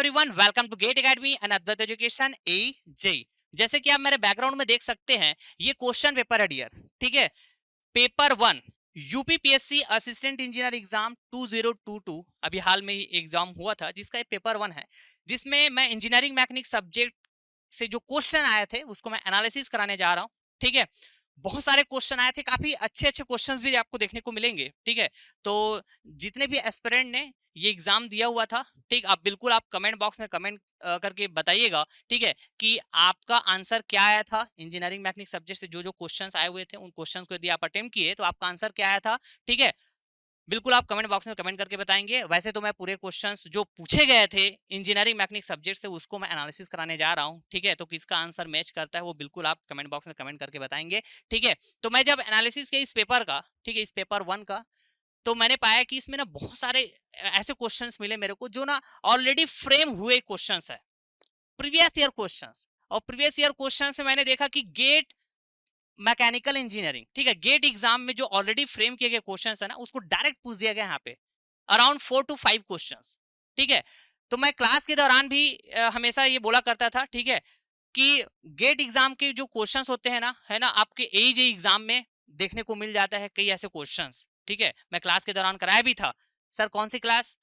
Everyone, welcome to GATE academy and Advait education AJ। जैसे कि आप मेरे बैकग्राउंड में देख सकते हैं, ये क्वेश्चन पेपर है डियर। ठीक है, paper 1 UPPSC assistant engineer exam 2022 अभी हाल में ही एग्जाम हुआ था, जिसका ये पेपर 1 है, जिसमें मैं इंजीनियरिंग मैकेनिक सब्जेक्ट से जो क्वेश्चन आए थे उसको मैं एनालिसिस कराने जा रहा हूँ। ठीक है, बहुत सारे क्वेश्चन आए थे, काफी अच्छे अच्छे क्वेश्चंस भी आपको देखने को मिलेंगे। ठीक है, तो जितने भी एस्पिरेंट ने ये एग्जाम दिया हुआ था, ठीक, आप बिल्कुल आप कमेंट बॉक्स में कमेंट करके बताइएगा, ठीक है, कि आपका आंसर क्या आया था। इंजीनियरिंग मैकेनिक सब्जेक्ट से जो जो क्वेश्चंस आए हुए थे उन क्वेश्चंस को यदि आप अटेम्प्ट किए तो आपका आंसर क्या आया था। ठीक है, बिल्कुल आप कमेंट बॉक्स में कमेंट करके बताएंगे। वैसे तो मैं पूरे क्वेश्चंस जो पूछे गए थे इंजीनियरिंग मैकेनिक सब्जेक्ट से उसको मैं एनालिसिस कराने जा रहा हूं। ठीक है, तो किसका आंसर मैच करता है वो बिल्कुल आप कमेंट बॉक्स में कमेंट करके बताएंगे। ठीक है, तो मैं जब एनालिसिस किया इस पेपर का, ठीक है, इस पेपर 1 का, तो मैंने पाया कि इसमें ना बहुत सारे ऐसे क्वेश्चंस मिले मेरे को जो ना ऑलरेडी फ्रेम हुए क्वेश्चंस है, प्रीवियस ईयर क्वेश्चंस। और प्रीवियस ईयर क्वेश्चंस में मैंने देखा कि गेट मैकेनिकल इंजीनियरिंग, ठीक है, गेट एग्जाम में जो ऑलरेडी फ्रेम किए गए क्वेश्चंस है ना, उसको डायरेक्ट पूछ दिया गया यहाँ पे, अराउंड 4 to 5 क्वेश्चंस। ठीक है, तो मैं क्लास के दौरान भी हमेशा ये बोला करता था, ठीक है, कि गेट एग्जाम के जो क्वेश्चंस होते हैं ना, है ना, आपके एज एग्जाम में देखने को मिल जाता है कई ऐसे क्वेश्चंस। ठीक है, मैं क्लास के दौरान कराया भी था। सर कौन सी क्लास?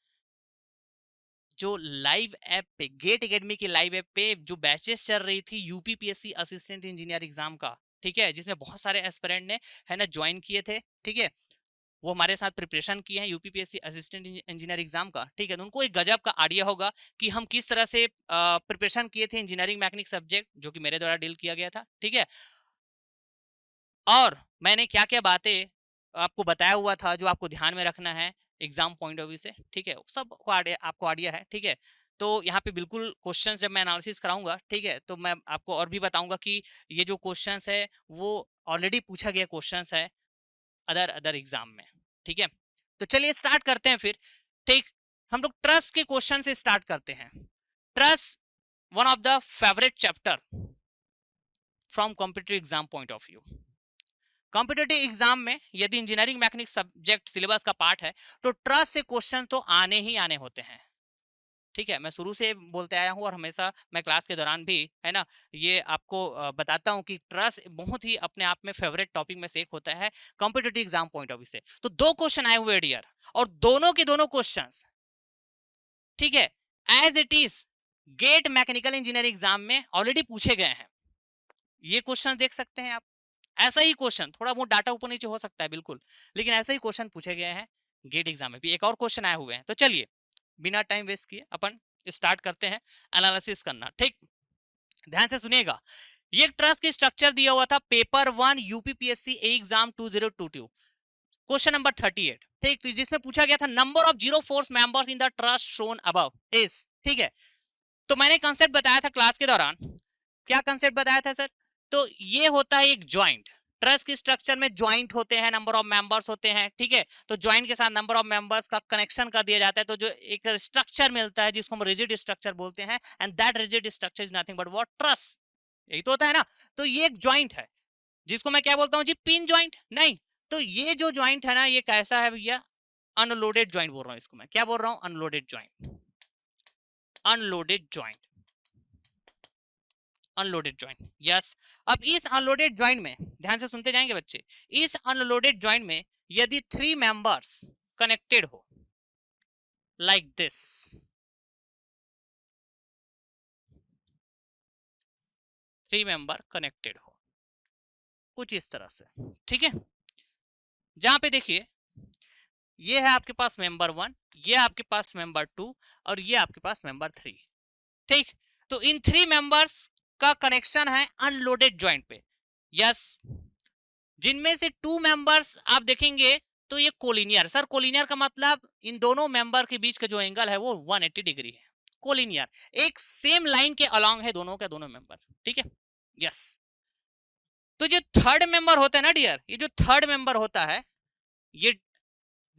जो लाइव ऐप पे, गेट एकेडमी की लाइव ऐप पे जो बैचेस चल रही थी यूपीपीएससी असिस्टेंट इंजीनियर एग्जाम का, ठीक है, जिसमें बहुत सारे एस्पिरेंट ने, है ना, ज्वाइन किए थे। ठीक है, वो हमारे साथ प्रिपरेशन किए हैं यूपीपीएससी असिस्टेंट इंजीनियर एग्जाम का। ठीक है, तो उनको एक गजब का आइडिया होगा कि हम किस तरह से प्रिपरेशन किए थे इंजीनियरिंग मैकेनिक सब्जेक्ट, जो कि मेरे द्वारा डील किया गया था। ठीक है, और मैंने क्या क्या बातें आपको बताया हुआ था जो आपको ध्यान में रखना है एग्जाम पॉइंट ऑफ व्यू से। ठीक है, सब आपको आइडिया है। ठीक है, तो यहाँ पे बिल्कुल क्वेश्चंस जब मैं एनालिसिस कराऊंगा, ठीक है, तो मैं आपको और भी बताऊंगा कि ये जो क्वेश्चंस है वो ऑलरेडी पूछा गया क्वेश्चंस है अदर अदर एग्जाम में। ठीक है, तो चलिए स्टार्ट करते हैं फिर। ठीक, हम लोग ट्रस्ट के क्वेश्चन से स्टार्ट करते हैं। Trust one of the favourite chapter from competitive exam point of view. Competitive exam में यदि इंजीनियरिंग मैकेनिक सब्जेक्ट सिलेबस का पार्ट है तो ट्रस्ट से क्वेश्चन तो आने ही आने होते हैं। ठीक है, मैं शुरू से बोलते आया हूं और हमेशा मैं क्लास के दौरान भी, है ना, ये आपको बताता हूं कि ट्रस्ट बहुत ही अपने आप में फेवरेट टॉपिक में से एक होता है competitive exam point of view से। तो दो क्वेश्चन आए हुए डियर, और दोनों के दोनों क्वेश्चंस, ठीक है, as it is GATE mechanical engineering exam में ऑलरेडी पूछे गए हैं। ये क्वेश्चन देख सकते हैं आप, ऐसा ही क्वेश्चन, थोड़ा बहुत डाटा ऊपर नीचे हो सकता है बिल्कुल, लेकिन ऐसा ही क्वेश्चन पूछे गए हैं गेट एग्जाम में भी। एक और क्वेश्चन आए हुए हैं, तो चलिए बिना टाइम वेस्ट किए अपन स्टार्ट करते हैं एनालिसिस करना। ठीक, ध्यान से सुनिएगा। ये ट्रस्ट की स्ट्रक्चर दिया हुआ था paper 1 UPPSC exam 2022, question number 38। ठीक, तो जिसमें पूछा गया था number of zero force members in the trust shown above is. ठीक है, तो मैंने कंसेप्ट बताया था क्लास के दौरान। क्या कंसेप्ट बताया था सर? तो ये होता है एक ज्वाइंट। ट्रस्ट के स्ट्रक्चर में ज्वाइंट होते हैं, नंबर ऑफ मेंबर्स होते हैं। ठीक है, तो ज्वाइंट के साथ नंबर ऑफ मेंबर्स का कनेक्शन कर दिया जाता है, तो जो एक स्ट्रक्चर मिलता है जिसको हम रिजिड स्ट्रक्चर बोलते हैं, and that rigid structure is nothing but what? Trust. यही तो होता है ना। तो ये एक ज्वाइंट है जिसको मैं क्या बोलता हूँ जी? पिन ज्वाइंट नहीं। तो ये जो ज्वाइंट है ना, ये कैसा है भैया? अनलोडेड ज्वाइंट बोल रहा हूँ इसको मैं। क्या बोल रहा हूँ? Unloaded joint. Unloaded joint, unloaded joint, yes. अब इस अनलोडेड ज्वाइंट में ध्यान से सुनते जाएंगे बच्चे, इस अनलोडेड ज्वाइंट में यदि 3 मेंबर्स कनेक्टेड हो लाइक दिस, 3 मेंबर कनेक्टेड हो कुछ इस तरह से, ठीक है, जहां पे देखिए ये है आपके पास मेंबर 1, ये आपके पास मेंबर 2 और ये आपके पास मेंबर 3। ठीक, तो इन 3 मेंबर्स का कनेक्शन है अनलोडेड ज्वाइंट पे, यस। जिनमें से 2 मेंबर्स आप देखेंगे तो ये कोलिनियर। सर कोलिनियर का मतलब इन दोनों मेंबर के बीच का जो एंगल है वो 180 डिग्री है। कोलिनियर, एक सेम लाइन के अलोंग है दोनों के दोनों मेंबर। ठीक है, यस। तो जो थर्ड मेंबर होता है ना डियर, ये जो थर्ड मेंबर होता है, ये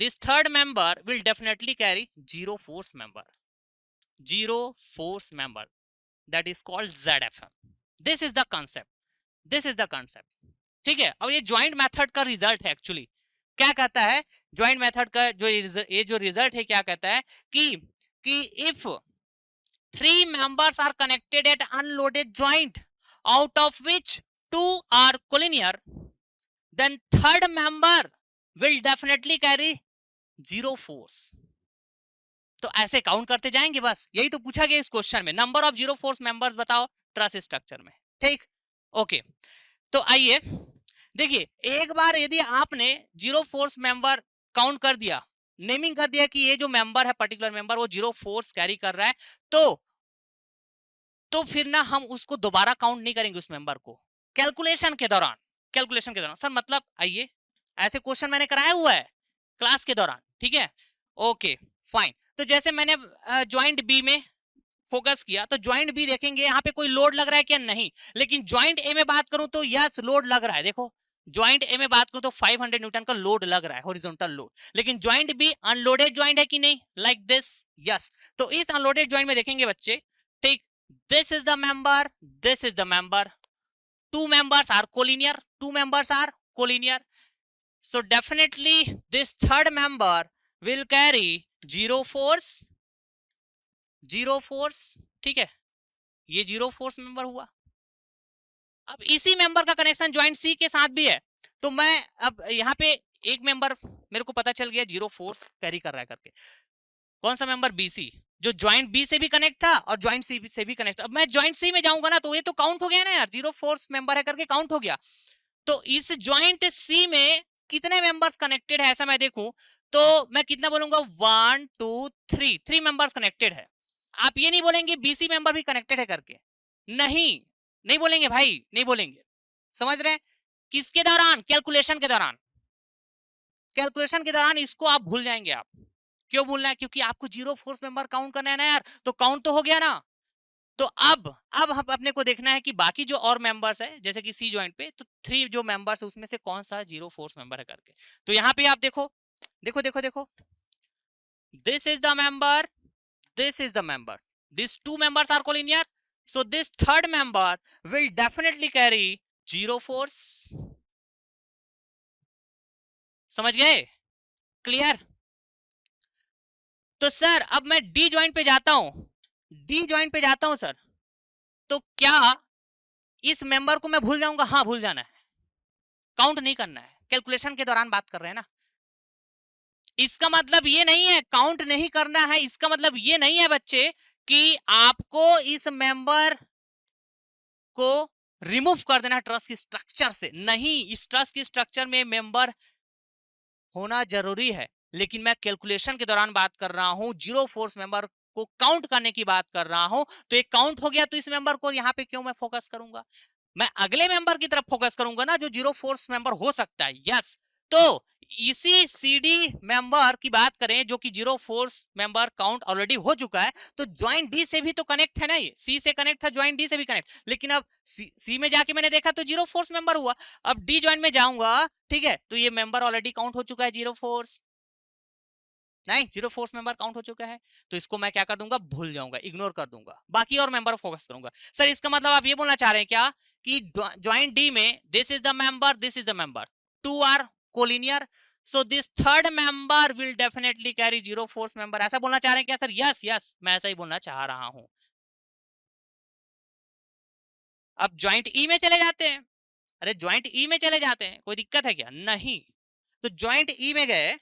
this third member will definitely carry zero force member, zero force member, that is called ZFM। This is the concept, this is the concept. ठीक है, और ये ज्वाइंट मेथड का रिजल्ट है एक्चुअली। क्या कहता है ज्वाइंट मेथड का जो ये जो रिजल्ट है, क्या कहता है कि if 3 members are connected at unloaded joint, out of which 2 are collinear, then third member will definitely carry 0 force. तो ऐसे काउंट करते जाएंगे, बस यही तो पूछा गया इस क्वेश्चन में, नंबर ऑफ 0 फोर्स मेंबर्स बताओ ट्रस स्ट्रक्चर में, ठीक। ओके, तो आइए देखिए, एक बार यदि आपने 0 फोर्स मेंबर काउंट कर दिया, नेमिंग कर दिया कि ये जो मेंबर है पर्टिकुलर मेंबर वो 0 फोर्स कैरी कर रहा है, तो फिर ना हम उसको दोबारा काउंट नहीं करेंगे उस मेंबर को कैलकुलेशन के दौरान। सर मतलब आइए, ऐसे क्वेश्चन मैंने कराया हुआ है क्लास के दौरान, ठीक है। ओके फाइन, तो जैसे मैंने ज्वाइंट बी में फोकस किया, तो ज्वाइंट बी देखेंगे यहाँ पे कोई लोड लग रहा है क्या, नहीं। लेकिन ज्वाइंट ए में बात करूं तो यस लोड लग रहा है, देखो ज्वाइंट ए में बात करूं तो 500 न्यूटन का लोड लग रहा है, हॉरिजॉन्टल लोड। लेकिन ज्वाइंट बी अनलोडेड ज्वाइंट है कि नहीं, लाइक दिस, यस। तो इस अनलोडेड ज्वाइंट में देखेंगे बच्चे, ठीक, this is the member, this is the member, two members are collinear, so definitely this third member will carry 0 force, ठीक है, ये 0 फोर्स मेंबर हुआ। अब इसी मेंबर का कनेक्शन ज्वाइंट सी के साथ भी है, तो मैं अब यहाँ पे एक मेंबर मेरे को पता चल गया 0 फोर्स कैरी कर रहा है करके, कौन सा मेंबर, बीसी, जो ज्वाइंट बी से भी कनेक्ट था और ज्वाइंट सी से भी कनेक्ट था। अब मैं ज्वाइंट सी में जाऊंगा ना तो ये तो काउंट हो गया ना यार, 0 फोर्स मेंबर है करके काउंट हो गया। तो इस ज्वाइंट सी में कितने मेंबर्स कनेक्टेड है ऐसा मैं देखूं तो मैं कितना बोलूंगा, 1 2 3 मेंबर्स कनेक्टेड है। आप ये नहीं बोलेंगे बीसी मेंबर भी कनेक्टेड है करके, नहीं बोलेंगे भाई, नहीं बोलेंगे, समझ रहे हैं। किसके दौरान, कैलकुलेशन के दौरान इसको आप भूल जाएंगे। आप क्यों भूलना है, क्योंकि आपको 0 फोर्स मेंबर काउंट करना है ना यार, तो काउंट तो हो गया ना। तो अब हम अपने को देखना है कि बाकी जो और मेंबर्स है, जैसे कि सी ज्वाइंट पे, तो 3 जो मेंबर्स है उसमें से कौन सा 0 फोर्स मेंबर है करके। तो यहाँ पे आप देखो, this is the member, this is the member, these two members are collinear, so this third member will definitely carry 0 force। समझ गए, क्लियर। तो सर अब मैं डी ज्वाइंट पे जाता हूं, सर तो क्या इस मेंबर को मैं भूल जाऊंगा, हाँ भूल जाना है, काउंट नहीं करना है, कैलकुलेशन के दौरान बात कर रहे हैं ना। इसका मतलब ये नहीं है काउंट नहीं करना है, इसका मतलब ये नहीं है बच्चे कि आपको इस मेंबर को रिमूव कर देना ट्रस्ट की स्ट्रक्चर से, नहीं, इस ट्रस्ट की स्ट्रक्चर में मेंबर होना जरूरी है, लेकिन मैं कैलकुलेशन के दौरान बात कर रहा हूं, 0 फोर्स मेंबर को काउंट करने की बात कर रहा हूं। तो एक काउंट हो गया, तो इस मेंबर को यहाँ पे क्यों मैं फोकस करूंगा, मैं अगले मेंबर की तरफ फोकस करूंगा ना जो 0 फोर्स मेंबर हो सकता है, यस। तो इसी सीडी मेंबर की बात करें जो कि 0 फोर्स मेंबर काउंट ऑलरेडी हो चुका है, तो ज्वाइंट डी से भी तो कनेक्ट है ना, ये सी से कनेक्ट था, ज्वाइंट डी से भी कनेक्ट, लेकिन अब सी में जाके मैंने देखा तो 0 फोर्स मेंबर हुआ। अब डी ज्वाइंट में जाऊंगा, ठीक है, तो ये मेंबर ऑलरेडी काउंट हो चुका है 0 फोर्स, नहीं 0 फोर्स मेंबर काउंट हो चुका है, तो इसको मैं क्या कर दूंगा, भूल जाऊंगा, इग्नोर कर दूंगा, बाकी और मेंबर फोकस करूंगा। सर इसका मतलब आप ये बोलना चाह रहे हैं क्या कि ज्वाइंट डी में this is the member, this is the member, 2 are collinear, so this third member will definitely carry 0 force member, ऐसा बोलना चाह रहे हैं क्या सर? यस यस, मैं ऐसा ही बोलना चाह रहा हूं। अब ज्वाइंट ई में चले जाते हैं, अरे ज्वाइंट ई में चले जाते हैं, कोई दिक्कत है क्या? नहीं। तो ज्वाइंट ई में गए,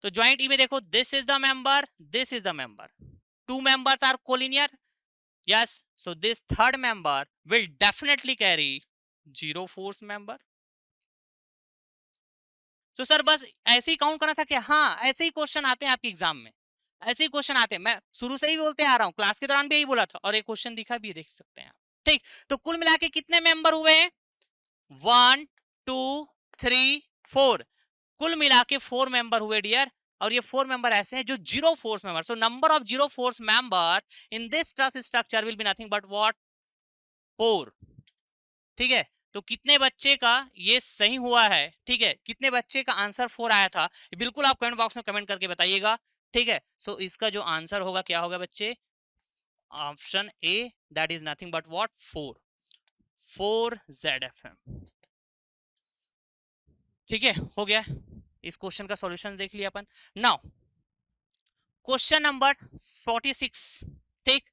तो ज्वाइंट ई में देखो, this is the member, this is the member, 2 members are collinear, yes, so this third member will definitely carry 0 force member। तो सर बस ऐसे ही काउंट करना था क्या? हाँ, ऐसे ही क्वेश्चन आते हैं आपके एग्जाम में, ऐसे ही क्वेश्चन आते हैं, मैं शुरू से ही बोलते आ रहा हूँ, क्लास के दौरान भी यही बोला था, और एक क्वेश्चन दिखा भी, देख सकते हैं आप, ठीक। तो कुल मिला के कितने मेंबर हुए? 1 2 3 4, कुल मिला के 4 मेंबर हुए डियर, और ये 4 मेंबर ऐसे हैं जो 0 force member, so number of 0 force member in this truss structure will be nothing but what, 4, ठीक है। तो कितने बच्चे का ये सही हुआ है, ठीक है, कितने बच्चे का आंसर 4 आया था, बिल्कुल आप कमेंट बॉक्स में कमेंट करके बताइएगा, ठीक है। सो इसका जो आंसर होगा क्या होगा बच्चे, option A, that is nothing but what, 4 ZFM, ठीक है, हो गया। इस क्वेश्चन का सॉल्यूशन देख लिया अपन। नाउ क्वेश्चन नंबर 46, ठीक,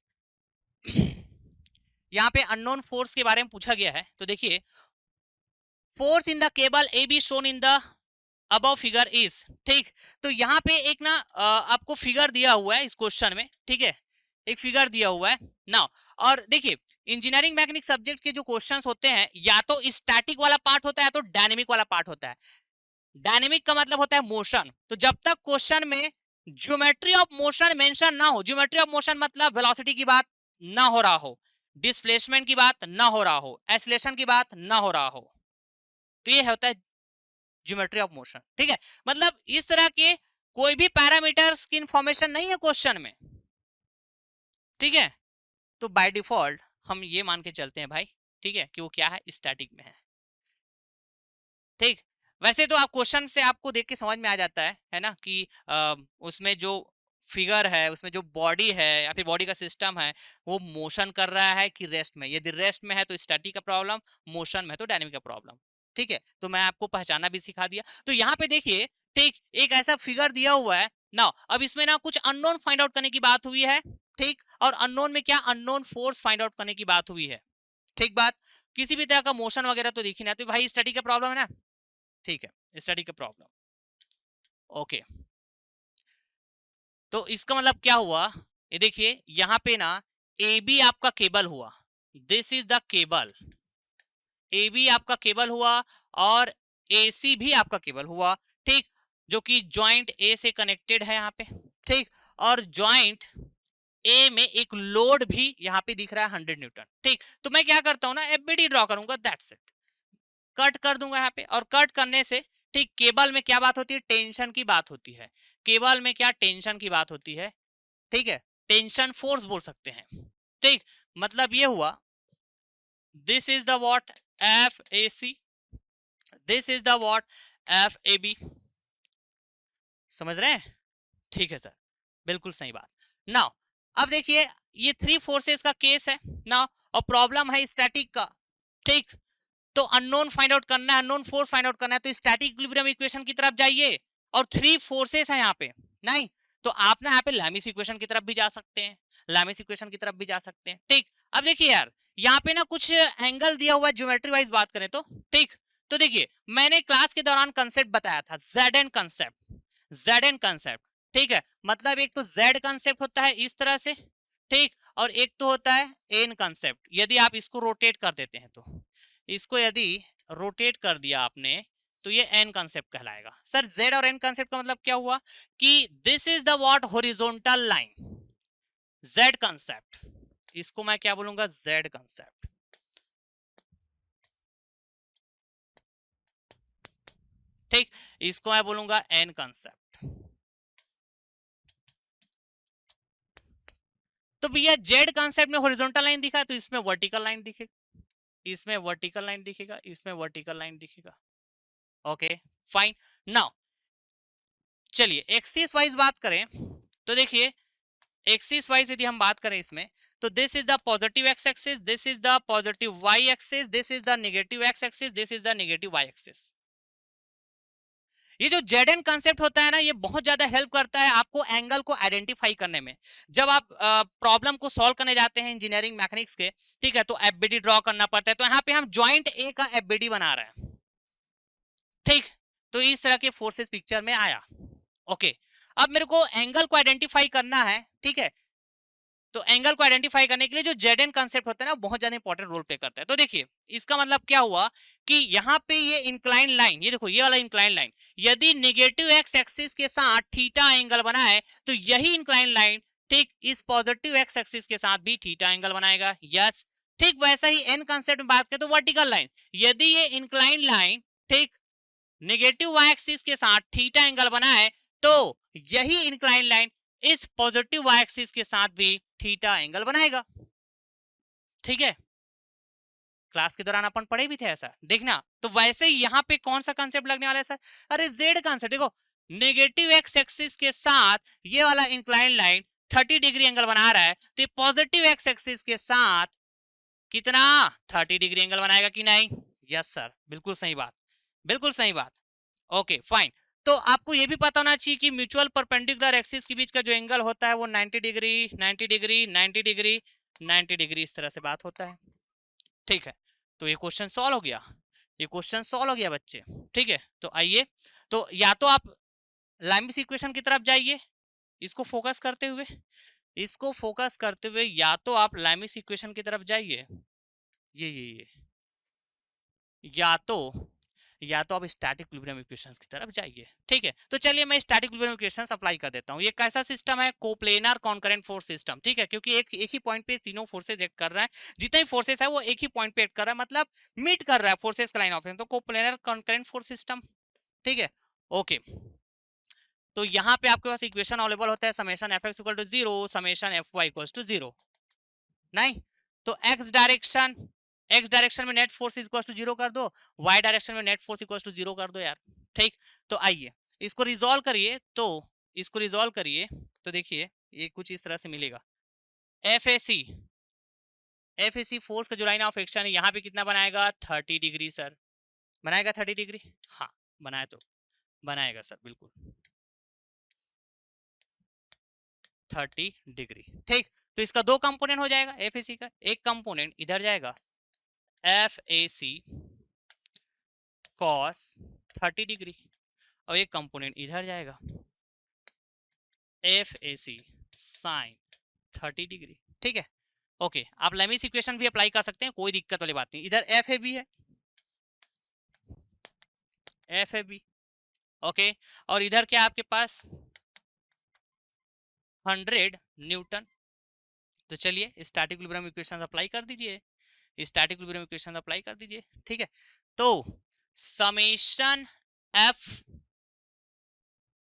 यहाँ पे अननोन फोर्स के बारे में पूछा गया है। तो देखिए, force in the cable A be shown in the above figure is, ठीक। तो यहाँ पे एक ना आपको फिगर दिया हुआ है इस क्वेश्चन में, ठीक है, एक फिगर दिया हुआ है ना। और देखिए, इंजीनियरिंग मैकेनिक सब्जेक्ट के जो क्वेश्चंस होते हैं, या तो स्टैटिक वाला पार्ट होता है, या तो डायनेमिक वाला पार्ट होता है। डायनेमिक का मतलब होता है मोशन। तो जब तक क्वेश्चन में ज्योमेट्री ऑफ मोशन मेंशन ना हो, ज्योमेट्री ऑफ मोशन मतलब वेलोसिटी की बात ना हो रहा हो, डिस्प्लेसमेंट की बात ना हो रहा हो, एक्सीलरेशन की बात ना हो रहा हो, तो ये होता है ज्योमेट्री ऑफ मोशन, ठीक है। मतलब इस तरह के कोई भी पैरामीटर्स की इंफॉर्मेशन नहीं है क्वेश्चन में, ठीक है। तो बाय डिफॉल्ट हम ये मान के चलते हैं भाई, ठीक है, कि वो क्या है, स्टैटिक में ठीक। वैसे तो आप क्वेश्चन से आपको देख के समझ में आ जाता है ना, कि उसमें जो फिगर है, उसमें जो बॉडी है या फिर बॉडी का सिस्टम है, वो मोशन कर रहा है कि रेस्ट में। यदि रेस्ट में है तो स्टैटिक का प्रॉब्लम, मोशन में है तो डायनेमिक का प्रॉब्लम, ठीक है। तो मैं आपको पहचाना भी सिखा दिया। तो यहाँ पे देखिए, ठीक, एक ऐसा फिगर दिया हुआ है ना। अब इसमें ना कुछ अननोन फाइंड आउट करने की बात हुई है, ठीक। और अननोन में क्या, अननोन फोर्स फाइंड आउट करने की बात हुई है, ठीक बात। किसी भी तरह का मोशन वगैरह तो दिख ही नहीं, तो भाई स्टडी का प्रॉब्लम है ना, ठीक है, स्टडी का प्रॉब्लम। ओके, तो इसका मतलब क्या हुआ, ये देखिए यहाँ पे ना ए बी आपका केबल हुआ, this is the cable, A B आपका केबल हुआ, और ए सी भी आपका केबल हुआ, ठीक, जो कि जॉइंट ए से कनेक्टेड है यहाँ पे, ठीक। और जॉइंट ए में एक लोड भी यहाँ पे दिख रहा है 100 न्यूटन, ठीक। तो मैं क्या करता हूँ ना, एफबीडी ड्रॉ करूंगा, दैट्स इट, कट कर दूंगा यहाँ पे। और कट करने से, ठीक, केबल में क्या बात होती है, टेंशन की बात होती है। केबल में क्या, टेंशन की बात होती है, ठीक है, टेंशन फोर्स बोल सकते हैं, ठीक। मतलब ये हुआ, this is the what, F A C, this is the what, F A B. समझ रहे हैं, ठीक है सर, बिल्कुल सही बात। नाउ अब देखिए, ये थ्री फोर्सेस का केस है ना, और प्रॉब्लम है स्टैटिक का, ठीक। तो अननोन फाइंड आउट करना है, अननोन फोर्स फाइंड आउट करना है, तो स्टैटिक इक्विलिब्रियम इक्वेशन की तरफ जाइए। और थ्री फोर्सेस है यहाँ पे, नहीं तो आप ना यहाँ पे लैमिस इक्वेशन की तरफ भी जा सकते हैं, लैमिस इक्वेशन की तरफ भी जा सकते हैं, ठीक। अब देखिए यार, यहाँ पे ना कुछ एंगल दिया हुआ है, ज्योमेट्री वाइज बात करें तो, ठीक। तो देखिए, मैंने क्लास के दौरान कंसेप्ट बताया था, Z N concept, Z N concept, ठीक है। मतलब एक तो जेड कंसेप्ट होता है इस तरह से, ठीक, और एक तो होता है एन कंसेप्ट। यदि आप इसको रोटेट कर देते हैं, तो इसको यदि रोटेट कर दिया आपने, तो ये एन कंसेप्ट कहलाएगा। सर जेड और एन कंसेप्ट का मतलब क्या हुआ, कि this is the what, horizontal line, Z concept. इसको मैं क्या बोलूंगा, जेड कंसेप्ट, ठीक। इसको मैं बोलूंगा एन कंसेप्ट। तो भैया जेड कंसेप्ट में हॉरिजॉन्टल लाइन दिखा है, तो इसमें वर्टिकल लाइन दिखेगा, इसमें वर्टिकल लाइन दिखेगा, इसमें वर्टिकल लाइन दिखेगा। Okay fine. नाउ चलिए एक्सिस वाइज बात करें, तो देखिए एक्सिस वाइज यदि हम बात करें इसमें, तो this is the positive X axis, this is the positive Y axis, this is the negative X axis, this is the negative Y axis. ये जो जेड एन कंसेप्ट होता है ना, ये बहुत ज्यादा हेल्प करता है आपको एंगल को आइडेंटिफाई करने में। जब आप प्रॉब्लम को सॉल्व करने जाते हैं इंजीनियरिंग मैकेनिक्स के, ठीक है, तो एफबीडी ड्रॉ करना पड़ता है। तो यहाँ पे हम ज्वाइंट ए का एफबीडी बना रहे हैं, ठीक। तो इस तरह के फोर्सेस पिक्चर में आया। ओके, अब मेरे को एंगल को आइडेंटिफाई करना है, ठीक है। तो एंगल को आइडेंटिफाई करने के लिए जो जेड एन कंसेप्ट होता है ना, बहुत ज्यादा इंपॉर्टेंट रोल प्ले करता है। तो देखिए इसका मतलब क्या हुआ, कि यहाँ पे ये इंक्लाइन लाइन, ये देखो ये वाला इंक्लाइन लाइन, यदि नेगेटिव एक्स एक्सिस के साथ थीटा एंगल बनाए, तो यही इंक्लाइन लाइन, ठीक, इस पॉजिटिव एक्स एक्सिस के साथ भी थीटा एंगल बनाएगा। यस, ठीक। वैसा ही एन कंसेप्ट में बात करें तो वर्टिकल लाइन, यदि ये इंक्लाइन लाइन, ठीक, नेगेटिव वाई एक्सिस के साथ थीटा एंगल बनाए, तो यही इंक्लाइन लाइन इस पॉजिटिव वाई एक्सिस के साथ भी थीटा एंगल बनाएगा, ठीक है। क्लास के दौरान अपन पढ़े भी थे ऐसा, देखना। तो वैसे ही यहाँ पे कौन सा कंसेप्ट लगने वाला है सर, अरे जेड कंसेप्ट। देखो नेगेटिव एक्स एक्सिस के साथ ये वाला इंक्लाइन लाइन 30 डिग्री एंगल बना रहा है, तो ये पॉजिटिव एक्स एक्सिस के साथ कितना 30 डिग्री एंगल बनाएगा कि नहीं। यस सर, बिल्कुल सही बात, बिल्कुल सही बात। Okay fine. तो आपको ये भी पता होना चाहिए कि म्यूचुअल परपेंडिकुलर एक्सिस के बीच का जो एंगल होता है वो 90 डिग्री 90 डिग्री 90 डिग्री 90 डिग्री, इस तरह से बात होता है। ठीक है, तो ये क्वेश्चन सॉल्व हो गया, ये क्वेश्चन सॉल्व हो गया बच्चे। ठीक है, तो आइए, तो या तो आप लाइमस इक्वेशन की तरफ जाइए, इसको फोकस करते हुए, इसको फोकस करते हुए या तो आप लाइमस इक्वेशन की तरफ जाइए, ये या तो आप स्टैटिक इक्विलिब्रियम इक्वेशंस की तरफ जाइए। ठीक है, तो चलिए मैं स्टैटिक इक्विलिब्रियम इक्वेशंस अप्लाई कर देता हूं। ये कैसा सिस्टम है? Coplanar concurrent force system. ठीक है, क्योंकि एक ही पॉइंट पे तीनों फोर्सेस एक्ट कर रहा है, जितने फोर्सेस है वो एक ही पॉइंट पे एक्ट कर रहा है, मतलब मीट कर रहा है फोर्सेस का लाइन ऑफ एक्शन, तो कोप्लेनर कॉन्करेंट फोर्स सिस्टम। ठीक है, ओके, तो यहाँ पे आपके पास इक्वेशन अवेलेबल होता है summation F X equal to 0, summation F Y equal to 0। नहीं, तो एक्स डायरेक्शन में नेट फोर्स इक्वल टू 0 कर दो, वाई डायरेक्शन में नेट फोर्स इक्वल टू 0 कर दो यार। ठीक, तो आइए इसको रिजॉल्व करिए, तो देखिए ये कुछ इस तरह से मिलेगा। एफ ए सी फोर्स का जो लाइन ऑफ एक्शन है यहाँ पे कितना बनाएगा? 30 डिग्री सर, बनाएगा 30 डिग्री? हाँ बनाए, तो बनाएगा सर बिल्कुल 30 डिग्री। ठीक, तो इसका दो कंपोनेंट हो जाएगा एफ ए सी का, एक कंपोनेंट इधर जाएगा F A C cos 30 degree, और एक कंपोनेंट इधर जाएगा F A C sine 30 degree. ठीक है, ओके, आप लेमिस इक्वेशन भी अप्लाई कर सकते हैं, कोई दिक्कत वाली बात नहीं। इधर एफ ए बी है, एफ ए बी, ओके, और इधर क्या आपके पास 100 न्यूटन। तो चलिए स्टैटिक इक्विलिब्रियम इक्वेशन अप्लाई कर दीजिए, स्टैटिक इक्विलिब्रियम इक्वेशन अप्लाई कर दीजिए। ठीक है, तो समेशन एफ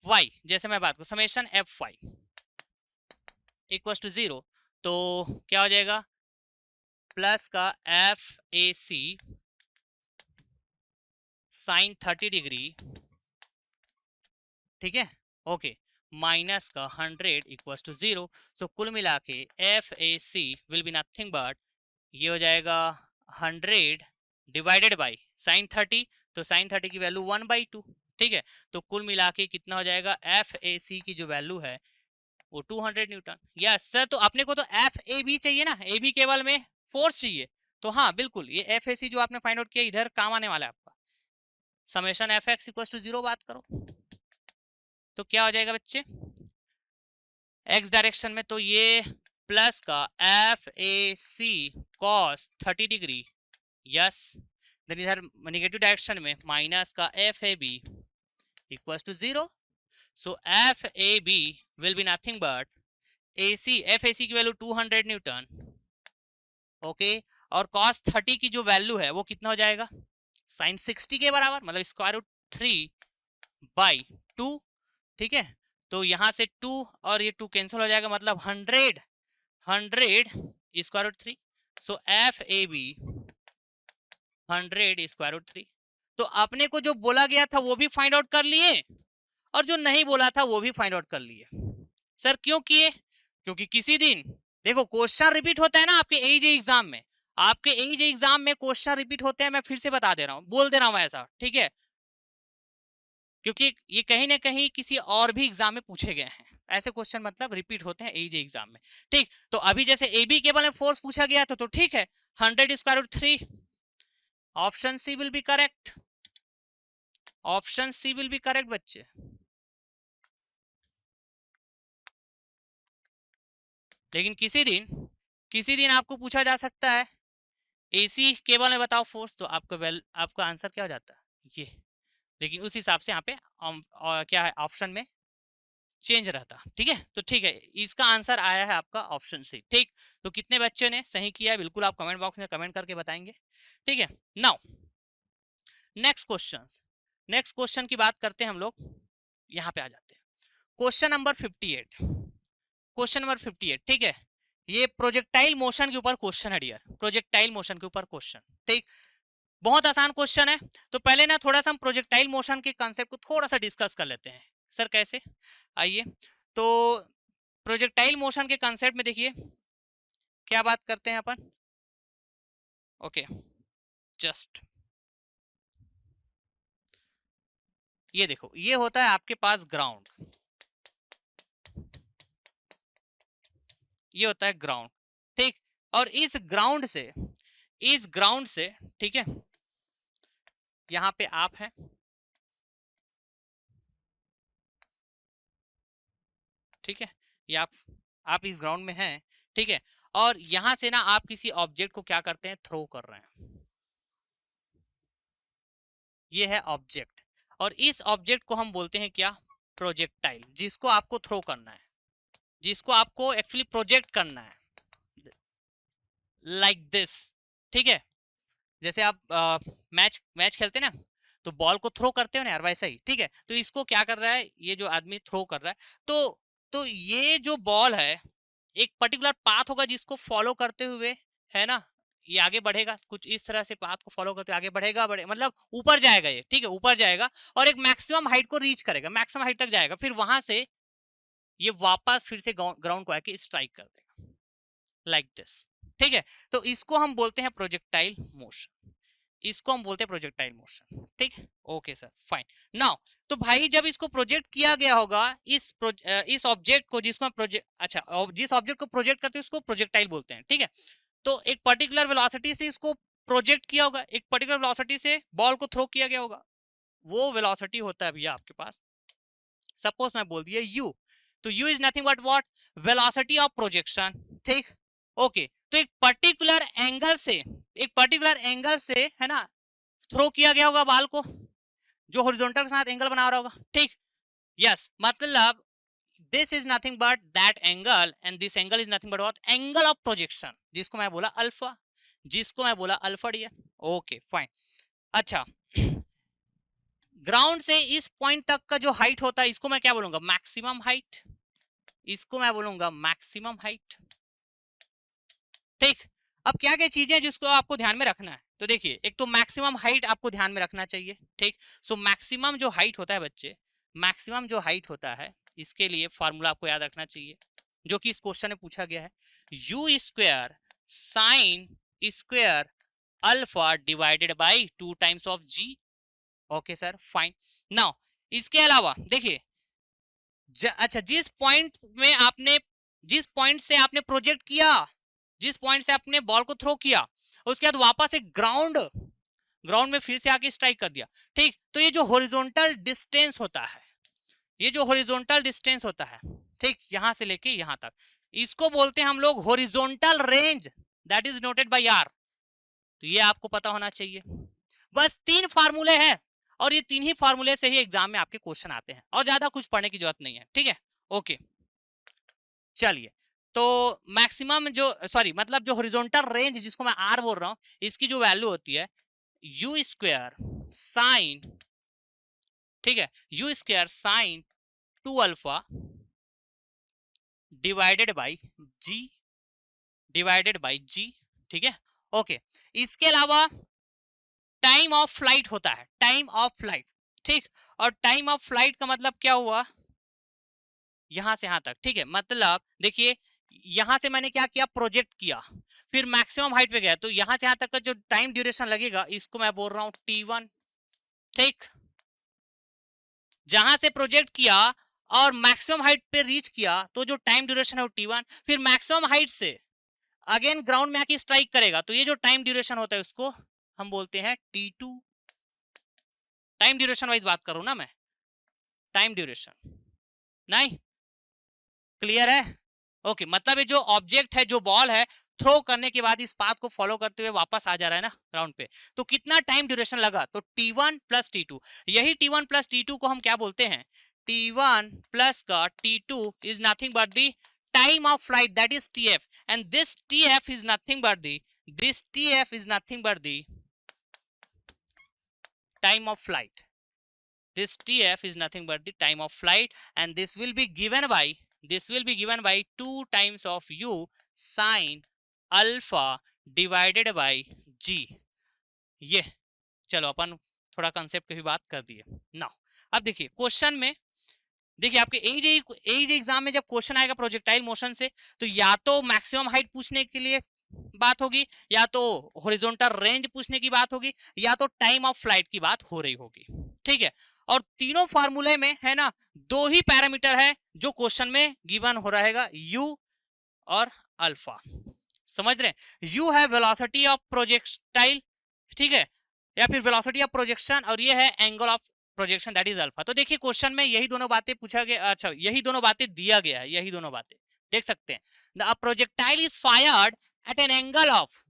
वाई, जैसे मैं बात करूं summation F Y equal to 0, तो क्या हो जाएगा? प्लस का F A C sine 30 degree, ठीक है, ओके, माइनस का 100 इक्वल टू 0। सो कुल मिला के F A C will be nothing but, ये हो जाएगा 100 डिवाइडेड बाई साइन 30, तो साइन 30 की वैल्यू 1/2। ठीक है, तो कुल मिला के कितना हो जाएगा? एफ ए सी की जो वैल्यू है वो 200 न्यूटन। यस सर, तो अपने को तो एफ ए बी चाहिए ना, ए बी केवल में फोर्स चाहिए, तो हाँ बिल्कुल ये एफ ए सी जो आपने फाइंड आउट किया इधर काम आने वाला है आपका। Summation F X equal to 0 बात करो, तो क्या हो जाएगा बच्चे? एक्स डायरेक्शन में तो ये प्लस का F A C cos 30 degree, yes, then इधर नेगेटिव डायरेक्शन में माइनस का F A B equal to 0। So F A B will be nothing but AC, F A C की वैल्यू 200 न्यूटन, ओके, और cos 30 की जो value है वो कितना हो जाएगा? sin 60 के बराबर, मतलब स्क्वायर रूट 3/2। ठीक है, तो यहां से 2 और ये 2 कैंसिल हो जाएगा, मतलब 100 square root 3। So F A B 100 square root 3। तो आपने को जो बोला गया था वो भी फाइंड आउट कर लिए, और जो नहीं बोला था वो भी फाइंड आउट कर लिए। सर क्यों किए? क्योंकि किसी दिन देखो क्वेश्चन रिपीट होता है ना आपके एजे एग्जाम में, आपके एजे एग्जाम में क्वेश्चन रिपीट होते हैं, मैं फिर से बता दे रहा हूं, बोल दे रहा हूं ऐसा, ठीक है, क्योंकि ये कहीं ना कहीं किसी और भी एग्जाम में पूछे गए हैं, ऐसे क्वेश्चन मतलब रिपीट होते हैं एजे एग्जाम में। ठीक, तो अभी जैसे ए बी केवल में फोर्स पूछा गया था, तो ठीक है 100 square root 3, option C will be correct, option C will be correct बच्चे। लेकिन किसी दिन आपको पूछा जा सकता है एसी केबल में बताओ फोर्स, तो आपका आंसर क्या हो जाता है? ये, लेकिन उस हिसाब से यहाँ पे क्या है ऑप्शन में चेंज रहता। ठीक है, तो ठीक है, इसका आंसर आया है आपका ऑप्शन सी। ठीक, तो कितने बच्चों ने सही किया है बिल्कुल आप कमेंट बॉक्स में कमेंट करके बताएंगे। ठीक है, नाउ नेक्स्ट क्वेश्चन की बात करते हैं हम लोग, यहाँ पे आ जाते हैं क्वेश्चन नंबर 58। क्वेश्चन नंबर 58, ठीक है, ये प्रोजेक्टाइल मोशन के ऊपर क्वेश्चन है डियर, प्रोजेक्टाइल मोशन के ऊपर क्वेश्चन। ठीक, बहुत आसान क्वेश्चन है, तो पहले ना थोड़ा सा हम प्रोजेक्टाइल मोशन के कंसेप्ट को थोड़ा सा डिस्कस कर लेते हैं। सर कैसे? आइए, तो प्रोजेक्टाइल मोशन के कंसेप्ट में देखिए क्या बात करते हैं अपन। ओके, जस्ट ये देखो, ये होता है आपके पास ग्राउंड, ये होता है ग्राउंड, ठीक, और इस ग्राउंड से ठीक है, यहां पे आप हैं, ठीक है, ये आप इस ग्राउंड में हैं, ठीक है, और यहां से ना आप किसी ऑब्जेक्ट को क्या करते हैं, थ्रो कर रहे हैं, ये है ऑब्जेक्ट, और इस ऑब्जेक्ट को हम बोलते हैं क्या, प्रोजेक्टाइल, जिसको आपको थ्रो करना है, जिसको आपको एक्चुअली प्रोजेक्ट करना है, लाइक दिस, ठीक है, जैसे आप मैच मैच खेलते ना, तो बॉल को थ्रो करते हो ना यार, वैसा ही, ठीक है, तो इसको क्या कर रहा है, ये जो आदमी थ्रो कर रहा है, तो ये जो बॉल है एक पर्टिकुलर पाथ होगा जिसको फॉलो करते हुए, है ना, ये आगे बढ़ेगा, कुछ इस तरह से पाथ को फॉलो करते हुए आगे बढ़ेगा, मतलब ऊपर जाएगा ये, ठीक है, ऊपर जाएगा और एक मैक्सिमम हाइट को रीच करेगा, मैक्सिमम हाइट तक जाएगा, फिर वहां से ये वापस फिर से ग्राउंड को आके स्ट्राइक कर देगा, लाइक दिस, ठीक है, तो इसको हम बोलते हैं प्रोजेक्टाइल मोशन, इसको हम बोलते हैं प्रोजेक्टाइल मोशन, ठीक है, ओके सर, फाइन। नाउ तो भाई जब इसको प्रोजेक्ट किया गया होगा, इस ऑब्जेक्ट को, जिसको हम प्रोजेक्ट, अच्छा, जिस ऑब्जेक्ट को प्रोजेक्ट करते हैं उसको प्रोजेक्टाइल बोलते हैं, ठीक है, तो एक पर्टिकुलर वेलोसिटी से इसको प्रोजेक्ट किया होगा, एक पर्टिकुलर वेलोसिटी से बॉल को थ्रो किया गया होगा, वो वेलोसिटी होता है भैया आपके पास, सपोज मैं बोल दिया u, तो u is nothing but what, velocity of projection, ठीक, ओके, तो एक पर्टिकुलर एंगल से है ना थ्रो किया गया होगा बॉल को, जो हॉरिजॉन्टल के साथ एंगल बना रहा होगा, ठीक, यस, मतलब this is nothing but that angle and this angle is nothing but what, angle of projection, जिसको मैं बोला अल्फा, डियर, ओके फाइन। अच्छा, ग्राउंड से इस पॉइंट तक का जो हाइट होता है इसको मैं क्या बोलूंगा, मैक्सिमम हाइट, इसको मैं बोलूंगा मैक्सिमम हाइट, ठीक। अब क्या क्या चीजें जिसको आपको ध्यान में रखना है, तो देखिए, एक तो मैक्सिमम हाइट आपको ध्यान में रखना चाहिए, ठीक, सो मैक्सिमम जो हाइट होता है बच्चे, मैक्सिमम जो हाइट होता है, इसके लिए फॉर्मूला आपको याद रखना चाहिए, जो कि इस क्वेश्चन में पूछा गया है, you square sine square alpha divided by 2 times of G, okay sir, fine. Now इसके अलावा देखिए, अच्छा, जिस पॉइंट से आपने प्रोजेक्ट किया, जिस पॉइंट से आपने बॉल को थ्रो किया, उसके बाद वापस एक ग्राउंड में फिर से आके स्ट्राइक कर दिया, ठीक, तो ये जो हॉरिजॉन्टल डिस्टेंस होता है, ठीक, यहां से लेके यहां तक, इसको बोलते हैं हम लोग horizontal range, that is noted by R, तो ये आपको पता होना चाहिए। बस 3 फार्मूले हैं, और ये 3 ही फार्मूले से ही एग्जाम में आपके क्वेश्चन आते हैं, और ज्यादा कुछ पढ़ने की जरूरत नहीं है, ठीक है, ओके, चलिए, तो मैक्सिमम जो, सॉरी, मतलब जो हॉरिजॉन्टल रेंज जिसको मैं आर बोल रहा हूं, इसकी जो वैल्यू होती है यू स्क्वायर साइन, ठीक है, you square sine 2 alpha divided by g, ठीक है, ओके, इसके अलावा टाइम ऑफ फ्लाइट होता है, टाइम ऑफ फ्लाइट, ठीक, और टाइम ऑफ फ्लाइट का मतलब क्या हुआ, यहां से यहां तक, ठीक है, मतलब देखिए, यहां से मैंने क्या किया, प्रोजेक्ट किया, फिर मैक्सिमम हाइट पे गया, तो यहां से यहां तक का जो टाइम ड्यूरेशन लगेगा, इसको मैं बोल रहा हूं t1, ठीक, जहां से प्रोजेक्ट किया और मैक्सिमम हाइट पे रीच किया, तो जो टाइम ड्यूरेशन है वो t1, फिर मैक्सिमम हाइट से अगेन ग्राउंड में आके स्ट्राइक करेगा, तो ये जो टाइम ड्यूरेशन होता है उसको हम बोलते हैं t2, टाइम ड्यूरेशन वाइज बात करूं ना मैं, टाइम ड्यूरेशन, नहीं, क्लियर है, ओके, मतलब ये जो ऑब्जेक्ट है, जो बॉल है, थ्रो करने के बाद इस पाथ को फॉलो करते हुए वापस आ जा रहा है ना ग्राउंड पे, तो कितना टाइम ड्यूरेशन लगा, तो t1 प्लस t2, यही t1 प्लस t2 को हम क्या बोलते हैं, t1 प्लस का t2 is nothing but the time of flight, that is tf, and this tf is nothing but the time of flight, this tf is nothing but the time of flight, and this will be given by 2 times of u sin alpha divided by g, ये, चलो अपन थोड़ा concept की भी बात कर दिए ना। अब देखिए क्वेश्चन में, देखिए आपके एज एग्जाम में जब क्वेश्चन आएगा प्रोजेक्टाइल मोशन से, तो या तो मैक्सिमम हाइट पूछने के लिए बात होगी, या तो हॉरिजॉन्टल रेंज पूछने की बात होगी, या तो टाइम ऑफ फ्लाइट की बात हो रही होगी, ठीक है, और तीनों फार्मूले में है ना 2 ही पैरामीटर है जो क्वेश्चन में गिवन हो रहेगा, u और अल्फा, समझ रहे हैं? यू है वेलोसिटी ऑफ प्रोजेक्टाइल, ठीक है, या फिर वेलोसिटी ऑफ प्रोजेक्शन, और ये है angle of projection that is alpha. तो देखिए क्वेश्चन में यही दोनों बातें पूछा गया, अच्छा यही दोनों बातें दिया गया है, यही दोनों बातें देख सकते हैं। The projectile is fired eight an angle of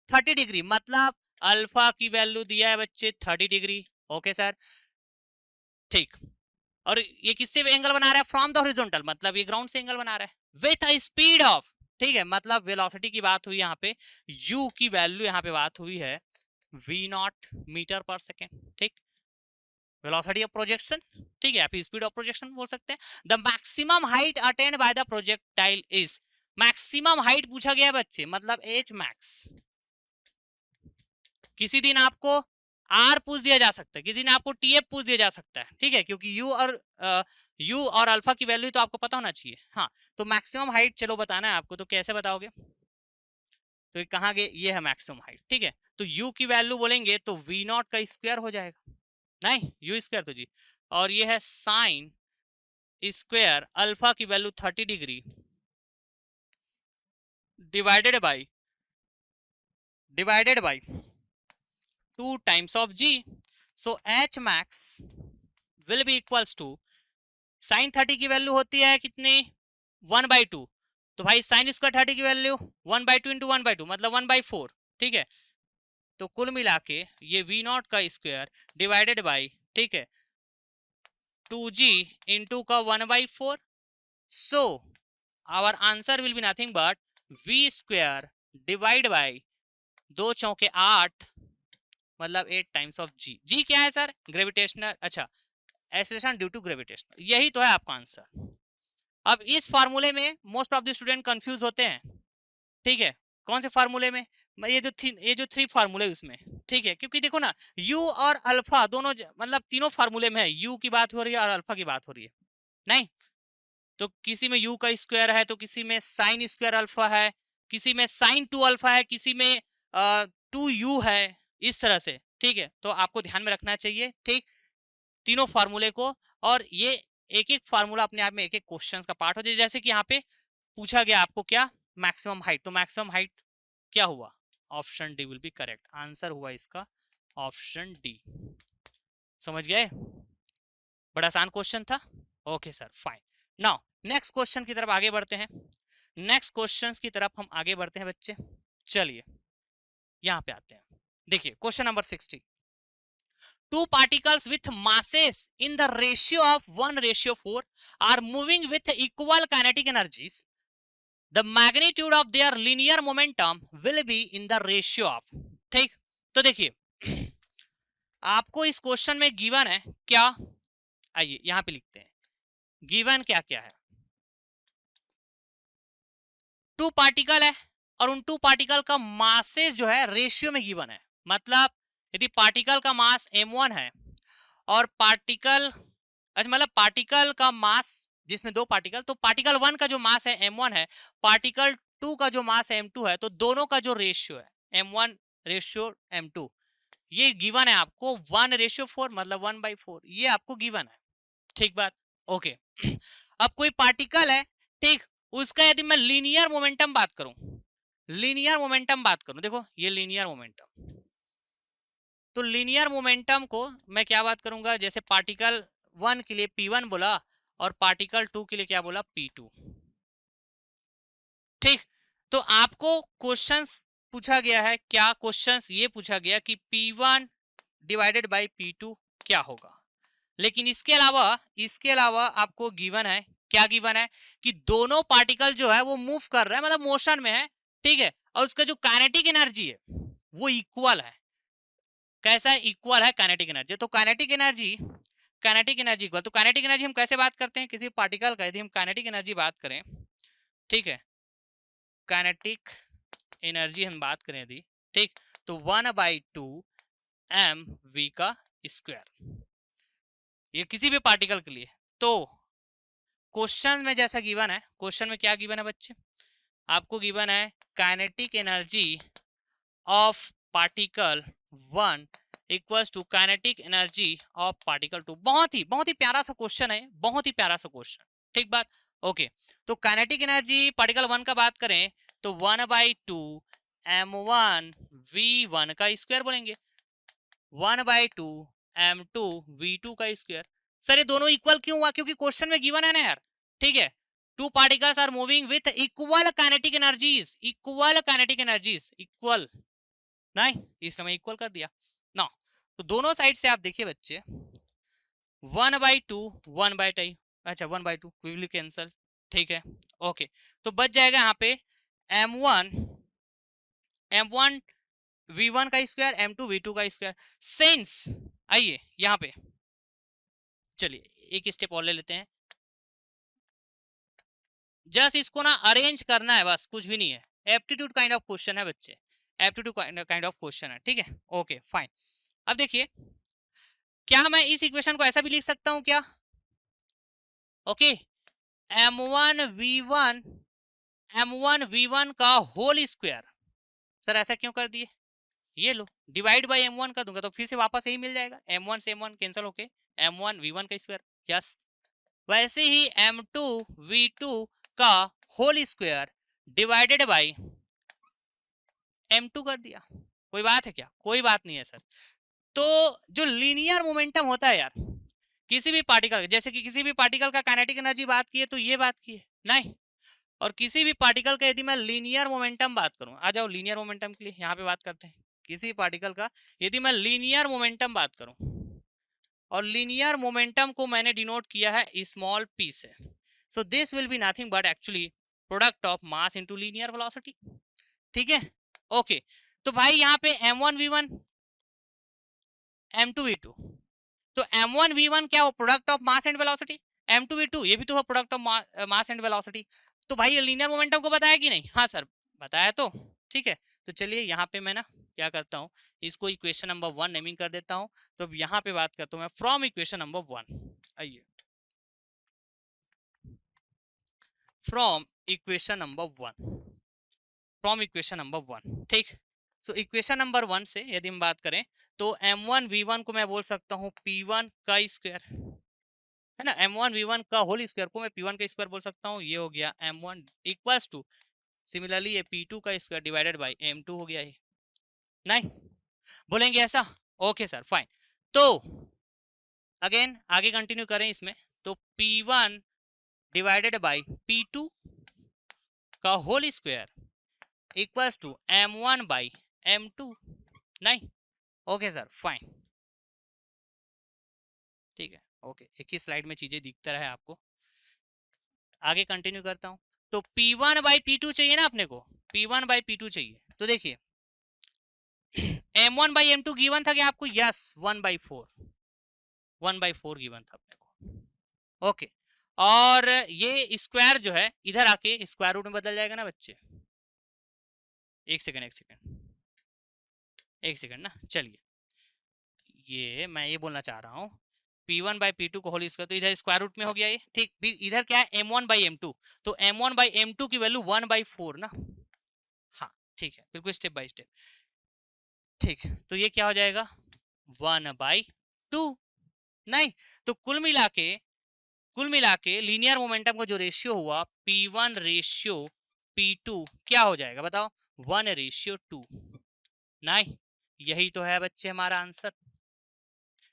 30 degree, मतलब अल्फा की वैल्यू दिया है बच्चे 30 डिग्री। ओके सर, ठीक। और ये किससे एंगल बना रहा है? फ्रॉम द हॉरिजॉन्टल, मतलब ये ग्राउंड से एंगल बना रहा है विथ अ स्पीड ऑफ, ठीक है, मतलब वेलोसिटी की बात हुई यहाँ पे, u की वैल्यू यहाँ पे बात हुई है v0 मीटर पर सेकेंड, ठीक, वेलोसिटी ऑफ प्रोजेक्शन, ठीक है, फिर स्पीड ऑफ प्रोजेक्शन बोल सकते हैं। The maximum height attend by the projectile is, maximum height पूछा गया बच्चे, मतलब एच मैक्स। किसी दिन आपको आर पूछ दिया जा सकता है, किसी दिन आपको टीएफ पूछ दिया जा सकता है, ठीक है, क्योंकि यू और अल्फा की वैल्यू तो आपको पता होना चाहिए। हाँ, तो मैक्सिमम हाइट चलो बताना है आपको, तो कैसे बताओगे? तो ये कहाँ गए? ये है मैक्सिमम हाइट, ठीक है। तो यू की वैल्यू बोलेंगे तो वी नॉट का स्क्वायर हो जाएगा, नहीं यू स्क्वायर तो जी, और ये है साइन स्क्वायर अल्फा की value 30 degree divided by 2 times of g, so h max will be equals to sine 30 की वैल्यू होती है कितनी? 1/2, तो भाई साइन स्क्वायर 30 की वैल्यू 1/2 इंटू 1/2 मतलब 1/4, ठीक है। तो कुल मिला के ये v नॉट का स्क्वायर डिवाइडेड बाई, ठीक है, 2g इंटू का 1/4, so our answer will be nothing but v square divide by 2 चौके 8, मतलब 8 टाइम्स ऑफ जी। जी क्या है सर? ग्रेविटेशनल, अच्छा एक्सेलरेशन ड्यू टू ग्रेविटेशनल, यही तो है आपका आंसर। अब इस फार्मूले में most of the student confuse होते हैं, ठीक है, कौन से फार्मूले में? ये जो 3 फार्मूले उसमें, ठीक है, क्योंकि देखो ना u और अल्फा दोनों मतलब तीनों फार्मूले में है, u की बात हो रही है और अल्फा की बात हो रही है, नहीं तो किसी में u का स्क्वायर है, तो किसी में साइन स्क्वायर अल्फा है, किसी में साइन 2 अल्फा है, किसी में 2u है, इस तरह से, ठीक है। तो आपको ध्यान में रखना चाहिए, ठीक, तीनों फार्मूले को, और ये एक एक फार्मूला अपने आप में एक एक क्वेश्चन का पार्ट हो जाए। जैसे कि यहाँ पे पूछा गया आपको क्या? मैक्सिमम हाइट, तो मैक्सिमम हाइट क्या हुआ? Option D will be correct answer, हुआ इसका ऑप्शन डी। समझ गए? बड़ा आसान क्वेश्चन था। Okay sir, fine. Now next question की तरफ आगे बढ़ते हैं, नेक्स्ट क्वेश्चंस की तरफ हम आगे बढ़ते हैं बच्चे। चलिए यहाँ पे आते हैं, देखिए question number 60। Two particles with masses in the ratio of 1:4 are moving with equal kinetic energies. The magnitude of their linear momentum will be in the ratio of, ठीक। तो देखिए आपको इस क्वेश्चन में गिवन है क्या, आइए यहां पे लिखते हैं गिवन क्या क्या है। 2 पार्टिकल है और उन 2 पार्टिकल का मासेस जो है रेशियो में गिवन है, मतलब यदि पार्टिकल का मास m1 है और पार्टिकल, अच्छा मतलब पार्टिकल का मास जिसमें 2 पार्टिकल, तो पार्टिकल 1 का जो मास है m1 है, पार्टिकल 2 का जो मास है m2 है, तो दोनों का जो रेशियो है m1 रेशियो m2, ये गिवन है आपको 1:4 मतलब 1/4, ये आपको गिवन है, ठीक बात, ओके। अब कोई पार्टिकल है, ठीक, उसका यदि मैं लीनियर मोमेंटम बात करूं, लीनियर मोमेंटम बात करूं, देखो ये लीनियर मोमेंटम, तो लीनियर मोमेंटम को मैं क्या बात करूंगा, जैसे पार्टिकल 1 के लिए p1 बोला और पार्टिकल 2 के लिए क्या बोला, p2, ठीक। तो आपको क्वेश्चंस पूछा गया है क्या, क्वेश्चंस ये पूछा गया कि p1 डिवाइडेड बाय p2 क्या होगा, लेकिन इसके अलावा आपको गिवन है, क्या गिवन है कि दोनों पार्टिकल जो है वो मूव कर रहा है, मतलब मोशन में है, ठीक है, और उसका जो काइनेटिक एनर्जी है वो इक्वल है। कैसा है? इक्वल है काइनेटिक एनर्जी। तो काइनेटिक एनर्जी इक्वल, तो काइनेटिक एनर्जी हम कैसे बात करते हैं किसी पार्टिकल का, यदि हम काइनेटिक एनर्जी बात करें, ठीक है, काइनेटिक एनर्जी हम बात करें यदि, ठीक, तो 1/2 mv का स्क्वायर, ये किसी भी पार्टिकल के लिए। तो क्वेश्चन में जैसा गिवन है, क्वेश्चन में क्या गिवन है बच्चे, आपको गिवन है kinetic energy of particle 1 equals to kinetic energy of particle 2। बहुत ही प्यारा सा क्वेश्चन है, बहुत ही प्यारा सा क्वेश्चन, ठीक बात, ओके। तो काइनेटिक एनर्जी पार्टिकल 1 का बात करें तो 1/2 m1 v1 का स्क्वायर बोलेंगे, 1/2 m2 v2 का स्क्वायर। सर ये दोनों इक्वल क्यों हुआ? क्योंकि क्वेश्चन में गिवन है ना यार, ठीक है। Two particles are moving with equal kinetic energies, equal kinetic energies, equal, नहीं इसका मैं इक्वल कर दिया ना। तो दोनों साइड से आप देखिए बच्चे, 1/2 1/2, अच्छा 1/2 विल कैंसल, ठीक है ओके। तो बच जाएगा यहाँ पे m1 v1 का स्क्वायर, m2 v2 का स्क्वायर। सिंस, आइए यहाँ पे चलिए एक स्टेप और ले लेते हैं, जस्ट इसको ना अरेंज करना है बस, कुछ भी नहीं है। एप्टीट्यूड काइंड ऑफ क्वेश्चन है बच्चे, एप्टीट्यूड काइंड ऑफ क्वेश्चन है, ठीक है ओके फाइन। अब देखिए, क्या मैं इस इक्वेशन को ऐसा भी लिख सकता हूं क्या? ओके, m1 v1 का होल स्क्वायर। सर ऐसा क्यों कर दिए? ये लो डिवाइड बाय m1 कर दूंगा तो फिर से वापस यही मिल जाएगा, m1 से m1 कैंसिल होके m1 v1 का स्क्वायर। यस, वैसे ही m2 v2 का whole square divided by m2 कर दिया। कोई बात है क्या? कोई बात नहीं है सर। तो जो लीनियर मोमेंटम होता है यार किसी भी पार्टिकल, जैसे कि किसी भी पार्टिकल का काइनेटिक एनर्जी बात की है तो ये बात की है नहीं, और किसी भी पार्टिकल का यदि मैं लीनियर मोमेंटम बात करूं, आ जाओ लीनियर मोमेंटम के लिए यहाँ पे बात करते हैं। किसी भी पार्टिकल का यदि मैं लीनियर मोमेंटम बात करूं, और लीनियर मोमेंटम को मैंने डिनोट किया है स्मॉल p से, so this will be nothing but actually product of mass into linear velocity, ठीक है ओके। तो भाई यहाँ पे m1 v1 m2 v2, तो m1 v1 क्या हो? Product of mass and velocity. m2 v2 ये भी तो है product of mass and velocity. तो भाई ये लीनियर मोमेंटम को बताया कि नहीं? हाँ सर बताया तो, ठीक है। तो चलिए यहाँ पे मैं ना क्या करता हूँ, इसको इक्वेशन नंबर 1 नेमिंग कर देता हूँ। तो अब यहाँ पे बात करता हूँ मैं फ्रॉम इक्वेशन नंबर 1। आइए, from equation number 1, from equation number 1, ठीक। सो इक्वेशन नंबर 1 से यदि हम बात करें तो m1 v1 को मैं बोल सकता हूँ p1 का स्क्वायर, है ना। m1 v1 का होल स्क्वायर को मैं p1 का स्क्वायर बोल सकता हूँ। ये हो गया m1 इक्वल्स टू, सिमिलरली ये p2 का स्क्वायर डिवाइडेड बाय m2 हो गया। ये नहीं बोलेंगे ऐसा? Okay sir fine. तो अगेन आगे कंटिन्यू करें इसमें, तो p1 डिवाइडेड बाय p2 का whole square equals to m1 by m2, नहीं ओके सर फाइन, ठीक है ओके। एक ही स्लाइड में चीजें दिखता रहे आपको। आगे कंटिन्यू करता हूं, तो p1 बाई p2 चाहिए ना अपने को, p1 बाई p2 चाहिए। तो देखिए m1 बाई m2 गिवन था क्या आपको? यस 1/4, 1/4 गिवन था अपने को ओके। और ये स्क्वायर जो है इधर आके स्क्वायर रूट में बदल जाएगा ना बच्चे। एक सेकंड एक सेकंड एक सेकंड ना, चलिए ये मैं ये बोलना चाह रहा हूँ p1 बाई p2 को होल स्क्वायर, तो इधर स्क्वायर रूट में हो गया ये, ठीक। इधर क्या है m1 बाई m2, तो m1 बाई m2 की वैल्यू 1/4 ना, हाँ ठीक है बिल्कुल स्टेप बाय स्टेप, ठीक। तो ये क्या हो जाएगा 1/2, नहीं तो कुल मिला के लीनियर मोमेंटम का जो रेशियो हुआ p1 रेशियो p2 क्या हो जाएगा बताओ? 1/2, नहीं यही तो है बच्चे हमारा आंसर,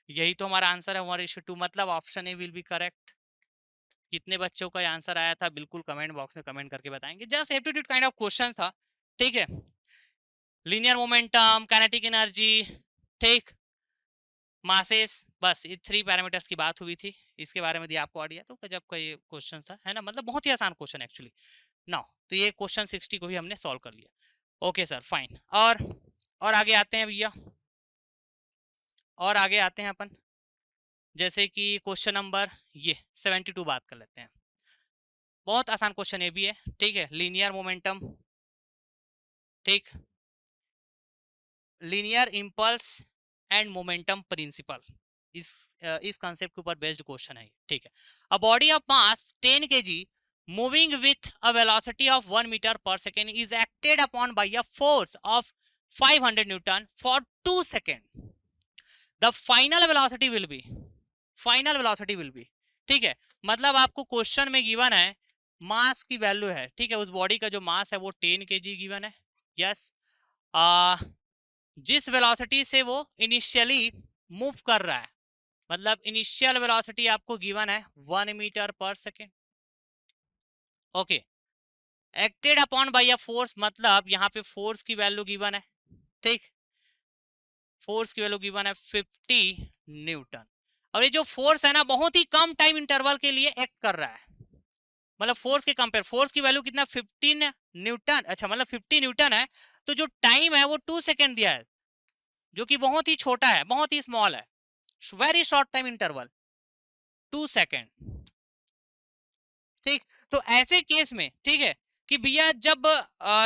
यही तो हमारा आंसर है 1/2, मतलब option A will be correct. कितने बच्चों का आंसर आया था बिल्कुल कमेंट बॉक्स में कमेंट करके बताएंगे। Just aptitude kind of question था, ठीक है। लीनियर मोमेंटम, काइनेटिक एनर्जी, ठीक, मासेस, बस ये 3 पैरामीटर्स की बात हुई थी। इसके बारे में दिया आपको आइडिया, तो गजब का ये क्वेश्चन था, है ना। मतलब बहुत ही आसान क्वेश्चन एक्चुअली नाउ। तो ये क्वेश्चन 60 को भी हमने सॉल्व कर लिया। Okay sir fine. और आगे आते हैं भैया, और आगे आते हैं अपन, जैसे कि क्वेश्चन नंबर ये 72 बात कर लेते हैं। बहुत आसान क्वेश्चन ये भी है, ठीक है। लीनियर मोमेंटम, ठीक, linear impulse and momentum principle, इस कंसेप्ट के ऊपर बेस्ड क्वेश्चन है, ठीक है। A body of mass 10 kg moving with a velocity of 1 meter per second is acted upon by a force of 500 Newton for 2 seconds. The final velocity will be, ठीक है। मतलब आपको question में given है मास की वैल्यू है, ठीक है, उस बॉडी का जो मास है वो 10 kg गिवन है। यस, जिस वेलोसिटी से वो इनिशियली मूव कर रहा है, मतलब इनिशियल वेलोसिटी आपको गिवन है 1 मीटर पर second. Okay, acted upon bye a force, मतलब यहाँ पे फोर्स की वैल्यू गिवन है, ठीक, फोर्स की वैल्यू गिवन है 50 न्यूटन। और ये जो फोर्स है ना बहुत ही कम टाइम इंटरवल के लिए एक्ट कर रहा है, मतलब फोर्स के कंपेयर, फोर्स की वैल्यू कितना 15 न्यूटन, अच्छा मतलब 50 न्यूटन है, तो जो टाइम है वो 2 सेकेंड दिया है, जो कि बहुत ही छोटा है, बहुत ही स्मॉल है, very short time interval 2 second. ठीक, तो ऐसे केस में ठीक है कि भैया जब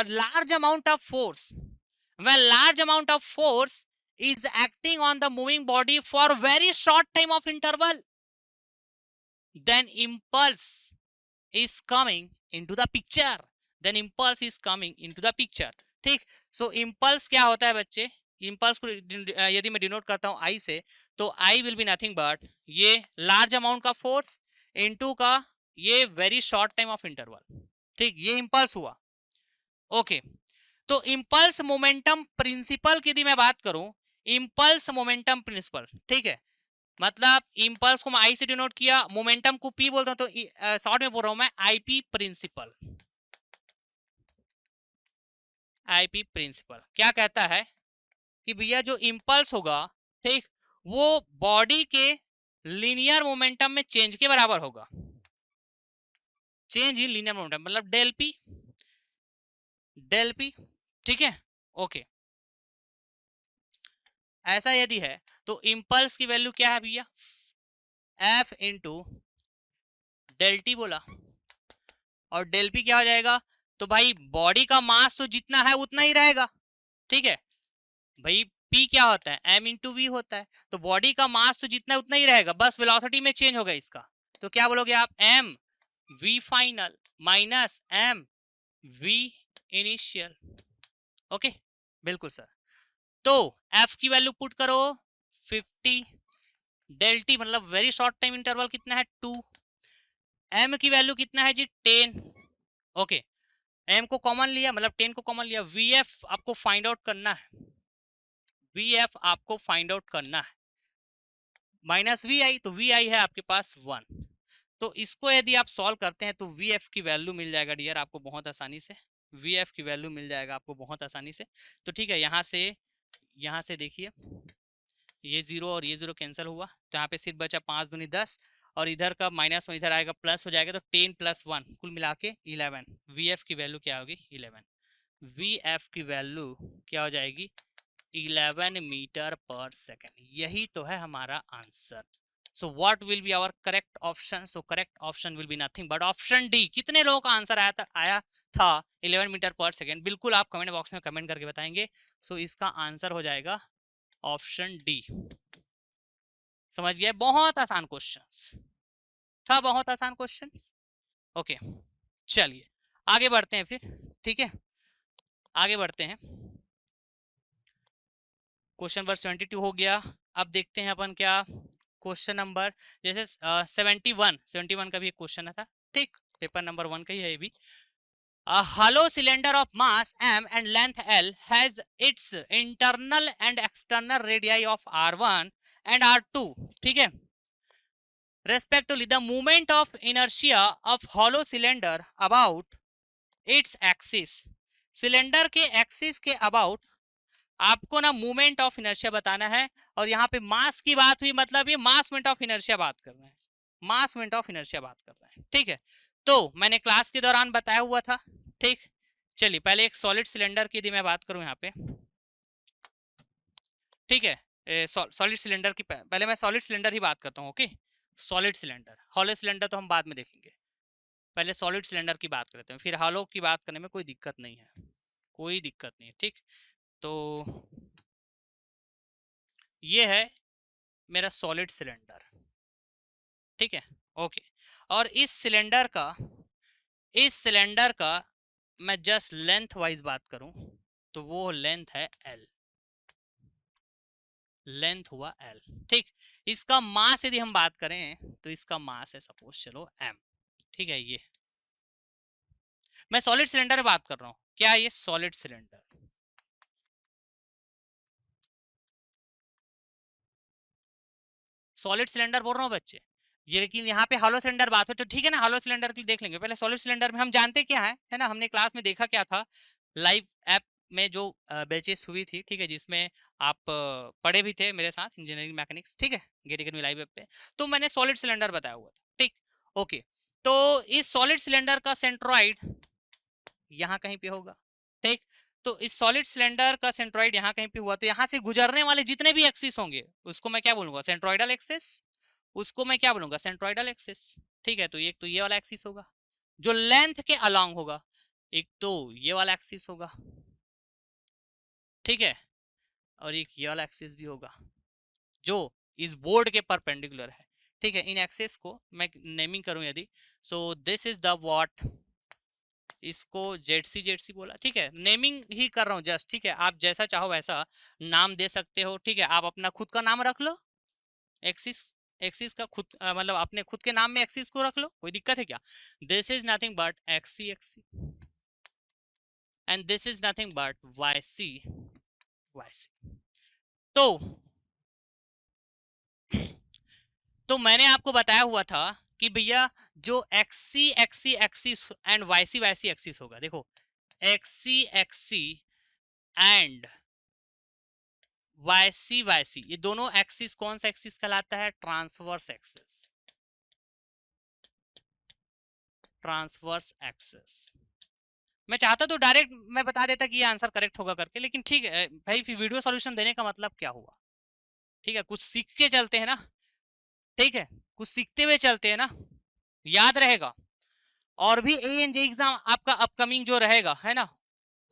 large amount of force, when large amount of force is acting on the moving body for very short time of interval, then impulse is coming into the picture, then impulse is coming into the picture। ठीक, सो impulse क्या होता है बच्चे, impulse को यदि मैं denote करता हूं I से, तो I will be nothing but ये large amount का force into का ये very short time of interval, ठीक, ये impulse हुआ। ओके, तो इंपल्स मोमेंटम प्रिंसिपल की यदि मैं बात करूं, इंपल्स मोमेंटम प्रिंसिपल, ठीक है, मतलब इंपल्स को मैं आई से डिनोट किया, मोमेंटम को पी बोलता हूं, तो शॉर्ट में बोल रहा हूं मैं आईपी प्रिंसिपल। आईपी प्रिंसिपल क्या कहता है कि भैया जो इंपल्स होगा, ठीक, वो बॉडी के लीनियर मोमेंटम में चेंज के बराबर होगा, चेंज इन लीनियर मोमेंटम मतलब डेल पी, डेल पी, ठीक है। ओके, ऐसा यदि है तो इंपल्स की वैल्यू क्या है भैया, एफ इंटू डेल टी बोला, और डेल पी क्या हो जाएगा, तो भाई बॉडी का मास तो जितना है उतना ही रहेगा, ठीक है भाई, पी क्या होता है, एम इंटू वी होता है, तो बॉडी का मास तो जितना उतना ही रहेगा, बस वेलोसिटी में चेंज होगा इसका, तो क्या बोलोगे आप, M V final minus M V initial. Okay, बिल्कुल सर, तो एफ की वैल्यू पुट करो 50, डेल टी मतलब वेरी शॉर्ट टाइम इंटरवल कितना है 2, एम की वैल्यू कितना है जी 10। ओके, एम को कॉमन लिया मतलब 10 को कॉमन लिया, वी एफ आपको फाइंड आउट करना है, वी एफ आपको फाइंड आउट करना है, माइनस वी आई, तो वी आई है आपके पास 1, तो इसको यदि आप सॉल्व करते हैं तो वी एफ की वैल्यू मिल जाएगा डियर आपको बहुत आसानी से, वी एफ की वैल्यू मिल जाएगा आपको बहुत आसानी से। तो ठीक है, यहाँ से देखिए ये जीरो और ये जीरो कैंसिल हुआ, तो यहाँ पे सिर्फ बचा 5 दूनी 10, और इधर का माइनस में इधर आएगा प्लस हो जाएगा, तो 10 प्लस 1 कुल मिला के 11, वी एफ की वैल्यू क्या होगी 11, वी एफ की वैल्यू क्या हो जाएगी 11 मीटर पर सेकेंड, यही तो है हमारा answer. So what will be our correct option, so correct option will be nothing but option D. कितने लोगों का आंसर आया था 11 मीटर पर सेकेंड, बिल्कुल आप कमेंट बॉक्स में कमेंट करके बताएंगे। सो इसका आंसर हो जाएगा ऑप्शन डी। समझ गए, बहुत आसान क्वेश्चंस था, बहुत आसान क्वेश्चंस। ओके, चलिए आगे बढ़ते हैं फिर, ठीक है, आगे बढ़ते हैं। क्वेश्चन नंबर 72 हो गया, अब देखते हैं अपन क्या क्वेश्चन नंबर, जैसे 71 का भी एक क्वेश्चन था, ठीक, पेपर नंबर 1 का ही है ये भी। A hollow cylinder of mass m and length l has its internal and external radii of r1 and r2, ठीक है, respectively the moment of inertia of hollow cylinder about its axis, cylinder के axis के about आपको ना movement of inertia बताना है, और यहाँ पे मास की बात हुई मतलब ये मास मोमेंट ऑफ इनर्शिया बात कर रहे हैं, मास मोमेंट ऑफ इनर्शिया बात कर रहे हैं, ठीक है। तो मैंने क्लास के दौरान बताया हुआ था, ठीक, चलिए पहले एक सॉलिड सिलेंडर की यदि मैं बात करूं यहाँ पे, ठीक है, सॉलिड सिलेंडर की पहले मैं सॉलिड सिलेंडर ही बात करता हूँ। Okay, solid cylinder, hollow cylinder तो हम बाद में देखेंगे, पहले सॉलिड सिलेंडर की बात करते हैं, फिर हॉलो की बात करने में कोई दिक्कत नहीं है, कोई दिक्कत नहीं है, ठीक। तो ये है मेरा सॉलिड सिलेंडर, ठीक है, ओके, और इस सिलेंडर का मैं जस्ट लेंथ वाइज बात करूं तो वो लेंथ है एल, लेंथ हुआ एल, ठीक। इसका मास यदि हम बात करें तो इसका मास है सपोज चलो एम, ठीक है, ये मैं सॉलिड सिलेंडर बात कर रहा हूँ, क्या ये सॉलिड सिलेंडर, सॉलिड सिलेंडर बोल रहा हूँ बच्चे ये, लेकिन यहाँ पे हॉलो सिलेंडर बात हो तो ठीक है ना, हॉलो सिलेंडर की देख लेंगे पहले। सॉलिड सिलेंडर में हम जानते क्या है ना, हमने क्लास में देखा क्या था, लाइव ऐप में जो बैचेस हुई थी, ठीक है, जिसमें आप पढ़े भी थे मेरे साथ इंजीनियरिंग मैकेनिक्स, ठीक है, गेट एकेडमी लाइव ऐप पे, तो मैंने सॉलिड सिलेंडर बताया हुआ था, ठीक, ओके। तो इस सॉलिड सिलेंडर का सेंट्रोइड यहाँ कहीं पे होगा, ठीक। तो इस सॉलिड सिलेंडर का सेंट्रोइड यहाँ कहीं पे हुआ, तो यहाँ से गुजरने वाले जितने भी एक्सिस होंगे उसको मैं क्या बोलूंगा, सेंट्रोइडल एक्सिस, उसको मैं क्या बोलूंगा, सेंट्रोइडल एक्सिस, ठीक है। तो एक तो ये वाला एक्सिस होगा जो लेंथ के अलोंग होगा, एक तो ये वाला एक्सिस होगा, ठीक है, और एक ये वाला एक्सिस भी होगा जो इस बोर्ड के परपेंडिकुलर है, ठीक है। इन एक्सिस को मैं नेमिंग करूं यदि, so this is the what, इसको जेडसी बोला, ठीक है, नेमिंग ही कर रहा हूँ जस्ट, ठीक है, आप जैसा चाहो वैसा नाम दे सकते हो, ठीक है, आप अपना खुद का नाम रख लो, एक्सिस, एक्सिस का खुद मतलब अपने खुद के नाम में एक्सिस को रख लो, कोई दिक्कत है क्या। This is nothing but XC XC and this is nothing but YC YC. तो तो मैंने आपको बताया हुआ था कि भैया जो XC XC axis and YC YC axis होगा, देखो XC XC and YC YC, ये दोनों एक्सिस कौन सा एक्सिस कहलाता है, ट्रांसवर्स एक्सिस, ट्रांसवर्स एक्सिस। मैं चाहता तो डायरेक्ट मैं बता देता कि ये आंसर करेक्ट होगा करके, लेकिन ठीक है भाई, फिर वीडियो सॉल्यूशन देने का मतलब क्या हुआ, ठीक है, कुछ सीख के चलते हैं ना, ठीक है, कुछ सीखते हुए चलते हैं ना, याद रहेगा। और भी एएनजे एग्जाम आपका अपकमिंग जो रहेगा है ना,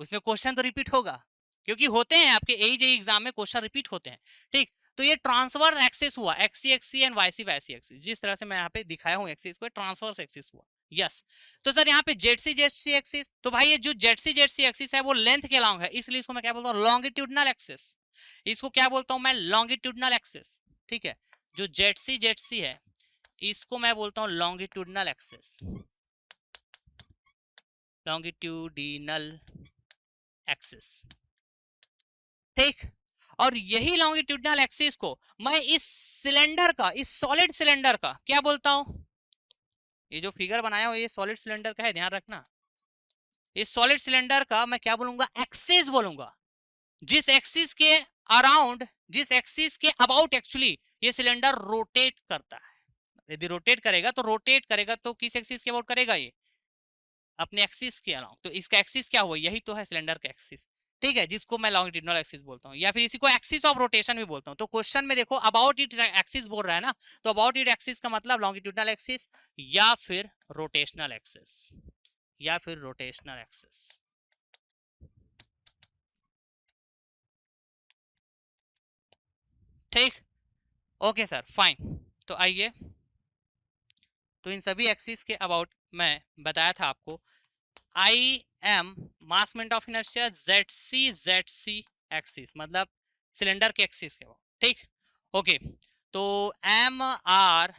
उसमें क्वेश्चन तो रिपीट होगा, क्योंकि होते हैं आपके एजे एग्जाम में क्वेश्चन रिपीट होते हैं, ठीक। तो ये ट्रांसवर्स एक्सिस हुआ, XC XC and YC YC axis, जिस तरह से मैं यहाँ पे दिखाया हूँ एक्सिस को, ट्रांसवर्स एक्सिस हुआ, यस। तो सर यहाँ पे जेडसी एक्सिस, तो भाई ये जो जेडसी एक्सिस है वो लेंथ के लॉन्ग है, इसलिए इसको मैं क्या बोलता हूँ, लॉन्गिट्यूडनल एक्सिस, इसको क्या बोलता हूँ मैं, लॉन्गिट्यूडनल एक्सिस, ठीक है। जो जेडसी है इसको मैं बोलता हूँ लॉन्गिट्यूडनल एक्सिस, लॉन्गिट्यूडिनल एक्सिस, ठीक। और यही लॉन्गिट्यूडनल एक्सिस को मैं इस सिलेंडर का, इस सॉलिड सिलेंडर का क्या बोलता हूं, ये जो फिगर बनाया हो ये सॉलिड सिलेंडर का है, ध्यान रखना, इस सॉलिड सिलेंडर का मैं क्या बोलूंगा, एक्सिस बोलूंगा, जिस एक्सिस के अराउंड, जिस एक्सिस के अबाउट एक्चुअली ये सिलेंडर रोटेट करता है। यदि रोटेट करेगा तो किस एक्सिस के अबाउट करेगा, ये अपने एक्सिस के अलावा, तो इसका एक्सिस क्या हुआ, यही तो है सिलेंडर का एक्सिस, ठीक है, जिसको मैं लॉन्गिट्यूडिनल एक्सिस बोलता हूँ, या फिर इसी को एक्सिस ऑफ रोटेशन भी बोलता हूँ। तो क्वेश्चन में देखो अबाउट इट एक्सिस बोल रहा है ना, तो अबाउट इट एक्सिस का मतलब लॉन्गिट्यूडिनल एक्सिस या फिर रोटेशनल एक्सिस, या फिर रोटेशनल एक्सिस, ठीक, ओके सर फाइन। तो आइए, तो इन सभी एक्सिस के अबाउट मैं बताया था आपको, I M mass moment of inertia Z C axis, मतलब सिलेंडर के एक्सिस के, ठीक, ओके। तो M R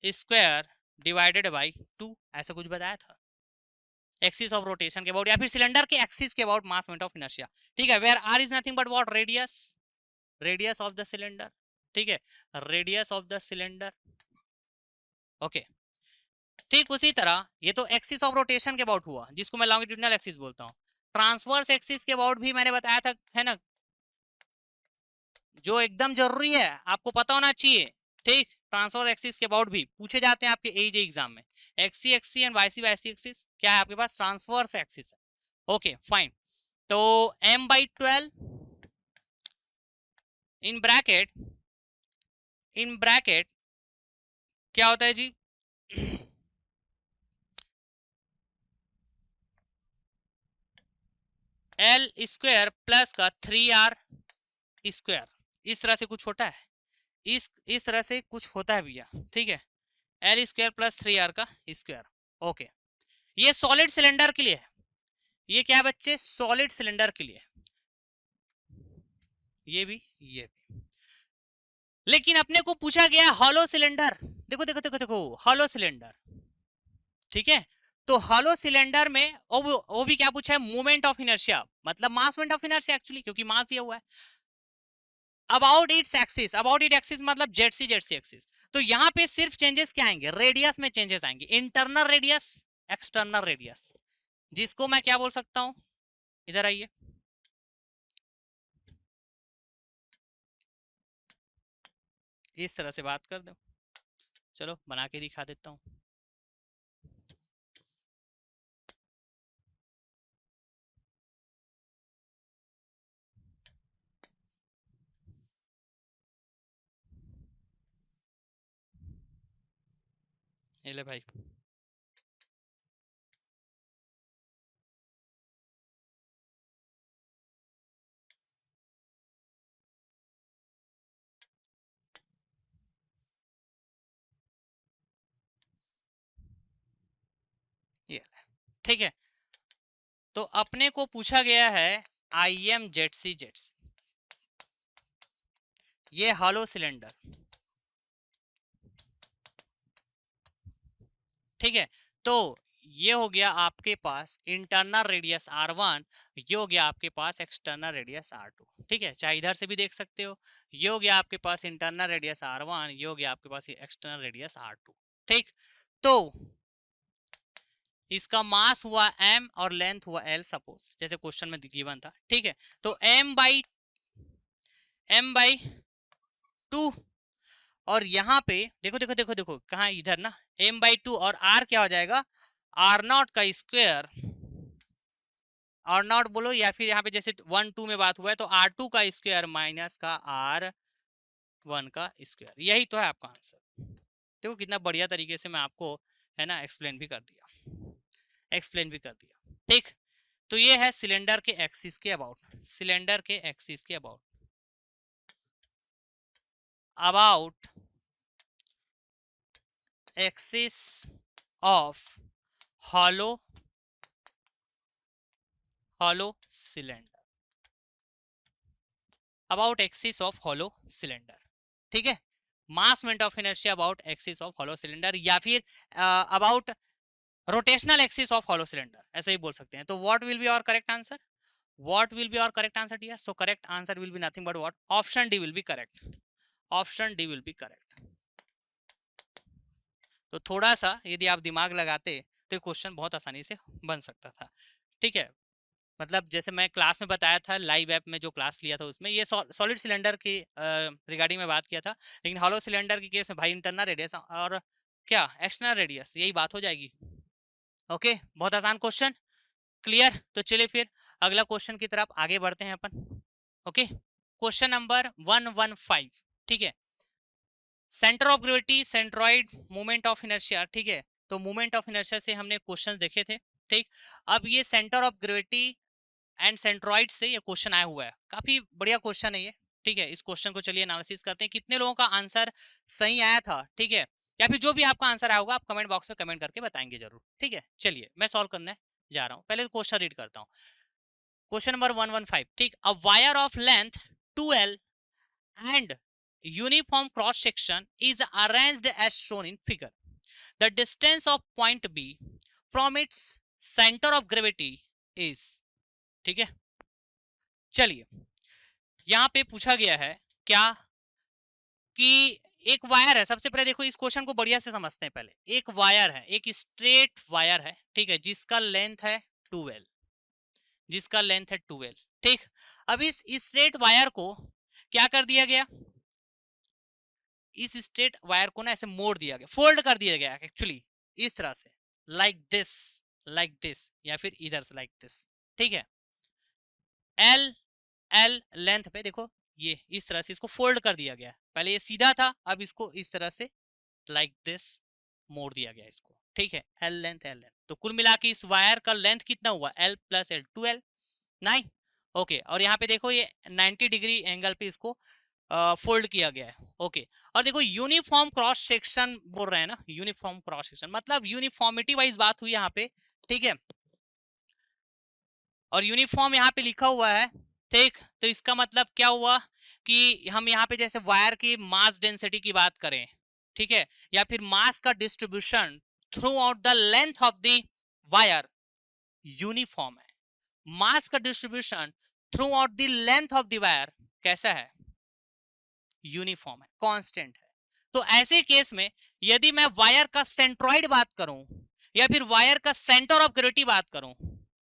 square divided by 2, ऐसा कुछ बताया था, एक्सिस ऑफ रोटेशन के अबाउट, या फिर सिलेंडर के एक्सिस के about mass moment of inertia, ठीक है, where R is nothing but what, radius, radius of the cylinder, ठीक है, radius of the cylinder, okay. ठीक उसी तरह ये तो एक्सिस ऑफ रोटेशन के अबाउट हुआ, जिसको मैं लॉन्गिट्यूडिनल एक्सिस बोलता हूँ। ट्रांसवर्स एक्सिस के अबाउट भी मैंने बताया था, है ना, जो एकदम जरूरी है आपको पता होना चाहिए, ठीक। ट्रांसवर्स एक्सिस के अबाउट भी पूछे जाते हैं आपके एज एग्जाम में, XC XC and YC YC axis क्या है आपके पास, ट्रांसवर्स एक्सिस है, ओके फाइन। तो m/12 in bracket, in bracket क्या होता है जी, एल स्क्वायर प्लस का 3r स्क्वायर, इस तरह से कुछ होता है, इस तरह से कुछ होता है भैया, ठीक है, एल स्क्वायर प्लस 3r का स्क्वायर, ओके। ये सॉलिड सिलेंडर के लिए है, ये क्या है बच्चे, सॉलिड सिलेंडर के लिए, ये भी, ये भी। लेकिन अपने को पूछा गया हॉलो सिलेंडर, देखो देखो देखो देखो, हॉलो सिलेंडर, ठीक है, तो हॉलो सिलेंडर में वो भी क्या पूछा है, मोमेंट ऑफ इनर्शिया, मतलब मास मोमेंट ऑफ इनर्शिया एक्चुअली, क्योंकि मास दिया हुआ है। About its axis, about it axis मतलब जेड सी एक्सिस। तो यहाँ पे सिर्फ चेंजेस क्या आएंगे, रेडियस में चेंजेस आएंगे, इंटरनल रेडियस, एक्सटर्नल रेडियस, जिसको मैं क्या बोल सकता हूँ, इधर आइए, इस तरह से बात कर दो। चलो बना के दिखा देता हूँ। ये ले भाई, ये ठीक है। तो अपने को पूछा गया है आई एम जेड सी, ये हॉलो सिलेंडर, ठीक है। तो ये हो गया आपके पास इंटरनल रेडियस R1, ये हो गया आपके पास एक्सटर्नल रेडियस R2, ठीक है। चाहे इधर से भी देख सकते हो, ये हो गया आपके पास इंटरनल रेडियस R1, ये हो गया आपके पास एक्सटर्नल रेडियस R2, ठीक। तो इसका मास हुआ m और लेंथ हुआ l, सपोज जैसे क्वेश्चन में गिवन था, ठीक है। तो m/2, और यहाँ पे देखो देखो देखो देखो कहाँ, इधर ना, m/2 और r क्या हो जाएगा, r0 का स्क्वायर, r0 बोलो, या फिर यहाँ पे जैसे 1 2 में बात हुआ है तो r2 का स्क्वायर माइनस का r1 का स्क्वायर, यही तो है आपका आंसर। देखो कितना बढ़िया तरीके से मैं आपको, है ना, एक्सप्लेन भी कर दिया, ठीक। तो ये है सिलेंडर के एक्सिस के अबाउट, सिलेंडर के एक्सिस के about, about axis of hollow cylinder, about axis of hollow cylinder, ठीक है। Mass moment of inertia about axis of hollow cylinder, या फिर about rotational axis of hollow cylinder, ऐसे ही बोल सकते हैं। तो what will be our correct answer, what will be our correct answer dear, so correct answer will be nothing but what, option D will be correct, option D will be correct. तो थोड़ा सा यदि आप दिमाग लगाते तो question बहुत आसानी से बन सकता था, ठीक है। मतलब जैसे मैं क्लास में बताया था, लाइव ऐप में जो क्लास लिया था उसमें ये सॉलिड सिलेंडर की रिगार्डिंग में बात किया था, लेकिन हॉलो सिलेंडर की केस में भाई इंटरनल रेडियस और क्या एक्सटर्नल रेडियस, यही बात हो जाएगी। ओके, बहुत आसान क्वेश्चन, क्लियर। तो चलिए फिर अगला क्वेश्चन की तरफ आगे बढ़ते हैं अपन। ओके, क्वेश्चन नंबर 115, ठीक है। Centre of gravity, centroid, moment of inertia, ठीक है। तो मोमेंट ऑफ इनर्शिया से हमने क्वेश्चंस देखे थे, ठीक। अब ये centre of gravity and centroid से ये क्वेश्चन आया हुआ है, काफी बढ़िया क्वेश्चन है ये, ठीक है। इस क्वेश्चन को चलिए एनालिसिस करते हैं, कितने लोगों का आंसर सही आया था, ठीक है। या फिर जो भी आपका आंसर आया होगा आप कमेंट बॉक्स में कमेंट करके बताएंगे जरूर, ठीक है। चलिए मैं सॉल्व करने जा रहा हूँ, पहले क्वेश्चन रीड करता हूँ। क्वेश्चन नंबर 115, ठीक। A wire of length 2L and uniform cross section is arranged as shown in figure. The distance of point B from its center of gravity is, ठीक है। चलिए यहां पे पूछा गया है क्या कि एक वायर है, सबसे पहले देखो इस क्वेश्चन को बढ़िया से समझते हैं। पहले एक वायर है, एक स्ट्रेट वायर है, ठीक है, जिसका लेंथ है 2L, जिसका लेंथ है 2L, ठीक। अब इस स्ट्रेट वायर को क्या कर दिया गया, इस स्ट्रेट वायर को ना ऐसे मोड़ दिया गया, फोल्ड कर दिया गया एक्चुअली, इस तरह से, लाइक दिस या फिर इधर से लाइक दिस, ठीक है। एल एल लेंथ पे देखो, ये इस तरह से इसको फोल्ड कर दिया गया, पहले ये सीधा था, अब इसको इस तरह से लाइक दिस मोड़ दिया गया इसको, ठीक है। एल लेंथ, तो कुल मिला के इस वायर का लेंथ कितना हुआ, L + L 2L, 9। ओके, और यहाँ पे देखो ये 90 डिग्री एंगल पे इसको फोल्ड किया गया है, ओके। और देखो यूनिफॉर्म क्रॉस सेक्शन बोल रहे हैं ना, यूनिफॉर्म क्रॉस सेक्शन मतलब यूनिफॉर्मिटी वाइज बात हुई यहाँ पे, ठीक है। और यूनिफॉर्म यहाँ पे लिखा हुआ है, ठीक। तो इसका मतलब क्या हुआ कि हम यहाँ पे जैसे वायर की मास डेंसिटी की बात करें, ठीक है, या फिर मास का distribution through out the length of the wire uniform है, मास का distribution through out the length of the wire कैसा है, यूनिफॉर्म है, कांस्टेंट है। तो ऐसे केस में यदि मैं वायर का सेंट्रॉइड बात करूं या फिर वायर का सेंटर ऑफ ग्रेविटी बात करूं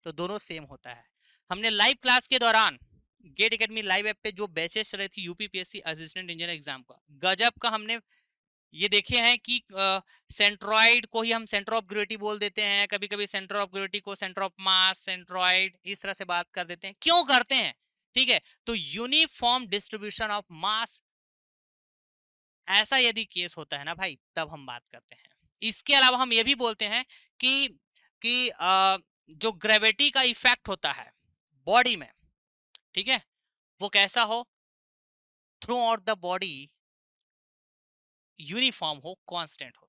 तो दोनों सेम होता है। हमने लाइव क्लास के दौरान गेट एकेडमी लाइव ऐप पे जो बैचेस चल रही थी यूपीपीएससी असिस्टेंट इंजीनियर एग्जाम का, गजब का हमने ये देखे हैं कि सेंट्रॉइड को ही हम सेंटर ऑफ ग्रेविटी बोल देते हैं, कभी कभी सेंटर ऑफ ग्रेविटी को सेंटर ऑफ मास, सेंट्रॉइड इस तरह से बात कर देते हैं। क्यों करते हैं? ठीक है, तो यूनिफॉर्म डिस्ट्रीब्यूशन ऑफ मास, ऐसा यदि केस होता है ना भाई, तब हम बात करते हैं। इसके अलावा हम ये भी बोलते हैं कि जो ग्रेविटी का इफेक्ट होता है बॉडी में, ठीक है, वो कैसा हो, through out the body uniform हो, कांस्टेंट हो।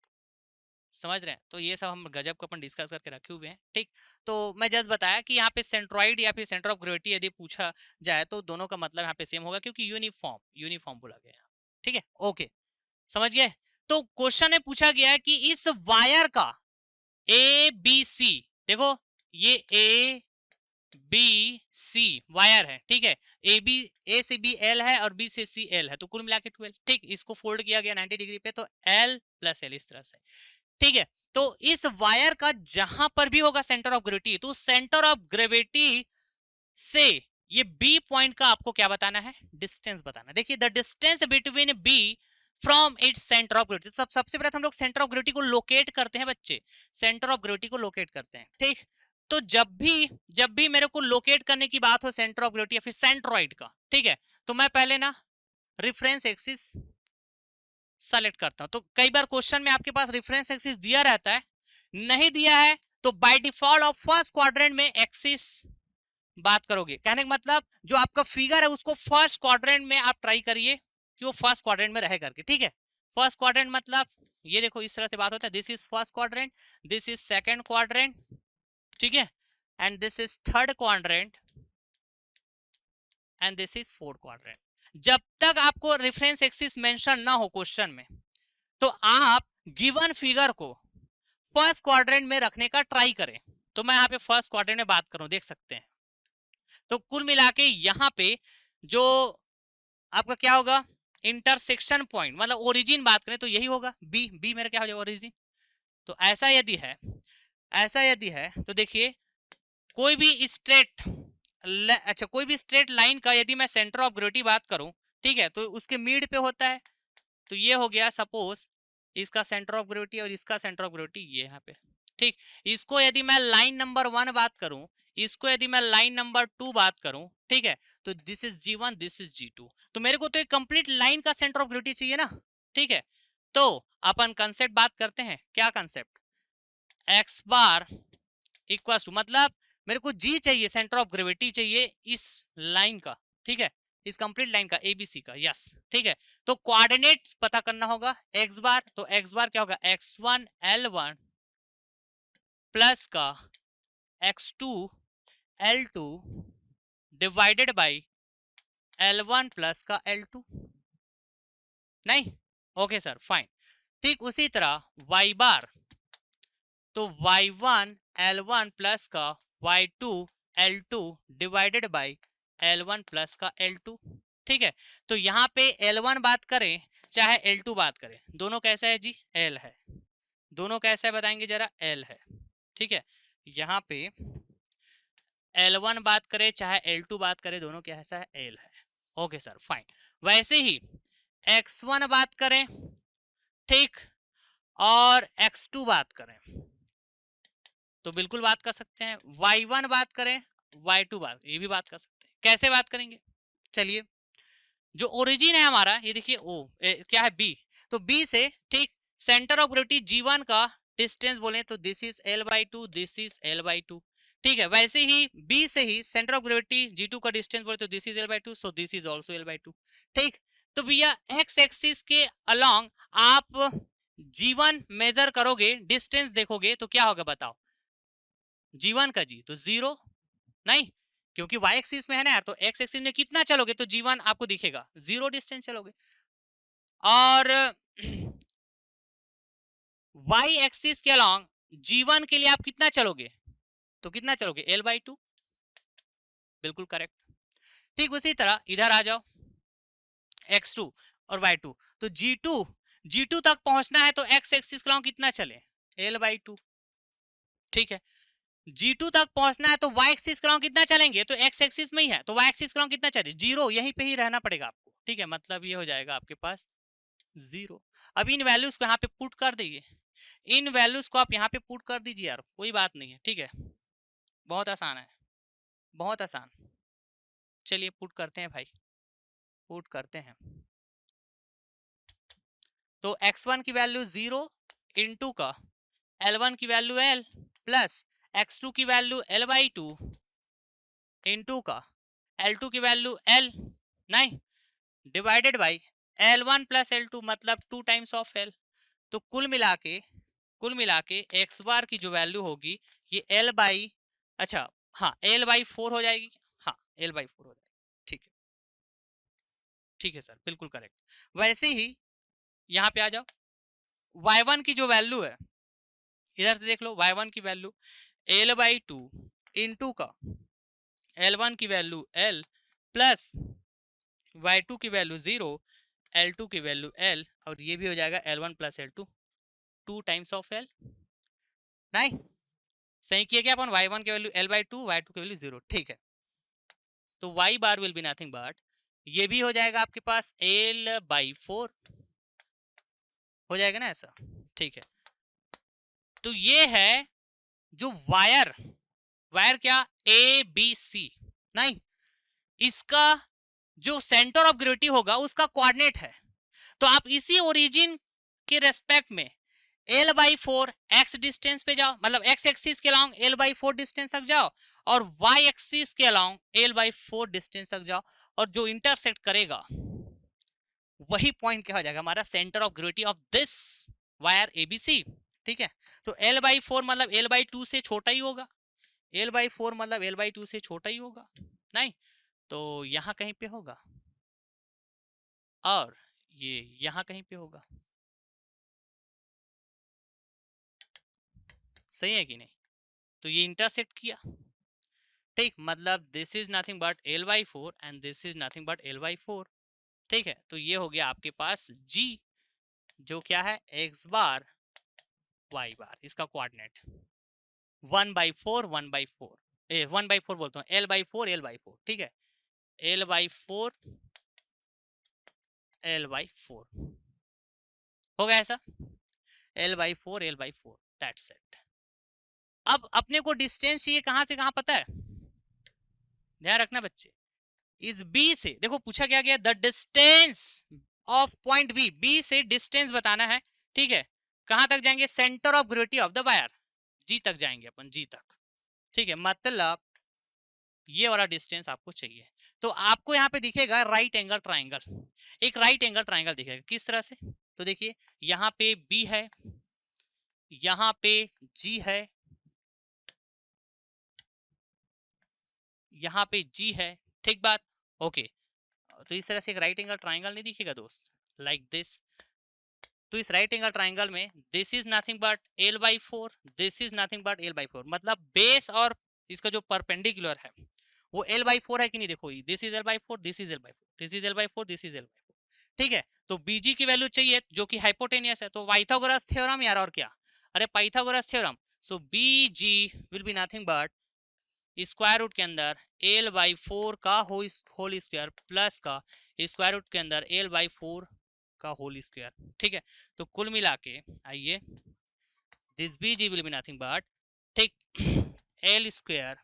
समझ रहे हैं? तो ये सब हम गजब को अपन डिस्कस करके रखे हुए हैं। ठीक, तो मैं जस्ट बताया कि यहाँ पे सेंट्रॉइड या फिर सेंटर ऑफ ग्रेविटी यदि पूछा जाए तो दोनों का मतलब यहाँ पे सेम होगा, क्योंकि यूनिफॉर्म बोला गया। ठीक है, ओके, समझ गए? तो क्वेश्चन में पूछा गया है कि इस वायर का ए बी सी, देखो ये ए बी सी वायर है, ठीक है, ए से बी एल है और बी से सी एल है, तो कुल मिला के 12। ठीक, इसको फोल्ड किया गया 90 डिग्री पे, तो एल प्लस एल इस तरह से। ठीक है, तो इस वायर का जहां पर भी होगा सेंटर ऑफ ग्रेविटी, तो सेंटर ऑफ ग्रेविटी से ये बी पॉइंट का आपको क्या बताना है, डिस्टेंस बताना। देखिए, the distance between B from its centre of gravity. तो सबसे पहले हम लोग सेंटर ऑफ ग्रेविटी को लोकेट करते हैं बच्चे, सेंटर ऑफ ग्रेविटी को लोकेट करते हैं। ठीक, तो जब भी मेरे को लोकेट करने की बात हो सेंटर ऑफ ग्रेविटी या फिर सेंट्रॉइड का, ठीक है, तो मैं पहले ना रेफरेंस एक्सिस सेलेक्ट करता हूं। तो कई बार क्वेश्चन में आपके पास रेफरेंस एक्सिस दिया रहता है, नहीं दिया है तो by default of first quadrant में एक्सिस बात करोगे। कहने का मतलब जो आपका फिगर है उसको फर्स्ट क्वाड्रेंट में आप ट्राई करिए कि वो फर्स्ट क्वाड्रेंट में रहे करके। ठीक है, फर्स्ट क्वाड्रेंट मतलब ये देखो इस तरह से बात होता है, this is first quadrant, this is second quadrant, ठीक है, and this is third quadrant and this is fourth quadrant. जब तक आपको रेफरेंस एक्सिस मेंशन ना हो क्वेश्चन में, तो आप गिवन फिगर को फर्स्ट क्वाड्रेंट में रखने का ट्राई करें। तो मैं यहाँ पे फर्स्ट क्वाड्रेंट में बात करूं, देख सकते हैं। तो कुल मिला के यहाँ पे जो आपका क्या होगा, इंटरसेक्शन पॉइंट मतलब ओरिजिन बात करें तो यही होगा, बी मेरा क्या हो जाएगा, ओरिजिन। तो ऐसा यदि है तो देखिए, कोई भी स्ट्रेट कोई भी स्ट्रेट लाइन का यदि मैं सेंटर ऑफ ग्रेविटी बात करूं, ठीक है, तो उसके मिड पे होता है। तो ये हो गया सपोज इसका सेंटर ऑफ ग्रेविटी और इसका सेंटर ऑफ ग्रेविटी ये यहाँ पे। ठीक, इसको यदि मैं लाइन नंबर 1 बात करूं, इसको यदि मैं लाइन नंबर 2 बात करूं, ठीक है, तो this is G1, this is G2। तो मेरे को तो एक कंप्लीट लाइन का सेंटर ऑफ ग्रेविटी चाहिए ना। ठीक है, तो अपन कंसेप्ट बात करते हैं, क्या concept, X bar equal to, मतलब मेरे को जी चाहिए, सेंटर ऑफ ग्रेविटी चाहिए इस लाइन का, ठीक है, इस कंप्लीट लाइन का एबीसी का, यस। ठीक है, तो कोऑर्डिनेट पता करना होगा एक्स बार, तो एक्स बार क्या होगा, x1 L1 प्लस का x2 L2 divided by L1 plus का L2, नहीं, ओके सर, फाइन। ठीक, उसी तरह y बार, तो y1 L1 प्लस का y2 L2 divided by L1 plus का L2। ठीक है, तो यहाँ पे L1 बात करें चाहे L2 बात करें, दोनों कैसा है जी, L है। दोनों कैसा है बताएंगे जरा, L है। ठीक है, यहाँ पे L1 बात करें चाहे L2 बात करें, दोनों कैसा है, L है। Okay sir, fine. वैसे ही x1 बात करें, ठीक, और x2 बात करें तो बिल्कुल बात कर सकते हैं, y1 बात करें, y2 बात, ये भी बात कर सकते हैं। कैसे बात करेंगे, चलिए, जो ओरिजिन है हमारा ये देखिए, क्या है, बी, तो बी से ठीक सेंटर ऑफ ग्रेविटी G1 का डिस्टेंस बोले तो this is L/2, this is L/2। ठीक है, वैसे ही बी से ही सेंटर ऑफ ग्रेविटी G2 का डिस्टेंस बोले तो this is L/2, so this is also L/2। ठीक, तो भैया एक्स एक्सिस के अलोंग आप G1 मेजर करोगे, डिस्टेंस देखोगे तो क्या होगा बताओ, G1 का जी तो 0, नहीं, क्योंकि y एक्सिस में है ना यार, तो x एक्सिस में कितना चलोगे तो G1 आपको दिखेगा, 0 डिस्टेंस चलोगे। और y एक्सिस के अलोंग G1 के लिए आप कितना चलोगे, तो कितना चलोगे L/2, बिल्कुल करेक्ट। ठीक उसी तरह इधर आ जाओ x2 और y2, तो G2 तक पहुंचना है तो x एक्सिस के कितना चले L/2, ठीक है। G2 तक पहुंचना है तो y एक्सिस के कितना चलेंगे, तो x एक्सिस में ही है तो y एक्सिस के कितना चले 0, यहीं पे ही रहना पड़ेगा आपको, ठीक है। मतलब ये हो जाएगा आपके पास 0। अब इन वैल्यूज को यहाँ पे पुट कर दीजिए, इन वैल्यूज को आप यहाँ पे पुट कर दीजिए यार, कोई बात नहीं है, ठीक है। बहुत आसान है, बहुत आसान। चलिए पुट करते हैं भाई, पुट करते हैं। तो x1 की वैल्यू 0 इंटू का L1 की वैल्यू L प्लस x2 की वैल्यू L/2 इंटू का L2 की वैल्यू L, नहीं, divided by L1 plus L2, मतलब 2 टाइम्स ऑफ L। तो कुल मिला के x बार की जो वैल्यू होगी ये L बाई, अच्छा हाँ L/4 हो जाएगी, हाँ L/4 हो जाएगी, ठीक है, ठीक है सर, बिल्कुल करेक्ट। वैसे ही यहाँ पे आ जाओ, y1 की जो वैल्यू है इधर से देख लो, y1 की वैल्यू L/2 इंटू का L1 की वैल्यू L प्लस y2 की वैल्यू 0, L2 की वैल्यू L, और ये भी हो जाएगा L1 plus L2, 2 times of L, नहीं सही किया क्या अपन, y1 की वैल्यू L/2, y2 की वैल्यू 0, ठीक है। तो y bar will be nothing but, ये भी हो जाएगा आपके पास L/4 हो जाएगा ना ऐसा, ठीक है। तो ये है जो वायर क्या ABC, नहीं, इसका जो सेंटर ऑफ ग्रेविटी होगा उसका कोऑर्डिनेट है। तो आप इसी ओरिजिन के रेस्पेक्ट में L/4 x डिस्टेंस पे जाओ, मतलब x एक्सिस के अलोंग L/4 डिस्टेंस तक जाओ, और y एक्सिस के अलोंग L/4 डिस्टेंस तक जाओ, और जो इंटरसेक्ट करेगा वही पॉइंट क्या हो जाएगा हमारा centre of gravity of this wire ABC, ठीक है। तो L/4 मतलब L/2 से छोटा ही होगा, L/4 मतलब L/2 से छोटा ही होगा, नहीं, तो यहां कहीं पे होगा और ये यहां कहीं पे होगा, सही है कि नहीं। तो ये इंटरसेक्ट किया, ठीक, मतलब this is nothing but L/4 and this is nothing but L/4, ठीक है। तो ये हो गया आपके पास G, जो क्या है x बार y बार, इसका कोऑर्डिनेट 1/4 1/4, 1/4 बोलता हूँ, L/4 L/4, ठीक है, L/4 L/4 हो गया ऐसा, L/4 L/4, दैट्स इट। अब अपने को डिस्टेंस चाहिए कहां से कहां, पता है, ध्यान रखना बच्चे, इस B से, देखो पूछा क्या गया, the distance of point B से डिस्टेंस बताना है, ठीक है। कहां तक जाएंगे, centre of gravity of the wire, G तक जाएंगे अपन, G तक, ठीक है। मतलब ये वाला डिस्टेंस आपको चाहिए। तो आपको यहाँ पे दिखेगा राइट एंगल ट्राइंगल, एक राइट एंगल ट्राइंगल दिखेगा, किस तरह से, तो देखिए यहाँ पे B है, यहाँ पे G है, यहाँ पे G है, ठीक बात, ओके। तो इस तरह से एक राइट एंगल ट्राइंगल नहीं दिखेगा दोस्त, लाइक दिस। तो इस राइट एंगल ट्राइंगल में this is nothing but L/4, this is nothing but L/4, मतलब बेस और इसका जो परपेंडिकुलर है वो L/4 है कि नहीं, देखो this is L/4, this is L/4, this is L/4, this is L/4, ठीक है। तो BG की वैल्यू चाहिए जो कि हाइपोटेनियस है, तो पाइथागोरस थ्योरम यार, और क्या, अरे Pythagoras theorem. So BG will be nothing but square root के अंदर L/4 का होल स्क्वायर प्लस का स्क्वायर रूट के अंदर L/4 का होल स्क्वायर, ठीक है। तो कुल मिला के आइए, this BG will be nothing but, ठीक, L स्क्वायर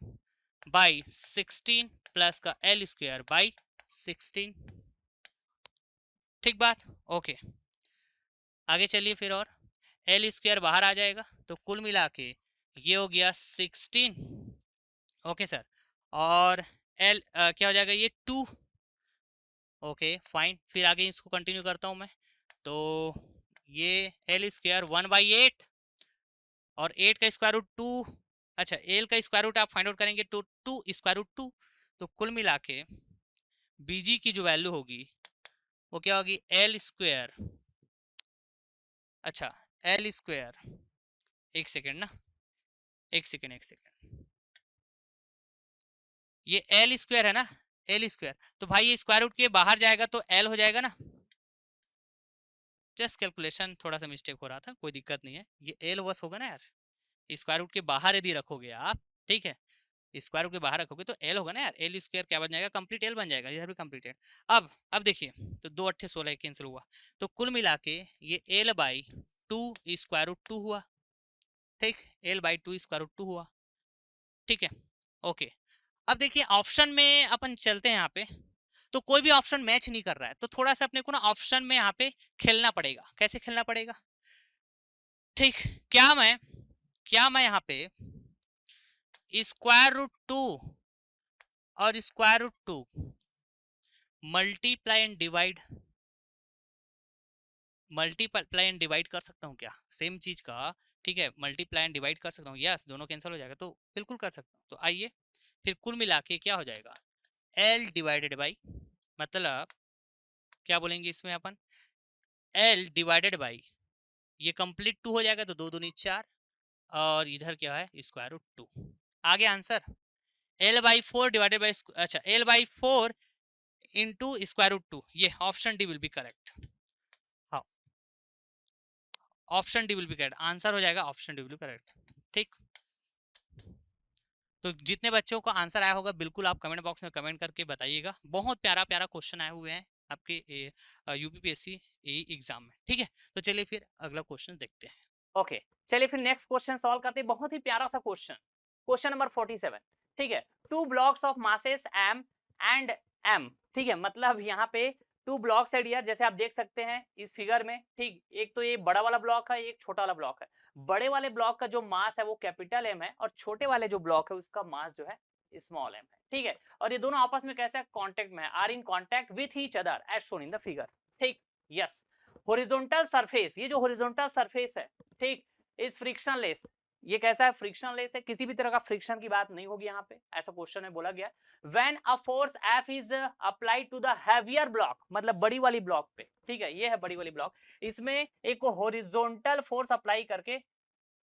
बाई 16 प्लस का L स्क्वायर बाई 16, ठीक बात, ओके। आगे चलिए फिर, और L स्क्वायर बाहर आ जाएगा, तो कुल मिला के ये हो गया 16, ओके सर, और L क्या हो जाएगा ये 2, ओके फाइन। फिर आगे इसको कंटिन्यू करता हूँ मैं, तो ये L स्क्वायर 1/8 और 8 का स्क्वायर रूट 2, अच्छा L का स्क्वायर रूट आप फाइंड आउट करेंगे तो 2 स्क्वायर रूट 2, तो कुल मिला के BG की जो वैल्यू होगी वो क्या होगी, L स्क्वायर, अच्छा L स्क्वायर एक सेकेंड ना, एक सेकेंड, ये एल स्क्वायर है ना, एल स्क्वायर, तो भाई ये स्क्वायर रूट के बाहर जाएगा तो एल हो जाएगा ना। जस्ट कैलकुलेशन थोड़ा सा मिस्टेक हो रहा था, कोई दिक्कत नहीं है, ये एल बस होगा ना यार, स्क्वायर रूट के बाहर यदि रखोगे आप, ठीक है, स्क्वायर रूट के बाहर रखोगे तो एल होगा ना यार, एल स्क्वायर क्या बन जाएगा, कंप्लीट एल बन जाएगा, इधर भी कंप्लीट एल। अब देखिए, तो 2 8 16 कैंसिल हुआ, तो कुल मिला के ये एल बाई 2 स्क्वायर रूट 2 हुआ, ठीक, एल बाई 2 स्क्वायर रूट 2 हुआ, ठीक है, ओके। अब देखिए ऑप्शन में अपन चलते हैं यहाँ पे, तो कोई भी ऑप्शन मैच नहीं कर रहा है, तो थोड़ा सा अपने को ना ऑप्शन में यहाँ पे खेलना पड़ेगा। कैसे खेलना पड़ेगा, ठीक, क्या मैं यहाँ पे स्क्वायर रूट 2 और square root 2 multiply and divide कर सकता हूँ क्या, सेम चीज का, ठीक है, मल्टीप्लाई एंड डिवाइड कर सकता हूँ, यस, दोनों कैंसिल हो जाएगा, तो बिल्कुल कर सकता हूँ। तो आइए फिर कुल मिला के क्या हो जाएगा, एल डिवाइडेड बाई, मतलब क्या बोलेंगे इसमें अपन, एल डिवाइडेड बाई, ये कंप्लीट 2 हो जाएगा, तो 2 दूनी 4, और इधर क्या है स्क्वायर रूट 2, आगे answer L by 4 divided by, अच्छा L by 4 into square root 2, ये option D will be correct. हाँ, option D will be correct, answer हो जाएगा option D will be correct, ठीक। तो जितने बच्चों को आंसर आया होगा बिल्कुल आप कमेंट बॉक्स में कमेंट करके बताइएगा। बहुत प्यारा प्यारा क्वेश्चन आए हुए हैं आपके यूपीपीएससी एग्जाम में, ठीक है। तो चलिए फिर अगला क्वेश्चन देखते हैं। ओके, चलिए फिर नेक्स्ट क्वेश्चन सॉल्व करते हैं। बहुत ही प्यारा सा क्वेश्चन, क्वेश्चन नंबर 47, ठीक है। 2 blocks of masses m and m, ठीक है, मतलब यहाँ पे 2 ब्लॉक्स है डियर, जैसे आप देख सकते हैं इस फिगर में, ठीक। एक तो ये बड़ा वाला ब्लॉक है, एक छोटा वाला ब्लॉक है। बड़े वाले ब्लॉक का जो मास है वो कैपिटल एम है, और छोटे वाले जो ब्लॉक है उसका मास जो है स्मॉल एम है, ठीक है। और ये दोनों आपस में कैसे कांटेक्ट में है, are in contact with each other as shown in the figure, ठीक, यस। हॉरिजॉन्टल सरफेस, ये जो हॉरिजॉन्टल सरफेस है, ठीक, इज फ्रिक्शनलेस, ये कैसा है, फ्रिक्शनलेस है, किसी भी तरह का फ्रिक्शन की बात नहीं होगी यहाँ पे, ऐसा क्वेश्चन में बोला गया। When a force F is applied to the heavier block, मतलब बड़ी वाली ब्लॉक पे, ठीक है, ये है बड़ी वाली ब्लॉक, इसमें एक हॉरिजॉन्टल फोर्स अप्लाई करके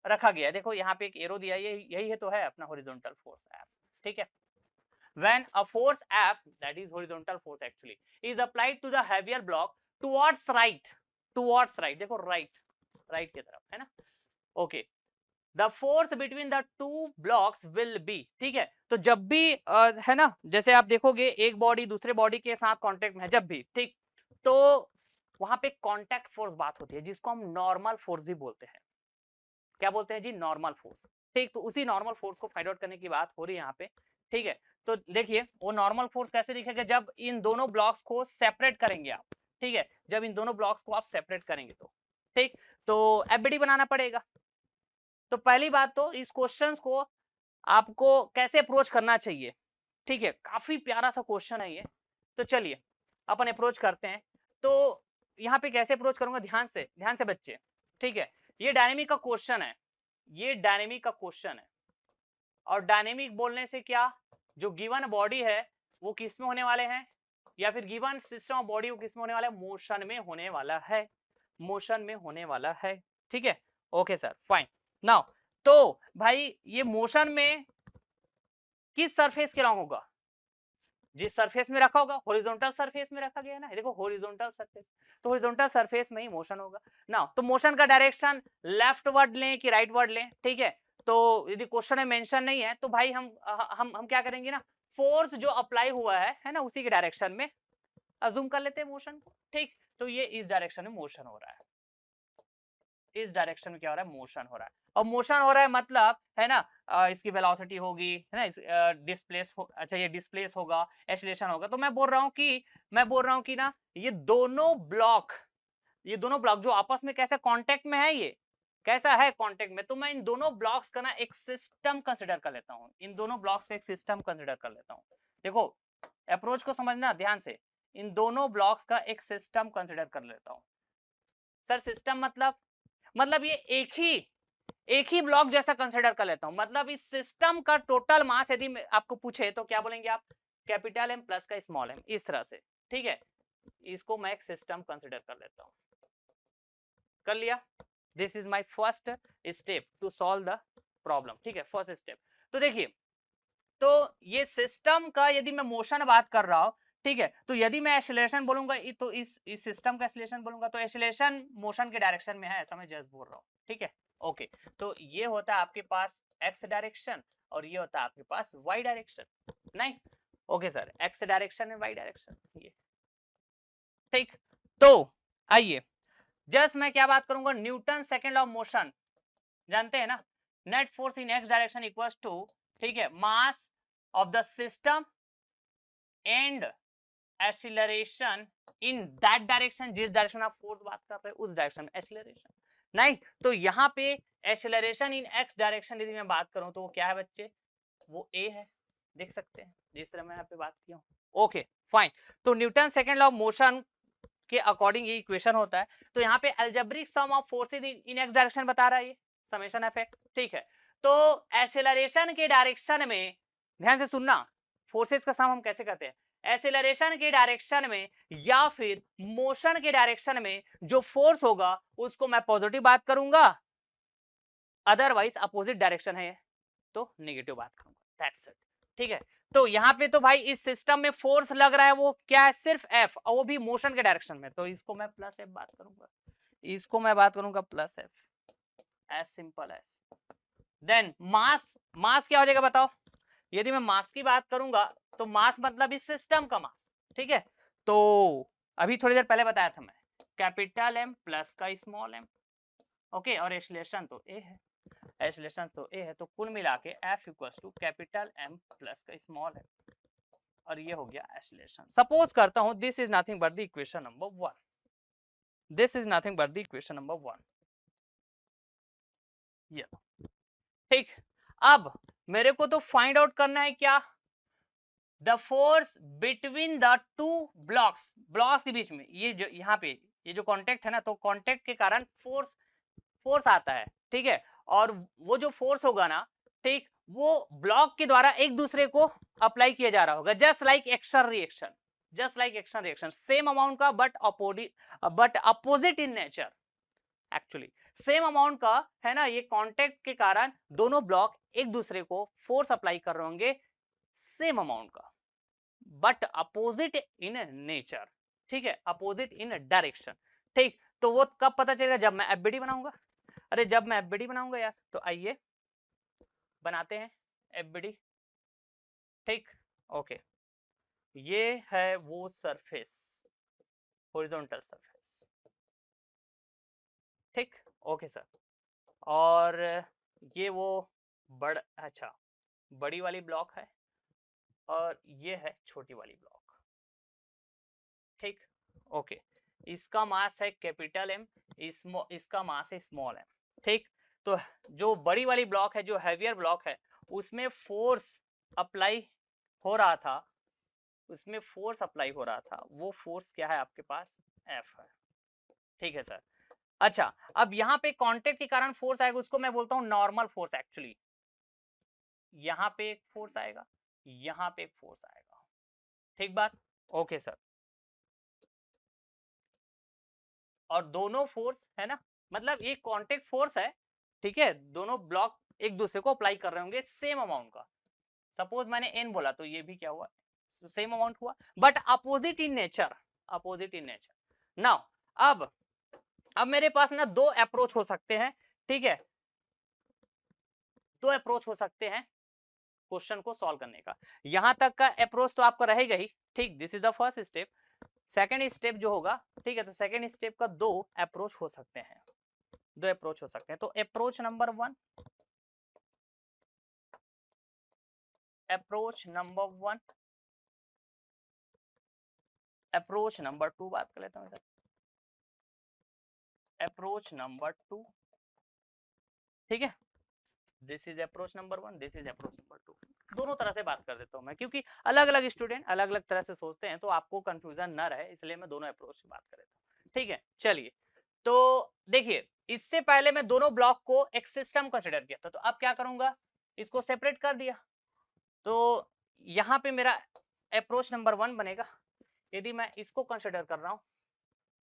रखा गया है। देखो यहाँ पे एक एरो दिया है, यही है तो है अपना हॉरिजॉन्टल फोर्स F, ठीक है। When a force F, that is horizontal force actually, is applied to the heavier block towards right, देखो right की तरफ है ना, okay. The force between the two blocks will be, ठीक है, तो जब भी है ना, जैसे आप देखोगे एक बॉडी दूसरे बॉडी के साथ कांटेक्ट में है जब भी, ठीक, तो वहां पे कांटेक्ट फोर्स बात होती है, जिसको हम नॉर्मल फोर्स भी बोलते हैं। क्या बोलते हैं जी, नॉर्मल फोर्स, ठीक। तो उसी नॉर्मल फोर्स को फाइंड आउट करने की बात हो रही है यहाँ पे, ठीक है। तो देखिए वो नॉर्मल फोर्स कैसे दिखेगा, जब इन दोनों ब्लॉक्स को सेपरेट करेंगे आप, ठीक है, जब इन दोनों ब्लॉक्स को आप सेपरेट करेंगे तो, ठीक। तो एफबीडी बनाना पड़ेगा। तो पहली बात तो इस क्वेश्चंस को आपको कैसे अप्रोच करना चाहिए, ठीक है, काफी प्यारा सा क्वेश्चन है ये। तो चलिए अपन अप्रोच करते हैं। तो यहाँ पे कैसे अप्रोच करूंगा, ध्यान से बच्चे, ठीक है। ये डायनेमिक का क्वेश्चन है, ये डायनेमिक का क्वेश्चन है, और डायनेमिक बोलने से क्या, जो गिवन बॉडी है वो किस में होने वाले हैं, या फिर गिवन सिस्टम ऑफ बॉडी वो किस में होने वाला है, मोशन में होने वाला है, मोशन में होने वाला है, ठीक है। Okay sir, fine. नाउ तो भाई ये मोशन में किस सरफेस के रॉन्ग होगा, जिस सरफेस में रखा होगा, हॉरिजॉन्टल सरफेस में रखा गया है ना, देखो हॉरिजॉन्टल सरफेस, तो हॉरिजॉन्टल सरफेस में ही मोशन होगा ना। तो मोशन का डायरेक्शन लेफ्टवर्ड लें कि राइटवर्ड लें, ठीक है। तो यदि क्वेश्चन में मेंशन नहीं है तो भाई हम क्या करेंगे ना, फोर्स जो अप्लाई हुआ है ना, उसी के डायरेक्शन में अज्यूम कर लेते हैं मोशन को, ठीक। तो ये इस डायरेक्शन में मोशन हो रहा है, इस डायरेक्शन में क्या हो रहा है, मोशन हो रहा है। और मोशन हो रहा है मतलब है ना, इसकी वेलोसिटी होगी, है ना, डिस्प्लेस हो, अच्छा ये डिस्प्लेस होगा, एक्सीलरेशन होगा। तो मैं बोल रहा हूँ कि ना ये दोनों ब्लॉक जो आपस में कैसे कांटेक्ट में है, ये कैसा है कांटेक्ट में, तो मैं इन दोनों ब्लॉक्स का ना एक सिस्टम कंसीडर कर लेता हूँ, इन दोनों ब्लॉक्स का एक सिस्टम कंसीडर कर लेता हूँ। देखो अप्रोच को समझना ध्यान से, इन दोनों ब्लॉक्स का एक सिस्टम कंसीडर कर लेता हूँ। सर सिस्टम मतलब ये एक ही ब्लॉक जैसा कंसीडर कर लेता हूं, मतलब इस सिस्टम का टोटल मास यदि आपको पूछे तो क्या बोलेंगे आप, कैपिटल एम प्लस का स्मॉल एम, इस तरह से, ठीक है। इसको मैं एक सिस्टम कंसीडर कर लेता हूं, कर लिया। This is my first step to solve the problem, ठीक है, फर्स्ट स्टेप। तो देखिए, तो ये सिस्टम का यदि मैं मोशन बात कर रहा हूं, ठीक है, तो यदि मैं एक्सीलरेशन बोलूंगा तो इस सिस्टम का एक्सीलरेशन बोलूंगा तो एक्सीलरेशन मोशन के डायरेक्शन में है, ऐसा मैं जस्ट बोल रहा हूं, ठीक है। ओके, तो ये होता है आपके पास एक्स डायरेक्शन और ये होता है आपके पास वाई डायरेक्शन, नहीं, okay sir, X direction and Y direction, ये ठीक। तो आइए, जस्ट मैं क्या बात करूंगा, Newton second law of motion जानते हैं ना, net force in X direction equals to, ठीक है, mass of the system and acceleration in that direction, जिस डायरेक्शन में आप फोर्स बात कर रहे हैं उस डायरेक्शन में एक्सीलरेशन, नहीं, तो यहाँ पे एक्सीलरेशन इन एक्स डायरेक्शन यदि मैं बात करूं तो वो क्या है बच्चे, वो ए है, देख सकते हैं जिस तरह मैं यहाँ पे बात किया हूँ। ओके फाइन, तो Newton second law of motion के अकॉर्डिंग ये इक्वेशन होता है। तो यहाँ पे algebraic sum of forces in X direction बता रहा है ये समेशन एफ एक्स, ठीक है। तो एक्सेलरेशन के डायरेक्शन में ध्यान से सुनना, फोर्सेस का सम हम कैसे करते हैं, एक्सेलरेशन के डायरेक्शन में या फिर मोशन के डायरेक्शन में जो फोर्स होगा उसको मैं पॉजिटिव बात करूंगा, अदरवाइज अपोजिट डायरेक्शन है तो नेगेटिव बात करूंगा, दैट्स इट, ठीक है। तो यहाँ पे तो भाई इस सिस्टम में फोर्स लग रहा है वो क्या है, सिर्फ एफ, और वो भी मोशन के डायरेक्शन में, तो इसको मैं प्लस एफ बात करूंगा, इसको मैं बात करूंगा plus F, as simple as. Then mass, mass क्या हो जाएगा बताओ, यदि मैं मास की बात करूंगा तो मास मतलब इस सिस्टम का मास, ठीक है। तो अभी थोड़ी देर पहले बताया था मैं, कैपिटल एम प्लस का स्मॉल एम, ओके, और एक्सीलरेशन तो ए है, एक्सीलरेशन तो ए है, तो कुल मिला के F equals to capital M plus का स्मॉल एम, और ये हो गया एक्सीलरेशन। सपोज करता हूं this is nothing but the equation number 1, this is nothing but the equation number 1, ये ठीक। अब मेरे को तो फाइंड आउट करना है क्या, the force between the two blocks, blocks के बीच में ये जो यहाँ पे ये जो कांटेक्ट है ना, तो कांटेक्ट के कारण फोर्स, फोर्स आता है, ठीक है, और वो जो फोर्स होगा ना, ठीक, वो ब्लॉक के द्वारा एक दूसरे को अप्लाई किया जा रहा होगा, just like action reaction, just like action reaction, same amount का but opposite in nature, actually same amount का है ना, ये कांटेक्ट के कारण दोनों ब्लॉक एक दूसरे को फोर्स अप्लाई कर रहे होंगे सेम अमाउंट का, बट अपोजिट इन नेचर, ठीक है, अपोजिट इन डायरेक्शन, ठीक। तो वो कब पता चलेगा, जब मैं एफबीडी बनाऊंगा, अरे जब मैं एफबीडी बनाऊंगा यार, तो आइए बनाते हैं एफबीडी, ठीक, ओके, ये है वो सरफेस, हॉरिजॉन्टल सरफेस, ठीक, ओके सर, और ये वो अच्छा बड़ी वाली ब्लॉक है और ये है छोटी वाली ब्लॉक, ठीक, ओके, इसका मास है कैपिटल एम, इसका मास है स्मॉल एम, ठीक। तो जो बड़ी वाली ब्लॉक है, जो हैवियर ब्लॉक है, उसमें फोर्स अप्लाई हो रहा था, उसमें फोर्स अप्लाई हो रहा था, वो फोर्स क्या है आपके पास, एफ है, ठीक है सर। अच्छा, अब यहाँ पे कांटेक्ट के कारण फोर्स आएगा, उसको मैं बोलता हूँ नॉर्मल फोर्स, एक्चुअली यहाँ पे एक फोर्स आएगा, यहाँ पे एक फोर्स आएगा, ठीक बात, ओके सर। और दोनों फोर्स है ना, मतलब ये कांटेक्ट फोर्स है, ठीक है, दोनों ब्लॉक एक दूसरे को अप्लाई कर रहे होंगे सेम अमाउंट का, सपोज मैंने एन बोला तो ये भी क्या हुआ, तो सेम अमाउंट हुआ, but opposite in nature, opposite in nature. Now अब मेरे पास ना दो अप्रोच हो सकते हैं, ठीक है, दो अप्रोच हो सकते हैं क्वेश्चन को सॉल्व करने का, यहां तक का अप्रोच तो आपका रहेगा ही, ठीक, this is the first step. Second step जो होगा, ठीक है, तो सेकेंड स्टेप का दो अप्रोच हो सकते हैं, दो अप्रोच हो सकते हैं। तो approach number 1, approach number 1, approach number 2 बात कर लेता हूं इधर, अप्रोच नंबर 2, ठीक है, this is approach number 1, this is approach number 2, दोनों तरह से बात कर देता हूं मैं, क्योंकि अलग अलग स्टूडेंट अलग अलग तरह से सोचते हैं, तो आपको कंफ्यूजन ना रहे, इसलिए मैं दोनों अप्रोच से बात कर देता हूं, ठीक है। चलिए, तो देखिए, इससे पहले मैं दोनों ब्लॉक को एक सिस्टम कंसिडर किया था, तो अब क्या करूंगा, इसको सेपरेट कर दिया, तो यहाँ पे मेरा अप्रोच नंबर 1 बनेगा, यदि मैं इसको कंसिडर कर रहा हूं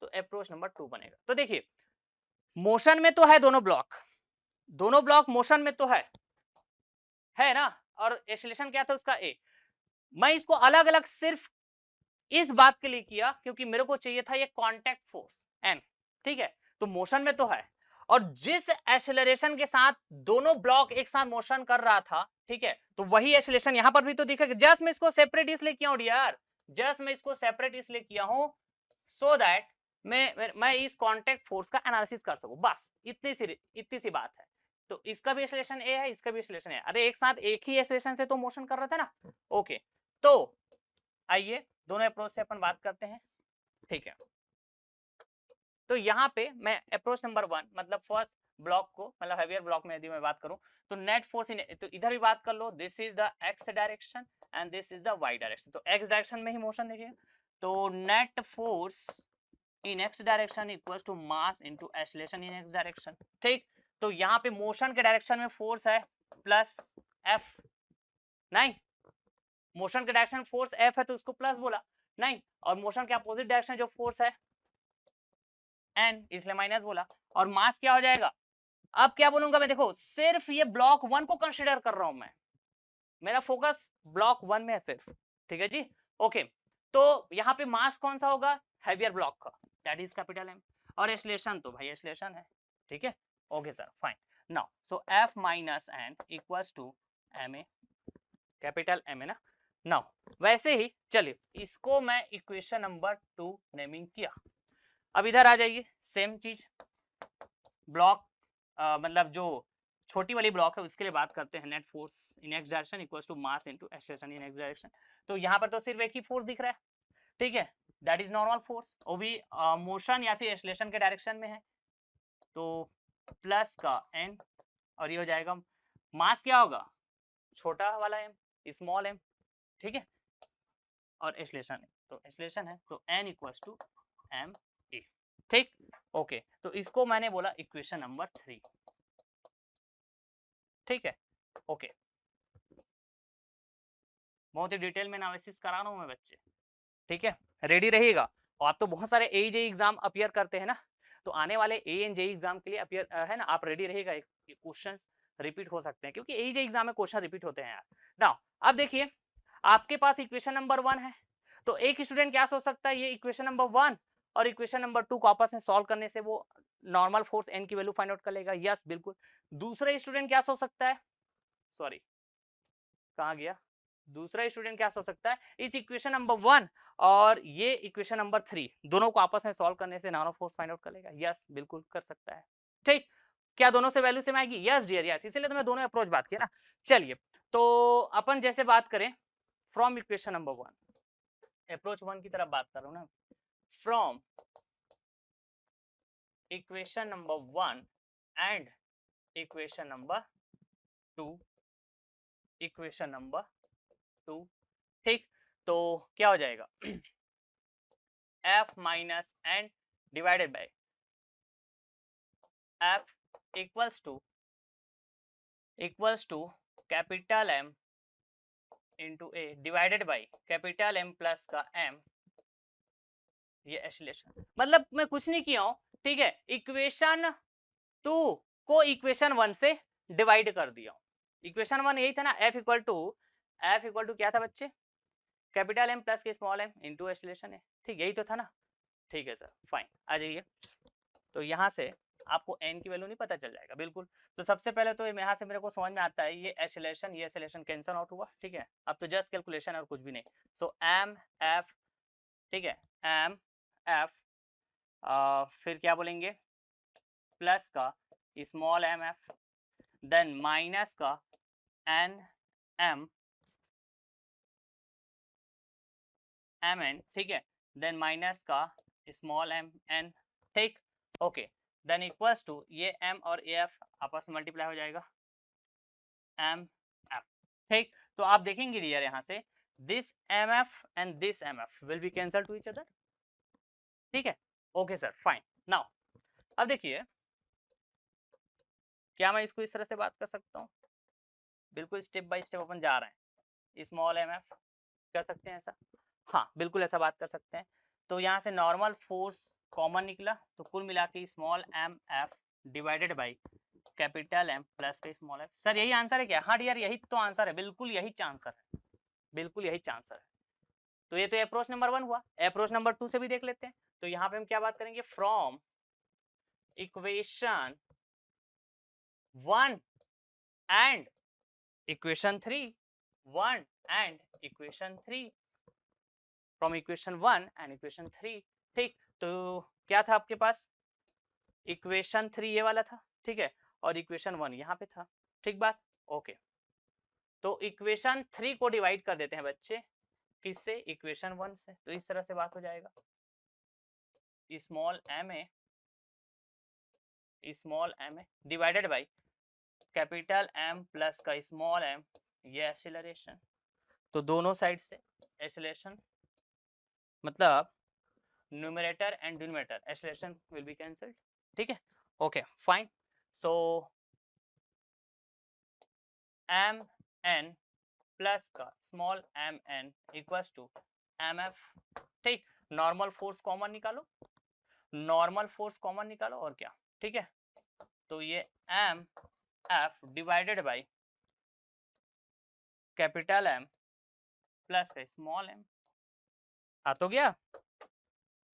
तो अप्रोच नंबर 2 बनेगा। तो देखिए, मोशन में तो है दोनों ब्लॉक मोशन में तो है ना, और एक्सेलरेशन क्या था उसका ए। मैं इसको अलग अलग सिर्फ इस बात के लिए किया क्योंकि मेरे को चाहिए था ये कांटेक्ट फोर्स एन, ठीक है। तो मोशन में तो है, और जिस एक्सेलरेशन के साथ दोनों ब्लॉक एक साथ मोशन कर रहा था, ठीक है, तो वही एक्सेलरेशन यहां पर भी तो दिखेगा। जस्ट मैं इसको सेपरेट इसलिए किया हूं यार, जस्ट मैं इसको सेपरेट इसलिए किया हूं सो दैट मैं इस कांटेक्ट फोर्स का एनालिसिस कर सकूं, बस इतनी सी बात है। तो इसका भी एक्सेलरेशन ए है, इसका भी एक्सेलरेशन है, अरे एक साथ एक ही एक्सेलरेशन से तो मोशन कर रहा था ना। ओके, तो आइए दोनों अप्रोच से अपन बात करते हैं, ठीक है। तो यहाँ पे मैं अप्रोच नंबर 1 मतलब फर्स्ट ब्लॉक को, मतलब हैवियर ब्लॉक में यदि मैं बात करूं तो नेट फोर्स इन, तो इधर भी बात कर लो, this is the X direction and this is the Y direction. तो एक्स डायरेक्शन में ही मोशन देखिए, तो net force in X direction equals to mass into acceleration in X direction, ठीक। तो यहाँ पे मोशन के डायरेक्शन में फोर्स है प्लस एफ, नहीं, मोशन के डायरेक्शन फोर्स एफ है तो उसको प्लस बोला नहीं, और मोशन के अपोजिट डायरेक्शन जो फोर्स है एन, इसलिए माइनस बोला। और मास क्या हो जाएगा, अब क्या बोलूंगा मैं, देखो सिर्फ ये ब्लॉक 1 को कंसीडर कर रहा हूं मैं, मेरा फोकस ब्लॉक 1 में है सिर्फ, ठीक है जी। ओके, तो यहाँ पे मास कौन सा होगा, हैवियर ब्लॉक का, दैट इज कैपिटल एम, और एक्सेलरेशन तो भाई एक्सेलरेशन है, ठीक है। Okay sir, fine. Now so F minus N equals to M A, capital M है ना। नाउ वैसे ही चलिए इसको मैं इक्वेशन नंबर 2 नेमिंग किया। अब इधर आ जाइए, सेम चीज ब्लॉक मतलब जो छोटी वाली ब्लॉक है उसके लिए बात करते हैं, net force in X direction equals to mass into acceleration in X direction. तो यहाँ पर तो सिर्फ एक ही फोर्स दिख रहा है, ठीक है, दैट इज नॉर्मल फोर्स, वो भी मोशन या फिर एक्सेलरेशन के डायरेक्शन में है, तो प्लस का एन, और ये हो जाएगा मास क्या होगा, छोटा वाला एम, स्मॉल एम, ठीक है, और एक्सेलरेशन है तो एक्सेलरेशन है तो N equals to M A, ठीक। ओके, तो इसको मैंने बोला इक्वेशन नंबर 3, ठीक है। ओके, बहुत ही डिटेल में एनालिसिस करा रहा हूं मैं बच्चे, ठीक है, रेडी रहिएगा। और आप तो बहुत सारे ए जे एग्जाम अपियर करते हैं ना, तो आने वाले ए एंड जे एग्जाम के लिए अपियर है ना, आप रेडी रहिएगा, क्वेश्चंस रिपीट हो सकते हैं क्योंकि ए जे एग्जाम में क्वेश्चन रिपीट होते हैं यार। नाउ अब देखिए, आपके पास इक्वेशन नंबर 1 है, तो एक स्टूडेंट क्या सोच सकता है, ये इक्वेशन नंबर 1 और इक्वेशन नंबर 2 को आपस में सॉल्व करने से वो नॉर्मल फोर्स एन की वैल्यू फाइंड आउट कर लेगा, यस बिल्कुल। दूसरा स्टूडेंट क्या सोच सकता है, सॉरी कहाँ गया, दूसरा स्टूडेंट क्या सोच सकता है, इस इक्वेशन नंबर 1 और ये इक्वेशन नंबर 3 दोनों को आपस में सॉल्व करने से नॉर्मल फोर्स फाइंड आउट कर लेगा, यस बिल्कुल कर सकता है, ठीक। क्या दोनों से वैल्यू सेम आएगी, यस डियर यस, इसीलिए तो मैं दोनों अप्रोच बात किया ना। चलिए, तो अपन जैसे बात करें फ्रॉम इक्वेशन नंबर 1, अप्रोच 1 की तरफ बात कर रहा हूं ना, from equation number 1 and equation number 2, equation number 2, ठीक। तो क्या हो जाएगा, F minus N divided by F equals to capital M into A divided by capital M plus का एम, ये एक्सेलरेशन, मतलब मैं कुछ नहीं किया हूं, ठीक है, इक्वेशन 2 को इक्वेशन 1 से डिवाइड कर दिया हूं। इक्वेशन 1 यही था ना, एफ इक्वल टू क्या था बच्चे, कैपिटल एम प्लस के स्मॉल एम इंटू एक्सेलरेशन है, ठीक, यही तो था ना, ठीक है सर, फाइन। आ जाइए, तो यहाँ से आपको एन की वैल्यू नहीं पता चल जाएगा बिल्कुल। तो सबसे पहले तो यहाँ से मेरे को समझ में आता है ये एक्सेलरेशन कैंसल आउट हुआ, ठीक है, अब तो जस्ट कैलकुलेशन और कुछ भी नहीं। सो एम एफ, ठीक है, एम एफ फिर क्या बोलेंगे, प्लस का small M F, then minus का एन एम एम एन, ठीक है, देन माइनस का स्मॉल एम एन, ठीक। ओके, देन इक्वल्स टू ये एम और ए एफ आपस में मल्टीप्लाई हो जाएगा, एम एफ, ठीक। तो आप देखेंगे डियर यहाँ से this M F and this M F will be cancel to each other, ठीक है। Okay sir, fine. नाउ अब देखिए, क्या मैं इसको इस तरह से बात कर सकता हूँ, बिल्कुल स्टेप बाय स्टेप अपन जा रहे हैं, स्मॉल एम एफ कर सकते हैं ऐसा, हाँ बिल्कुल ऐसा बात कर सकते हैं। तो यहाँ से नॉर्मल फोर्स कॉमन निकला तो कुल मिला के small M F divided by capital M plus का स्मॉल एफ। सर यही आंसर है क्या? हाँ यार यही तो आंसर है, बिल्कुल यही आंसर है, बिल्कुल यही आंसर है। तो ये तो अप्रोच नंबर 1 हुआ। अप्रोच नंबर 2 से भी देख लेते हैं। तो यहाँ पे हम क्या बात करेंगे? From equation 1 and equation 3, 1 and equation 3, from equation 1 and equation 3। ठीक, तो क्या था आपके पास? इक्वेशन 3 ये वाला था, ठीक है, और इक्वेशन 1 यहाँ पे था। ठीक बात, ओके। तो इक्वेशन 3 को डिवाइड कर देते हैं बच्चे, किससे? इक्वेशन 1 से। तो इस तरह से बात हो जाएगा, small M A divided by capital M plus का स्मॉल एम, ये एक्सीलरेशन। तो दोनों साइड से एक्सीलरेशन, मतलब numerator and denominator acceleration will be cancelled. ठीक है, okay fine. So M N plus का small M N equals to M F. ठीक, नॉर्मल फोर्स कॉमन निकालो, नॉर्मल फोर्स कॉमन निकालो और क्या। ठीक है, तो ये M F divided by capital M plus का स्मॉल एम। आ तो गया,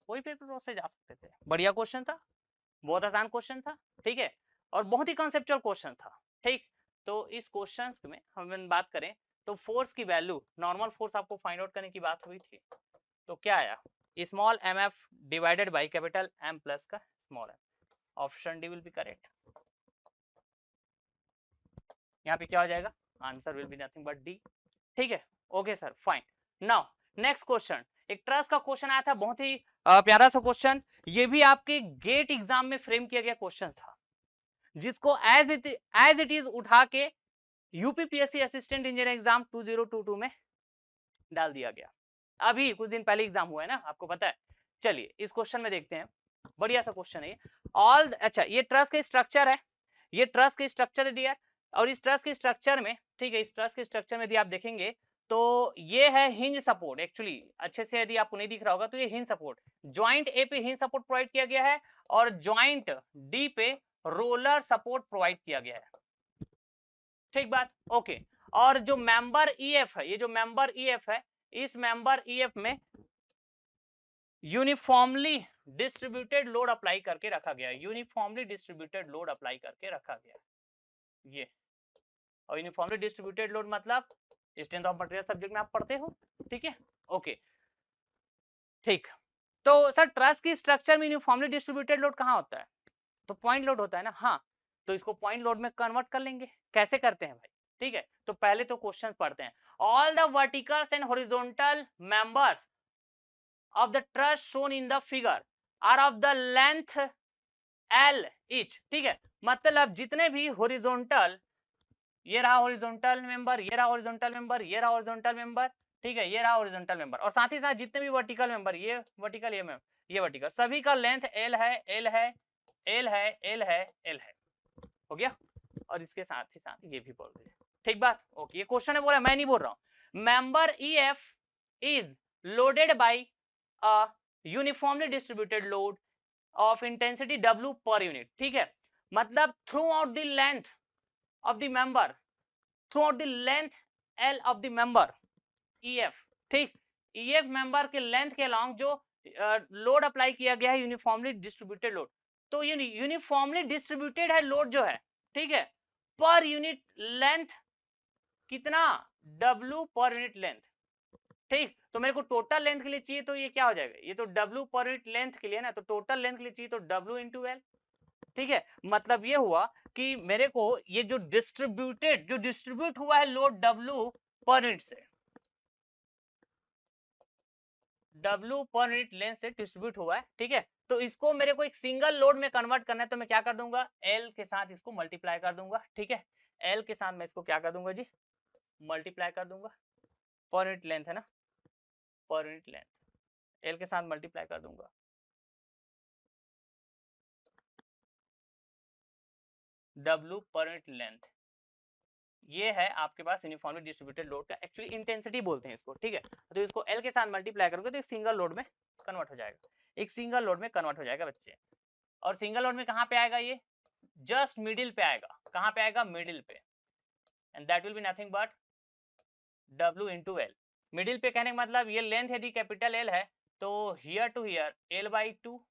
कोई पेपर से जा सकते थे। बढ़िया क्वेश्चन था, बहुत आसान क्वेश्चन था, ठीक है, और बहुत ही कॉन्सेप्चुअल क्वेश्चन था। ठीक, तो इस क्वेश्चन में हम बात करें तो फोर्स की वैल्यू, नॉर्मल फोर्स आपको फाइंड आउट करने की बात हुई थी, तो क्या आया? Small M F divided by capital M plus का small M. Option D will be correct. यहाँ पे क्या हो जाएगा? Answer will be nothing but D. ठीक है, okay sir, fine. Now next question, एक ट्रस्ट का क्वेश्चन आया था, बहुत ही प्यारा सा क्वेश्चन। ये भी आपके गेट एग्जाम में फ्रेम किया गया क्वेश्चन था, जिसको एज इट इज उठा के यूपीपीएससी असिस्टेंट इंजीनियर एग्जाम 2022 में डाल दिया गया। अभी कुछ दिन पहले एग्जाम हुआ है ना, आपको पता है। चलिए इस क्वेश्चन में देखते हैं, बढ़िया सा क्वेश्चन है ये। ऑल अच्छा, ये ट्रस्ट का स्ट्रक्चर है, ये ट्रस्ट का स्ट्रक्चर है डियर, और इस ट्रस्ट के स्ट्रक्चर में, ठीक है, इस ट्रस्ट के स्ट्रक्चर में यदि आप देखेंगे तो ये है हिंज सपोर्ट। एक्चुअली अच्छे से यदि आपको नहीं दिख रहा होगा तो ये हिंज सपोर्ट, ज्वाइंट ए पे हिंज सपोर्ट प्रोवाइड किया गया है और ज्वाइंट डी पे रोलर सपोर्ट प्रोवाइड किया गया है। ठीक बात, ओके। और जो मेंबर ईएफ है, ये जो मेंबर ईएफ है, इस मेंबर ईएफ में यूनिफॉर्मली डिस्ट्रीब्यूटेड लोड अप्लाई करके रखा गया है, यूनिफॉर्मली डिस्ट्रीब्यूटेड लोड अप्लाई करके रखा गया है ये। और यूनिफॉर्मली डिस्ट्रीब्यूटेड लोड मतलब स्ट्रेंथ ऑफ मटेरियल सब्जेक्ट में आप पढ़ते हो, ठीक है, ओके। ठीक, तो सर ट्रस की स्ट्रक्चर में यूनिफॉर्मली डिस्ट्रीब्यूटेड लोड कहां होता है? तो पॉइंट लोड होता है ना। हाँ, तो इसको पॉइंट लोड में कन्वर्ट कर लेंगे। कैसे करते हैं भाई? ठीक है, तो पहले तो क्वेश्चन पढ़ते हैं। All the verticals and horizontal members of the truss shown in the figure are of the length L each। ठीक है, मतलब जितने भी हॉरिजॉन्टल, ये रहा हॉरिजॉन्टल मेंबर, ये रहा हॉरिजॉन्टल मेंबर, ये रहा हॉरिजॉन्टल मेंबर, ठीक है, ये रहा हॉरिजॉन्टल मेंबर, और साथ ही साथ जितने भी वर्टिकल मेंबर, ये वर्टिकल, ये वर्टिकल, सभी का लेंथ L है, L है, L है, L है, L है। हो गया, और इसके साथ ही साथ ये भी बोल रहे हैं। ठीक बात, ओके। ये क्वेश्चन है, बोला, मैं नहीं बोल रहा हूं। Member EF is loaded by a uniformly distributed load of intensity W per unit। ठीक है, मतलब throughout the length of the member, throughout the length L of the member EF। ठीक, EF मेंबर के लेंथ के along जो load apply किया गया है, यूनिफॉर्मली डिस्ट्रीब्यूटेड लोड। तो ये यूनिफॉर्मली डिस्ट्रीब्यूटेड है लोड जो है, ठीक है, पर यूनिट लेंथ कितना? W per unit length. ठीक, तो मेरे को टोटल लेंथ के लिए चाहिए, तो ये क्या हो जाएगा? ये तो W पर यूनिट लेंथ के लिए ना, तो टोटल लेंथ के लिए चाहिए तो W इंटू एल। ठीक है, मतलब ये हुआ कि मेरे को ये जो डिस्ट्रीब्यूट हुआ है लोड W पर यूनिट से, W पर यूनिट लेंथ से डिस्ट्रीब्यूट हुआ है, ठीक है, तो इसको मेरे को एक सिंगल लोड में कन्वर्ट करना है, तो मैं क्या कर दूंगा? L के साथ इसको मल्टीप्लाई कर दूंगा। ठीक है, L के साथ मैं इसको क्या कर दूंगा जी? मल्टीप्लाई कर दूंगा। पर यूनिट लेंथ है ना, पर यूनिट लेंथ, L के साथ मल्टीप्लाई कर दूंगा। W पर यूनिट लेंथ, ये है आपके पास यूनिफॉर्मली डिस्ट्रीब्यूटेड लोड का एक्चुअली इंटेंसिटी बोलते हैं इसको। ठीक है, तो इसको L के साथ मल्टीप्लाई करोगे तो एक सिंगल लोड में कन्वर्ट हो जाएगा। एक सिंगल लोड में कन्वर्ट हो जाएगा बच्चे। और सिंगल लोड में कहाँ पे आएगा, ये जस्ट मिडिल पे आएगा। कहाँ पे आएगा, मिडिल पे, and that will be nothing but W into L. Middle पे कहने का मतलब ये लेंथ यदि कैपिटल एल है तो here to here L by two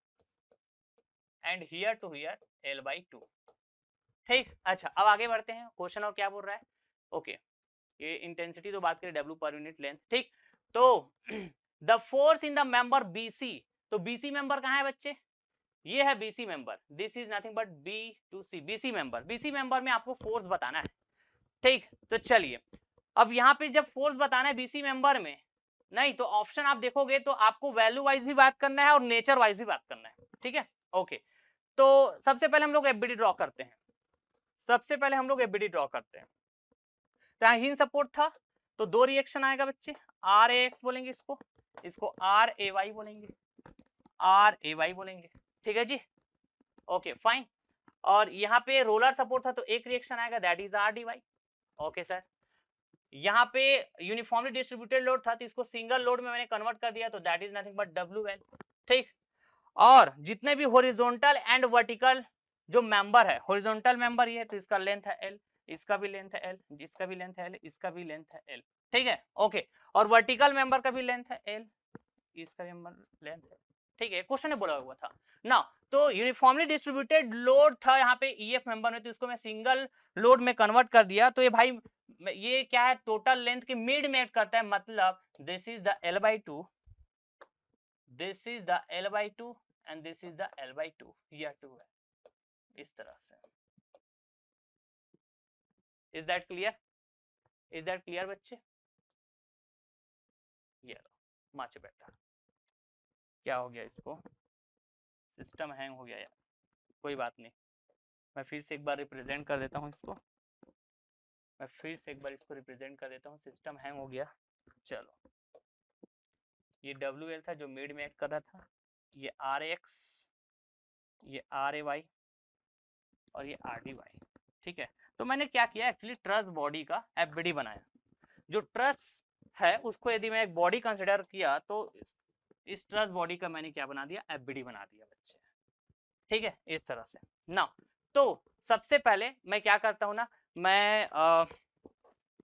and here to here L by two. ठीक, अच्छा अब आगे बढ़ते हैं, क्वेश्चन और क्या बोल रहा है। ओके, ये इंटेंसिटी तो बात करें W पर यूनिट लेंथ। ठीक, तो the force in the member BC, तो BC मेंबर कहाँ है बच्चे, ये है BC member, this is nothing but B to C, BC member. BC member में आपको फोर्स बताना है। ठीक, तो चलिए अब यहाँ पे जब फोर्स बताना है BC मेंबर में, नहीं तो ऑप्शन आप देखोगे तो आपको वैल्यू वाइज भी बात करना है और नेचर वाइज भी बात करना है। ठीक है, ओके, तो सबसे पहले हम लोग FBD ड्रॉ करते हैं। सबसे पहले हम लोग FBD ड्रॉ करते हैं। तो यहाँ हिंज सपोर्ट था तो दो रिएक्शन आएगा बच्चे, RAX बोलेंगे इसको, इसको RAY बोलेंगे, RAY बोलेंगे। ठीक है जी, ओके फाइन। और यहाँ पे रोलर सपोर्ट था तो एक रिएक्शन आएगा, that is RDY। Okay sir, यहाँ पे यूनिफॉर्मली डिस्ट्रीब्यूटेड लोड था तो इसको सिंगल लोड में मैंने कन्वर्ट कर दिया तो that is nothing but WL। ठीक, और जितने भी हॉरिजॉन्टल एंड वर्टिकल जो मेंबर है, हॉरिजॉन्टल मेंबर ये है तो इसका लेंथ है L, इसका भी लेंथ है L, इसका भी लेंथ है L, इसका भी लेंथ है L। ठीक है, ओके, और वर्टिकल मेंबर का भी लेंथ है L, इसका भी लेंथ है। ठीक है, क्वेश्चन ने बोला हुआ था ना, तो यूनिफॉर्मली डिस्ट्रीब्यूटेड लोड था यहाँ पे EF मेंबर में, तो इसको मैं सिंगल लोड में कन्वर्ट कर दिया। तो ये भाई ये क्या है, टोटल लेंथ के मिड में ऐड करता है, मतलब this is the L/2, this is the L/2 and this is the L/2, यह 2 है इस तरह से। Is that clear, is that clear बच्चे, ये लो मच बेटर। क्या हो गया, इसको सिस्टम हैंग हो गया यार, कोई बात नहीं, मैं फिर से एक बार रिप्रेजेंट कर देता हूँ इसको, मैं फिर से एक बार इसको रिप्रेजेंट कर देता हूँ, सिस्टम हैंग हो गया। चलो, ये WL था जो मिड में ऐड कर रहा था, ये RX, ये RAY और ये RDY। ठीक है, तो मैंने क्या किया, एक्चुअली ट्रस बॉडी का FBD बनाया। जो ट्रस है उसको यदि मैं एक बॉडी कंसिडर किया तो इस ट्रस बॉडी का मैंने क्या बना दिया, FBD बना दिया बच्चे। ठीक है, इस तरह से ना। तो सबसे पहले मैं क्या करता हूँ ना, मैं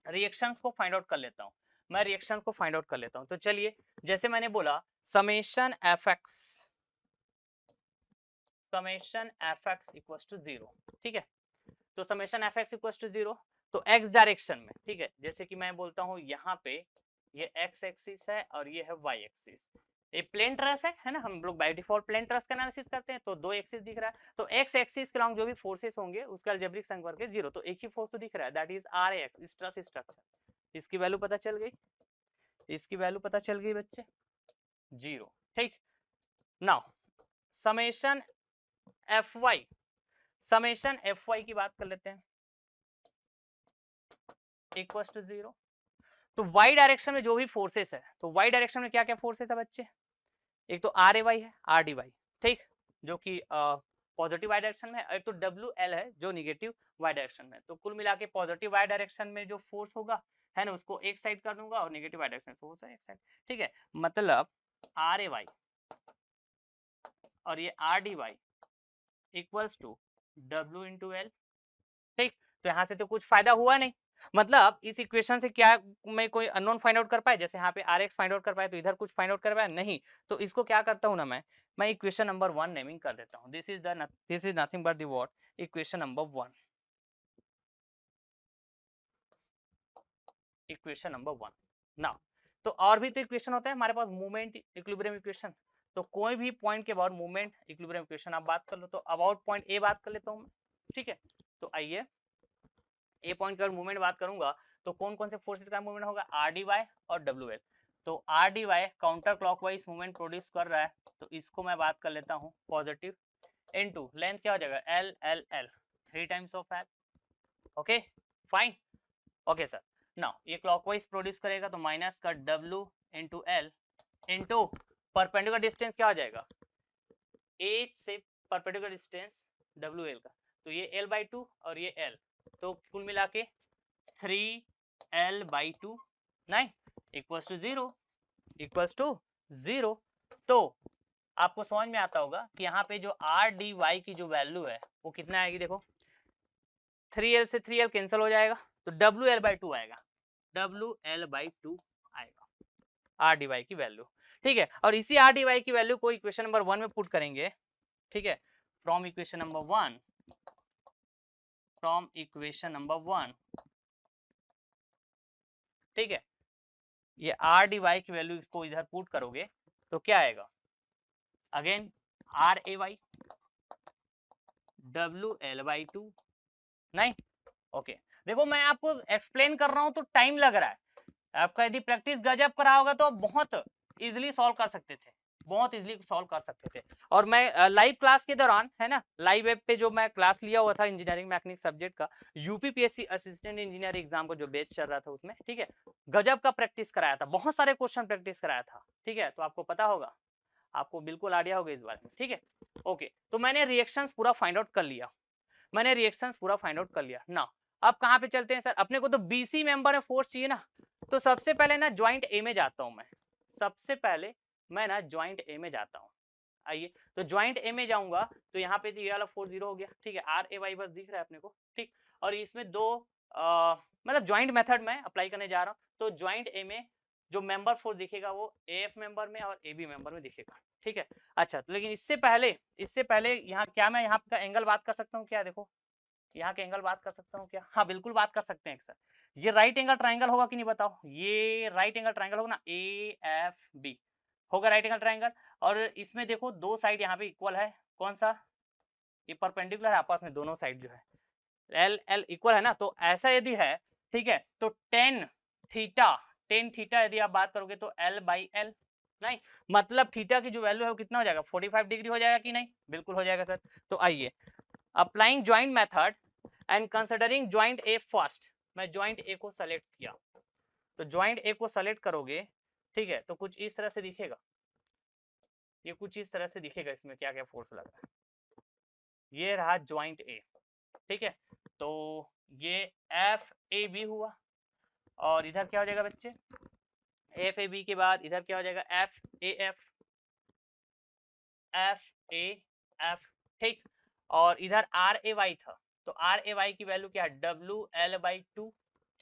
रिएक्शंस को फाइंड आउट कर लेता हूँ, मैं रिएक्शंस को फाइंड आउट कर लेता हूँ। तो चलिए, जैसे मैंने बोला समेशन fx इक्वल्स टू 0। ठीक है, तो समेशन fx इक्वल्स टू 0, तो x डायरेक्शन में। ठीक है, जैसे कि मैं बोलता हूँ यहाँ पे ये x एक्सिस है और ये है y एक्सिस, ये प्लेन ट्रस है ना, हम लोग बाय डिफॉल्ट प्लेन ट्रस का एनालिसिस करते हैं, तो दो एक्सिस दिख रहा है, तो x एक्सिस के अलॉन्ग जो भी फोर्सेस होंगे उसका अलजेब्रिक सम करके 0, तो एक ही फोर्स तो दिख रहा है, दैट इज RAX, इस ट्रस स्ट्रक्चर। इसकी वैल्यू पता चल गई, इसकी वैल्यू पता चल गई बच्चे, 0। ठीक, नाउ समेशन fy की बात कर लेते हैं, इक्वल टू 0। तो y डायरेक्शन में जो भी फोर्सेस है, तो y डायरेक्शन में क्या क्या फोर्सेस है बच्चे, एक तो RAY है, RDY, ठीक, जो कि पॉजिटिव y डायरेक्शन में, एक तो WL है जो निगेटिव y डायरेक्शन में। तो कुल मिला के पॉजिटिव y डायरेक्शन में जो फोर्स होगा है ना, उसको एक साइड कर दूंगा और नेगेटिव y डायरेक्शन फोर्स है एक साइड। ठीक है, मतलब RAY और ये RDY equals to W into L। ठीक, तो यहाँ से तो कुछ फायदा हुआ नहीं, मतलब इस इक्वेशन से क्या मैं कोई अननोन फाइंड आउट कर पाए, जैसे यहाँ पे RX फाइंड आउट कर पाए तो इधर कुछ फाइंड आउट कर पाए नहीं। तो इसको क्या करता हूँ ना, मैं इक्वेशन नंबर 1 नेमिंग कर देता हूँ, this is nothing but the what, equation number 1, equation number 1 ना। तो और भी तो इक्वेशन होता है हमारे पास, मूवमेंट इक्विलिब्रियम इक्वेशन, तो कोई भी पॉइंट के अबाउट मूवमेंट इक्विलिब्रियम इक्वेशन आप बात कर लो, तो अबाउट पॉइंट ए बात कर लेता हूँ मैं। ठीक है, तो आइए ए पॉइंट का मूवमेंट बात करूंगा तो कौन कौन से फोर्सेस का मूवमेंट होगा, RDY और WL। तो RDY counter clockwise movement produce कर रहा है, तो इसको मैं बात कर लेता हूँ पॉजिटिव, इनटू लेंथ क्या हो जाएगा L 3 times of L। Okay fine, okay sir. Now ये क्लॉकवाइज प्रोड्यूस करेगा तो माइनस का W into L into perpendicular distance क्या हो जाएगा, A से परपेंडिकुलर डिस्टेंस WL का, तो ये L/2 और ये L, तो कुल मिला के 3L/2 नहीं इक्वल्स टू 0, इक्वल्स टू 0। तो आपको समझ में आता होगा कि यहाँ पे जो आर डी वाई की जो वैल्यू है वो कितना आएगी, देखो 3l से 3l कैंसिल हो जाएगा तो WL/2 आएगा, WL/2 आएगा आर डी वाई की वैल्यू। ठीक है, और इसी आर डी वाई की वैल्यू को इक्वेशन नंबर 1 में पुट करेंगे। ठीक है, from equation number 1, from equation number 1, ठीक है, ये आर डी वाई की वैल्यू इसको इधर पुट करोगे तो क्या आएगा, again R A Y WL/2, नहीं ओके। देखो मैं आपको एक्सप्लेन कर रहा हूं तो टाइम लग रहा है, आपका यदि प्रैक्टिस गजब करा होगा तो बहुत इजीली सॉल्व कर सकते थे, बहुत इजीली सॉल्व कर सकते थे। और मैं लाइव क्लास के दौरान, है ना, लाइव वेब पे जो मैं क्लास लिया हुआ था इंजीनियरिंग मैकेनिक्स सब्जेक्ट का, यूपीपीएससी असिस्टेंट इंजीनियर एग्जाम का जो बैच चल रहा था उसमें, ठीक है, गजब का प्रैक्टिस कराया था, बहुत सारे क्वेश्चन प्रैक्टिस कराया था। ठीक है, तो आपको पता होगा, आपको बिल्कुल आइडिया होगा इस बारे में। ठीक है, ओके, तो मैंने रिएक्शंस पूरा फाइंड आउट कर लिया, मैंने रिएक्शंस पूरा फाइंड आउट कर लिया ना। अब कहाँ पे चलते हैं सर, अपने को तो बीसी मेंबर में फोर्स चाहिए ना, तो सबसे पहले ना ज्वाइंट ए में जाता हूं मैं, सबसे पहले मैं ना ज्वाइंट ए में जाता हूं। आइए, तो ज्वाइंट ए में जाऊंगा तो यहाँ पे ये वाला फोर्स 0 हो गया। ठीक है, आर ए वाई बस दिख रहा है अपने को। ठीक, और इसमें दो मतलब ज्वाइंट मेथड में अप्लाई करने जा रहा हूँ, तो ज्वाइंट ए में जो मेंबर फोर्स दिखेगा वो ए एफ मेंबर में और ए बी मेंबर में दिखेगा। ठीक है, अच्छा, तो लेकिन इससे पहले यहाँ क्या मैं यहाँ का एंगल बात कर सकता हूँ क्या, देखो यहाँ के एंगल बात कर सकता हूँ क्या, हाँ बिल्कुल बात कर सकते हैं सर। ये राइट एंगल ट्राइंगल होगा कि नहीं बताओ, ये राइट एंगल ट्राइंगल होगा ना, ए एफ बी होगा राइट एंगल ट्राइंगल। और इसमें देखो दो साइड यहाँ पे इक्वल है, कौन सा, ये परपेंडिकुलर है आपस में, दोनों साइड जो है एल एल इक्वल है ना, तो ऐसा यदि है, ठीक है, तो टेन थीटा यदि आप बात करोगे तो L/L, नहीं मतलब थीटा की जो वैल्यू है वो कितना हो जाएगा, 45 डिग्री हो जाएगा कि नहीं, बिल्कुल हो जाएगा सर। तो आइए, applying joint method and considering joint A first, मैं ज्वाइंट ए को सेलेक्ट किया, तो ज्वाइंट ए को सेलेक्ट करोगे, ठीक है, तो कुछ इस तरह से दिखेगा, ये कुछ इस तरह से दिखेगा, इसमें क्या क्या फोर्स लग रहा है, ये रहा ज्वाइंट ए। ठीक है, तो ये एफ ए बी हुआ, और इधर क्या हो जाएगा बच्चे, एफ ए बी के बाद इधर क्या हो जाएगा, F A F, F A F. ठीक, और इधर आर ए वाई था, तो आर ए वाई की वैल्यू क्या है, WL/2।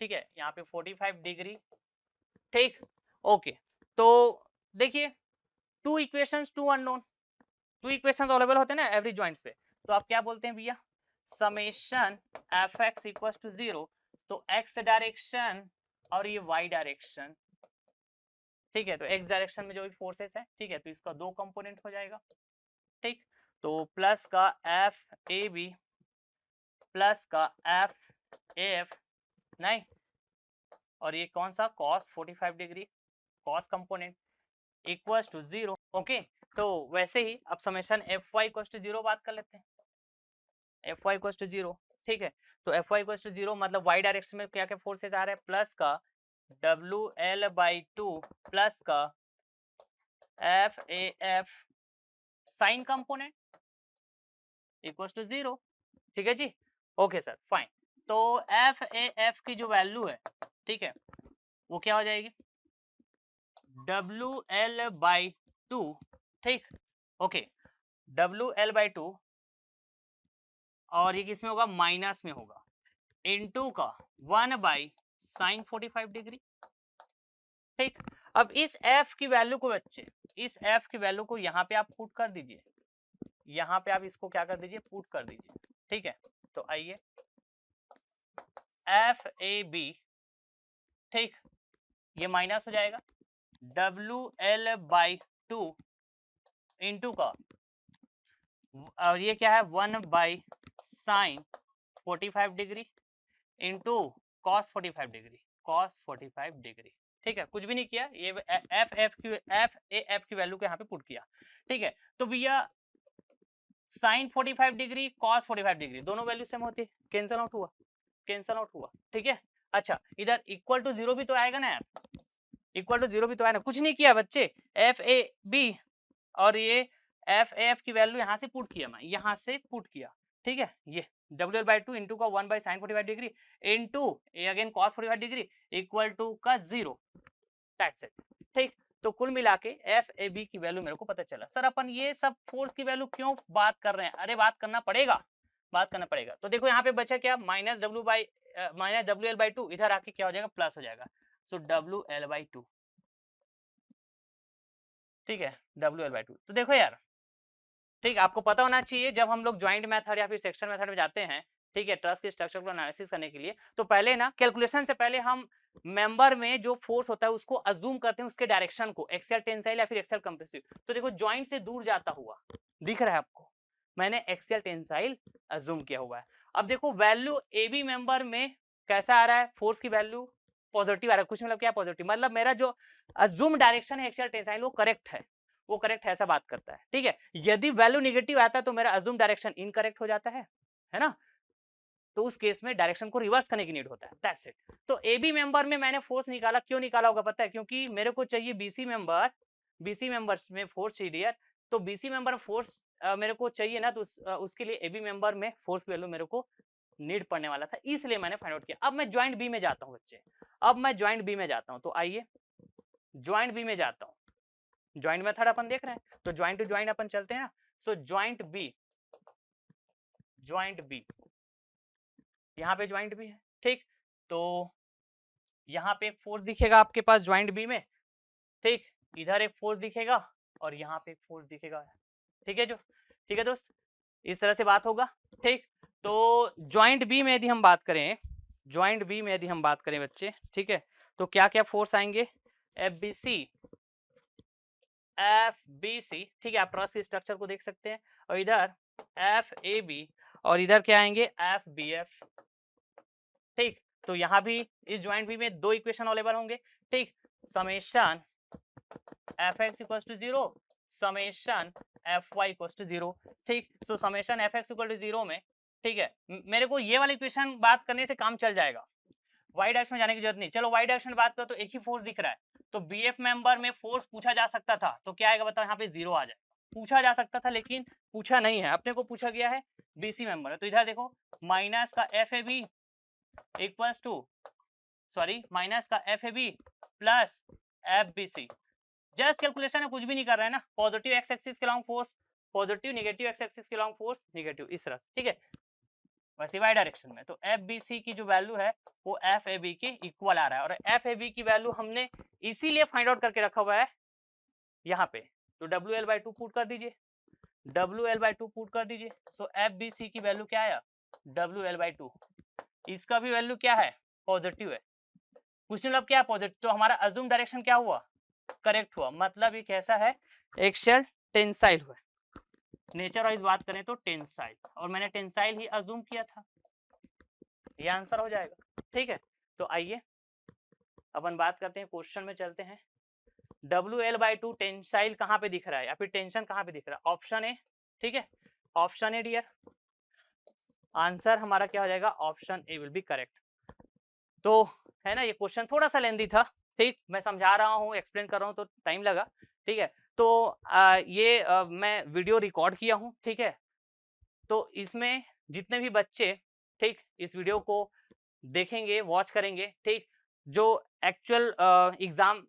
ठीक है, यहाँ पे 45 डिग्री। ठीक, ओके, तो देखिए two equations two unknown, two equations available होते हैं ना एवरी ज्वाइंट्स पे, तो आप क्या बोलते हैं भैया, summation F X equal to 0, तो एक्स डायरेक्शन और ये वाई डायरेक्शन। ठीक है, तो एक्स डायरेक्शन में जो भी फोर्सेस है, ठीक है, तो इसका दो कंपोनेंट हो जाएगा। ठीक, तो प्लस का एफ ए बी प्लस का एफ ए एफ, नहीं, और ये कौन सा cos 45 degree cos component equals to 0। Okay, तो वैसे ही अब summation F Y equals to 0 बात कर लेते हैं, एफ वाई इक्वल्स टू 0। ठीक है, तो एफ वाई इक्वल्स टू 0 मतलब वाई डायरेक्शन में क्या क्या फोर्सेस आ रहे हैं, प्लस का WL/2 प्लस का F A F sine component equals to 0। ठीक है जी, ओके सर, फाइन। तो एफ ए एफ की जो वैल्यू है, ठीक है, वो क्या हो जाएगी, WL/2। ठीक, ओके, WL/2, और ये किसमें होगा, माइनस में होगा, इनटू का 1/sin 45 डिग्री। ठीक, अब इस f की वैल्यू को बच्चे, इस f की वैल्यू को यहाँ पे आप पुट कर दीजिए, यहाँ पे आप इसको क्या कर दीजिए, पुट कर दीजिए। ठीक है, तो आइए, एफ ए बी, ठीक, ये माइनस हो जाएगा WL/2 इंटू का, और ये क्या है, 1/sin 45 degree into cos 45 degree, cos 45 degree. ठीक है, कुछ भी नहीं किया, ये एफ ए एफ की वैल्यू को यहाँ पे पुट किया। ठीक है, तो भैया sin 45 डिग्री cos 45 डिग्री दोनों वैल्यू सेम होती है, कैंसल आउट हुआ, कैंसल आउट हुआ। ठीक है, अच्छा, इधर इक्वल टू 0 भी तो आएगा ना यार, इक्वल टू 0 भी तो आएगा ना, कुछ नहीं किया बच्चे, एफ ए बी और ये एफ ए एफ की वैल्यू यहाँ से पुट किया, मैं यहाँ से पुट किया। ठीक है, ये WL/2 इंटू का 1/sin 45 डिग्री इंटू ये again cos 45 degree equal to का 0, दैट्स इट। ठीक, तो तो कुल मिला के एफ ए बी की वैल्यू मेरे को पता चला। सर अपन ये सब फोर्स की वैल्यू क्यों बात कर रहे हैं? अरे बात करना पड़ेगा, बात करना पड़ेगा। तो देखो यहाँ पे बचा क्या, minus W L by to, इधर आके क्या हो जाएगा, प्लस हो जाएगा। So W L by two, ठीक है, डब्ल्यू एल बाई टू। तो देखो यार, ठीक, आपको पता होना चाहिए जब हम लोग ज्वाइंट मेथड या फिर सेक्शन मेथड में जाते हैं, ठीक है, ट्रस के स्ट्रक्चर को एनालिसिस करने के लिए, तो पहले ना कैलकुलेशन से पहले हम मेंबर में जो फोर्स होता है उसको अज्यूम करते हैं, उसके डायरेक्शन को, एक्सियल टेंसाइल या फिर एक्सियल कंप्रेसिव। तो देखो ज्वाइंट से दूर जाता हुआ दिख रहा है आपको, मैंने एक्सियल टेंसाइल अज्यूम किया हुआ है। अब देखो वैल्यू ए बी मेंबर में कैसा आ रहा है, फोर्स की वैल्यू पॉजिटिव आ रहा है। कुछ मतलब क्या पॉजिटिव, मतलब मेरा जो अज्यूम डायरेक्शन है एक्सियल टेंसाइल वो करेक्ट है, वो करेक्ट है, ऐसा बात करता है, ठीक है। यदि वैल्यू नेगेटिव आता है तो मेरा अज्यूम डायरेक्शन इनकरेक्ट हो जाता है ना, तो उस केस में डायरेक्शन को रिवर्स करने की नीड होता है, दैट्स इट। तो ए बी मेंबर में मैंने फोर्स निकाला, क्यों निकाला होगा पता है, क्योंकि मेरे को चाहिए बीसी मेंबर, बीसी मेंबर में फोर्स चाहिए, तो बीसी मेंबर में फोर्स मेरे को चाहिए ना, तो उसके लिए ए बी मेंबर में फोर्स की वैल्यू मेरे को नीड पड़ने वाला था, इसलिए मैंने फाइंड आउट किया। अब मैं ज्वाइंट बी में जाता हूँ बच्चे, अब मैं ज्वाइंट बी में जाता हूँ, तो आइए ज्वाइंट बी में जाता हूँ। ज्वाइंट मेथड अपन देख रहे हैं, तो ज्वाइंट टू ज्वाइंट अपन चलते हैं ना। सो ज्वाइंट बी, ज्वाइंट बी, यहाँ पे ज्वाइंट बी है, ठीक। तो यहाँ पे एक फोर्स दिखेगा आपके पास ज्वाइंट बी में, ठीक, इधर एक फोर्स दिखेगा और यहाँ पे एक फोर्स दिखेगा, ठीक है जो, ठीक है दोस्त, इस तरह से बात होगा, ठीक। तो ज्वाइंट बी में यदि हम बात करें, ज्वाइंट बी में यदि हम बात करें बच्चे, ठीक है, तो क्या क्या फोर्स आएंगे, F B C, F B C, ठीक है, आप ट्रस के स्ट्रक्चर को देख सकते हैं, और इधर एफ ए बी, और इधर क्या आएंगे, एफ बी एफ, ठीक। तो यहाँ भी इस ज्वाइंट बी में दो इक्वेशन अवेलेबल होंगे, ठीक, summation F X equal to zero, summation F Y equal to zero, ठीक। So summation F X equal to zero में, ठीक है, मेरे को ये वाली इक्वेशन बात करने से काम चल जाएगा, वाई डायरेक्शन में जाने की जरूरत नहीं। चलो वाई डायरेक्शन बात करो तो एक ही फोर्स दिख रहा है, तो बी एफ मेंबर में फोर्स पूछा जा सकता था, तो क्या आएगा बताओ, यहाँ पे जीरो आ जाएगा। पूछा जा सकता था लेकिन पूछा नहीं है, अपने को पूछा गया है बीसी मेंबर है, तो इधर देखो माइनस का F A B equals to, sorry minus का F A B plus F B C, just calculation है, कुछ भी नहीं कर रहे हैं ना, पॉजिटिव एक्स एक्सिस के along force positive, negative X axis के लॉन्ग फोर्स नेगेटिव, इस तरह से, ठीक है, वैसे वाई डायरेक्शन में। तो एफ बी सी की जो वैल्यू है वो एफ ए बी के इक्वल आ रहा है, और एफ ए बी की वैल्यू हमने इसीलिए फाइंड आउट करके रखा हुआ है यहाँ पे, तो W L by to put कर दीजिए, W L by to put कर दीजिए। सो एफ बी सी की वैल्यू क्या आया, डब्ल्यू एल बाई टू, इसका भी वैल्यू क्या है, पॉजिटिव है, कुछ मतलब क्या पॉजिटिव, तो हमारा अज्यूम डायरेक्शन क्या हुआ, करेक्ट हुआ, मतलब ये कैसा है, एक्सियल टेंसाइल हुआ, नेचर वाइज बात करें तो टेंसाइल, और मैंने टेंसाइल ही अज्यूम किया था, ये आंसर हो जाएगा, ठीक है। तो आइए अपन बात करते हैं, क्वेश्चन में चलते हैं। W L by to tensile कहाँ पे दिख रहा है या फिर टेंशन कहाँ पे दिख रहा है, ऑप्शन ए, ठीक है, ऑप्शन ए डियर, आंसर हमारा क्या हो जाएगा, option A will be correct. तो है ना, ये क्वेश्चन थोड़ा सा लेंदी था, ठीक, मैं समझा रहा हूँ, एक्सप्लेन कर रहा हूँ तो टाइम लगा, ठीक है। तो मैं वीडियो रिकॉर्ड किया हूँ, ठीक है, तो इसमें जितने भी बच्चे, ठीक, इस वीडियो को देखेंगे, वॉच करेंगे, ठीक, जो एक्चुअल एग्जाम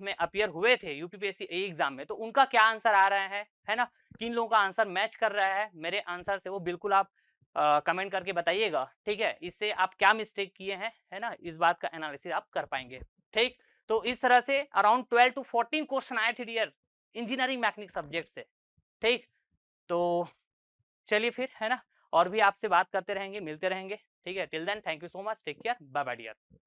में अपियर हुए थे यूपीपीएससी एग्जाम में, तो उनका क्या आंसर आ रहा है ना, किन लोगों का आंसर मैच कर रहा है मेरे आंसर से, वो बिल्कुल आप कमेंट करके बताइएगा, ठीक है, इससे आप क्या मिस्टेक किए हैं, है ना, इस बात का एनालिसिस आप कर पाएंगे, ठीक। तो इस तरह से अराउंड 12 to 14 क्वेश्चन आए थे डियर इंजीनियरिंग मैकेनिक्स सब्जेक्ट से, ठीक। तो चलिए फिर, है ना, और भी आपसे बात करते रहेंगे, मिलते रहेंगे, ठीक है। Till then thank you so much, take care, bye bye dear.